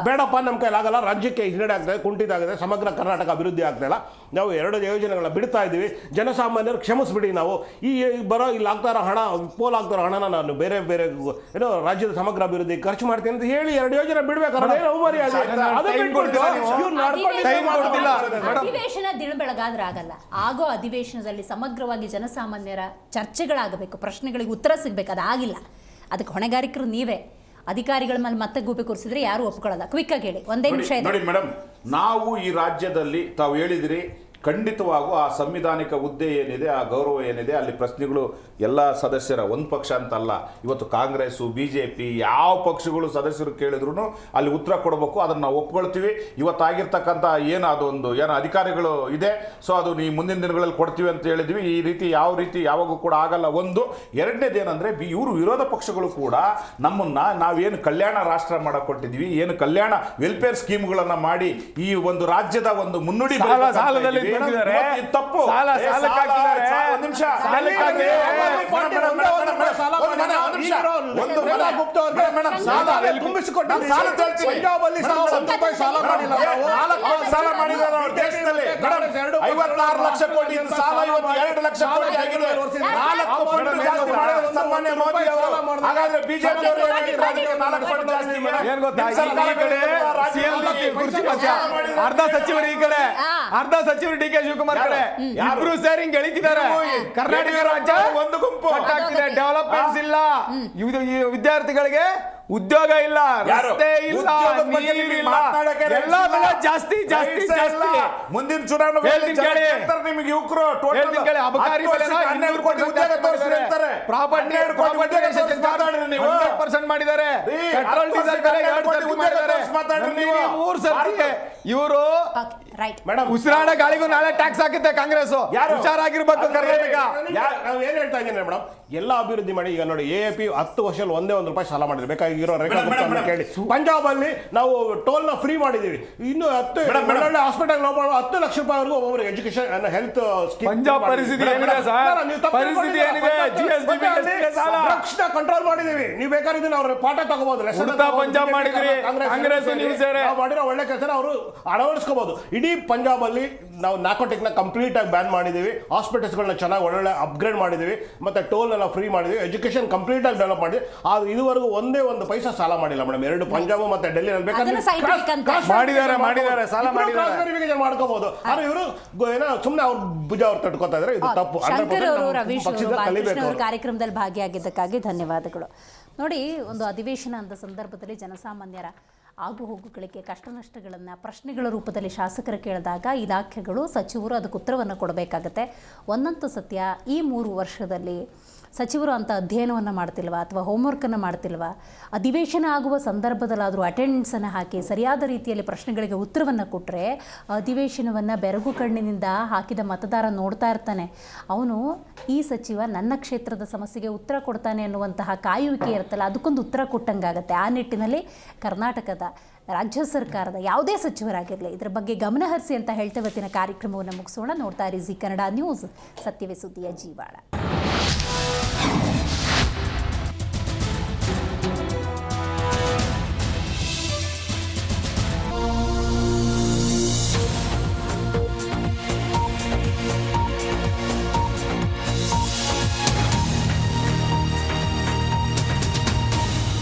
ಬೇಡಪ್ಪ ನಮ್ಮ ಕೈಲಾಗಲ್ಲ, ರಾಜ್ಯಕ್ಕೆ ಹಿನ್ನಡೆ ಆಗ್ತದೆ, ಕುಂಠಿತ ಆಗಿದೆ, ಸಮಗ್ರ ಕರ್ನಾಟಕ ಅಭಿವೃದ್ಧಿ ಆಗ್ತಾ ಇಲ್ಲ, ನಾವು 2 ಯೋಜನೆಗಳನ್ನ ಬಿಡ್ತಾ ಇದ್ದೀವಿ, ಜನಸಾಮಾನ್ಯರು ಕ್ಷಮಿಸ್ಬಿಡಿ. ನಾವು ಈ ಬರೋ ಇಲ್ಲಿ ಆಗ್ತಾ ಇರೋ ಹಣ, ಪೋಲ್ ಆಗ್ತಾ ಇರೋ ಹಣನ ನಾನು ಬೇರೆ ಬೇರೆ ಏನೋ ರಾಜ್ಯದ ಸಮಗ್ರ ಅಭಿವೃದ್ಧಿ ಖರ್ಚು ಮಾಡ್ತೀನಿ ಅಂತ ಹೇಳಿ 2 ಯೋಜನೆ ಬಿಡ್ಬೇಕಾದ್ರೆ ಅಧಿವೇಶನ ದಿನ ಬೆಳಗಾದ್ರೆ ಆಗಲ್ಲ. ಆಗೋ ಅಧಿವೇಶನದಲ್ಲಿ ಸಮಗ್ರವಾಗಿ ಜನಸಾಮಾನ್ಯರ ಚರ್ಚೆಗಳಾಗಬೇಕು, ಪ್ರಶ್ನೆಗಳಿಗೆ ಉತ್ತರ ಸಿಗ್ಬೇಕು. ಅದಾಗಿಲ್ಲ. ಅದಕ್ಕೆ ಹೊಣೆಗಾರಿಕರು ನೀವೇ. ಅಧಿಕಾರಿಗಳ ಮೇಲೆ ಮತ್ತೆ ಗೂಬೆ ಕೂರಿಸಿದ್ರೆ ಯಾರು ಒಪ್ಕೊಳ್ಳಲ್ಲ. ಕ್ವಿಕ್ ಆಗಿ ಹೇಳಿ, ಒಂದೇ ನಿಮಿಷ. ನೋಡಿ ಮೇಡಮ್, ನಾವು ಈ ರಾಜ್ಯದಲ್ಲಿ ತಾವು ಹೇಳಿದ್ರಿ ಖಂಡಿತವಾಗೂ ಆ ಸಂವಿಧಾನಿಕ ಹುದ್ದೆ ಏನಿದೆ, ಆ ಗೌರವ ಏನಿದೆ, ಅಲ್ಲಿ ಪ್ರಶ್ನೆಗಳು ಎಲ್ಲ ಸದಸ್ಯರ, ಒಂದು ಪಕ್ಷ ಅಂತಲ್ಲ, ಇವತ್ತು ಕಾಂಗ್ರೆಸ್ಸು, BJP ಯಾವ ಪಕ್ಷಗಳು ಸದಸ್ಯರು ಕೇಳಿದ್ರು ಅಲ್ಲಿ ಉತ್ತರ ಕೊಡಬೇಕು. ಅದನ್ನು ನಾವು ಒಪ್ಕೊಳ್ತೀವಿ. ಇವತ್ತಾಗಿರ್ತಕ್ಕಂಥ ಏನು ಅದೊಂದು ಏನು ಅಧಿಕಾರಿಗಳು ಇದೆ, ಸೊ ಅದು ನೀವು ಮುಂದಿನ ದಿನಗಳಲ್ಲಿ ಕೊಡ್ತೀವಿ ಅಂತ ಹೇಳಿದ್ವಿ. ಈ ರೀತಿ ಯಾವ ರೀತಿ ಯಾವಾಗೂ ಕೂಡ ಆಗಲ್ಲ. ಒಂದು. ಎರಡನೇದು ಏನಂದರೆ ಇವರು ವಿರೋಧ ಪಕ್ಷಗಳು ಕೂಡ ನಮ್ಮನ್ನು ನಾವೇನು ಕಲ್ಯಾಣ ರಾಷ್ಟ್ರ ಮಾಡಕೊಟ್ಟಿದ್ವಿ, ಏನು ಕಲ್ಯಾಣ ವೆಲ್ಫೇರ್ ಸ್ಕೀಮ್ಗಳನ್ನು ಮಾಡಿ ಈ ಒಂದು ರಾಜ್ಯದ ಒಂದು ಮುನ್ನುಡಿ ತಪ್ಪು. ದೇಶದಲ್ಲಿ 56 ಲಕ್ಷ ಕೋಟಿ ಸಾಲ ಇವತ್ತು 2 ಲಕ್ಷ ಕೋಟಿ ಆಗಿದೆ. 4 ಪಟ್ಟು ಜಾಸ್ತಿ ಮಾಡಿದ್ರು ಸನ್ಮಾನ್ಯ ಮೋದಿ ಅವರು. ಹಾಗಾದ್ರೆ ಬಿಜೆಪಿ ಅವರು 4 ಪಟ್ಟು ಜಾಸ್ತಿ ಏನ್ ಗೊತ್ತಾ, ಈ ಕಡೆ ಅರ್ಧ ಸಚಿವರು, ಈ ಕಡೆ ಅರ್ಧ ಸಚಿವರು DK ಶಿವಕುಮಾರ್ ಕಡೆ, ಇಬ್ರು ಸೇರಿ ಹಿಂಗ್ ಎಳಿತಿದ್ದಾರೆ. ಕರ್ನಾಟಕ ರಾಜ್ಯ ಒಂದು ಗುಂಪು ಡೆವಲಪ್ಮೆಂಟ್ಸ್ ಇಲ್ಲ, ವಿದ್ಯಾರ್ಥಿಗಳಿಗೆ ಉದ್ಯೋಗ ಇಲ್ಲ, ರಸ್ತೆ ಇಲ್ಲ, ನೀರಿಲ್ಲ, ಎಲ್ಲ ಜಾಸ್ತಿ ಜಾಸ್ತಿ ಜಾಸ್ತಿ. ಮುಂದಿನ ಚುನಾವಣೆ ನಿಮಗೆ ಯುವಕರು ಅಬಕಾರಿ ಮಾಡಿದ್ದಾರೆ, ಪೆಟ್ರೋಲ್ ಡೀಸೆಲ್ ಬೆಲೆ 2 ಮಾಡಿದ್ದಾರೆ, 3 ಸರ್ತಿ. ಇವರು ಉಸಿರಾಡ ಗಾಳಿಗೂ ನಾಳೆ ಟ್ಯಾಕ್ಸ್ ಹಾಕುತ್ತೆ ಕಾಂಗ್ರೆಸ್. ಹುಷಾರಾಗಿರ್ಬೇಕು ಕರ್ನಾಟಕ. ನಾವು ಏನ್ ಹೇಳ್ತಾ ಇದ್ದೀನಿ ಮೇಡಮ್, ಎಲ್ಲ ಅಭಿವೃದ್ಧಿ ಮಾಡಿ. ಈಗ ನೋಡಿ, AAP 10 ವರ್ಷದಲ್ಲಿ ಒಂದೇ ₹1 ಸಾಲ ಮಾಡಿದ್ರೆ ಬೇಕಾಗಿರೋ ರೆಕಾರ್ಡ್ ಕೇಳಿ. ಪಂಜಾಬ್ ಅಲ್ಲಿ ನಾವು ಟೋಲ್ ನ ಫ್ರೀ ಮಾಡಿದೀವಿ. ಇನ್ನು 10 ಹಾಸ್ಪಿಟಲ್ ನಾವು 10 ಲಕ್ಷ ರೂಪಾಯಿವರೆಗೂ ಒಬ್ಬೊಬ್ಬರಿಗೆ ಎಜುಕೇಶನ್ ಹೆಲ್ತ್ ಸ್ಕೀಮ್. ಪಂಜಾಬ್ ಪರಿಸ್ಥಿತಿ ಏನಿದೆ ಸರ್? ಪರಿಸ್ಥಿತಿ ಏನಿದೆ? ಡ್ರಗ್ಸ್ ನ ಕಂಟ್ರೋಲ್ ಮಾಡಿದೀವಿ. ನೀವು ಬೇಕಾದ್ರೆ ಇದನ್ನ ಅವ್ರ ಪಾಠ ತಗೋಬಹುದು. ಪಂಜಾಬ್ ಮಾಡಿದ್ರಿ, ಕಾಂಗ್ರೆಸ್ ಮಾಡಿರೋ ಒಳ್ಳೆ ಕೆಲಸ ಅವರು ಅಳವಡಿಸ್ಕೋಬಹುದು. ಇಡೀ ಪಂಜಾಬ್ ಅಲ್ಲಿ ನಾವು ನಾರ್ಕೋಟಿಕ್ ನ ಕಂಪ್ಲೀಟ್ ಆಗಿ ಬ್ಯಾನ್ ಮಾಡಿದೀವಿ. ಹಾಸ್ಪಿಟಲ್ಸ್ ಗಳನ್ನ ಚೆನ್ನಾಗಿ ಒಳ್ಳೆ ಅಪ್ಗ್ರೇಡ್ ಮಾಡಿದೀವಿ. ಮತ್ತೆ ಟೋಲ್ ಎಲ್ಲ ಫ್ರೀ ಮಾಡಿದೀವಿ. ಎಜುಕೇಶನ್ ಕಂಪ್ಲೀಟ್ ಆಗಿ ಡೆವಲಪ್ ಮಾಡಿದ್ವಿ. ಆದ್ರೆ ಇದುವರೆಗೂ ಒಂದೇ ಒಂದು ಪೈಸಾ ಸಾಲ ಮಾಡಿಲ್ಲ ಮೇಡಮ್. 2 ಪಂಜಾಬ್ ಮತ್ತೆ ಡೆಲ್ಲಿ ಮಾಡಿದ್ದಾರೆ, ಸಾಲ ಮಾಡಿದ್ದಾರೆ, ಮಾಡ್ಕೋಬಹುದು. ಆದ್ರೆ ಇವರು ಏನೋ ಸುಮ್ಮನೆ ಅವ್ರ ಭುಜ ಅವ್ರು ತಡ್ಕೋತಾ ಇದ್ರೆ ಇದು ತಪ್ಪು. ಶಂಕರ್ ಅವರು, ರವೀಶ್ ಅವರು ಕಾರ್ಯಕ್ರಮದಲ್ಲಿ ಭಾಗಿಯಾಗಿದ್ದಕ್ಕಾಗಿ ಧನ್ಯವಾದಗಳು. ನೋಡಿ, ಒಂದು ಅಧಿವೇಶನ ಅಂತ ಸಂದರ್ಭದಲ್ಲಿ ಜನಸಾಮಾನ್ಯರ ಆಗು ಹೋಗುಗಳಿಗೆ, ಕಷ್ಟ ನಷ್ಟಗಳನ್ನು ಪ್ರಶ್ನೆಗಳ ರೂಪದಲ್ಲಿ ಶಾಸಕರು ಕೇಳಿದಾಗ ಇಲಾಖೆಗಳು, ಸಚಿವರು ಅದಕ್ಕೆ ಉತ್ತರವನ್ನು ಕೊಡಬೇಕಾಗತ್ತೆ. ಒಂದಂತೂ ಸತ್ಯ, ಈ 3 ವರ್ಷದಲ್ಲಿ ಸಚಿವರು ಅಂಥ ಅಧ್ಯಯನವನ್ನು ಮಾಡ್ತಿಲ್ವಾ ಅಥವಾ ಹೋಮ್ವರ್ಕನ್ನು ಮಾಡ್ತಿಲ್ವಾ? ಅಧಿವೇಶನ ಆಗುವ ಸಂದರ್ಭದಲ್ಲಾದರೂ ಅಟೆಂಡೆನ್ಸನ್ನು ಹಾಕಿ ಸರಿಯಾದ ರೀತಿಯಲ್ಲಿ ಪ್ರಶ್ನೆಗಳಿಗೆ ಉತ್ತರವನ್ನು ಕೊಟ್ಟರೆ ಅಧಿವೇಶನವನ್ನು ಬೆರಗು ಕಣ್ಣಿನಿಂದ ಹಾಕಿದ ಮತದಾರ ನೋಡ್ತಾ ಇರ್ತಾನೆ. ಅವನು ಈ ಸಚಿವ ನನ್ನ ಕ್ಷೇತ್ರದ ಸಮಸ್ಯೆಗೆ ಉತ್ತರ ಕೊಡ್ತಾನೆ ಅನ್ನುವಂತಹ ಕಾಯುವಿಕೆ ಇರುತ್ತಲ್ಲ, ಅದಕ್ಕೊಂದು ಉತ್ತರ ಕೊಟ್ಟಂಗಾಗತ್ತೆ. ಆ ನಿಟ್ಟಿನಲ್ಲಿ ಕರ್ನಾಟಕದ ರಾಜ್ಯ ಸರ್ಕಾರದ ಯಾವುದೇ ಸಚಿವರಾಗಿರಲಿ ಇದರ ಬಗ್ಗೆ ಗಮನ ಹರಿಸಿ ಅಂತ ಹೇಳ್ತಾ ಇವತ್ತಿನ ಕಾರ್ಯಕ್ರಮವನ್ನು ಮುಗಿಸೋಣ. ನೋಡ್ತಾ ಇರಿ ಜಿ ಕನ್ನಡ ನ್ಯೂಸ್, ಸತ್ಯವೇ ಸುದ್ದಿಯ ಜೀವಾಳ.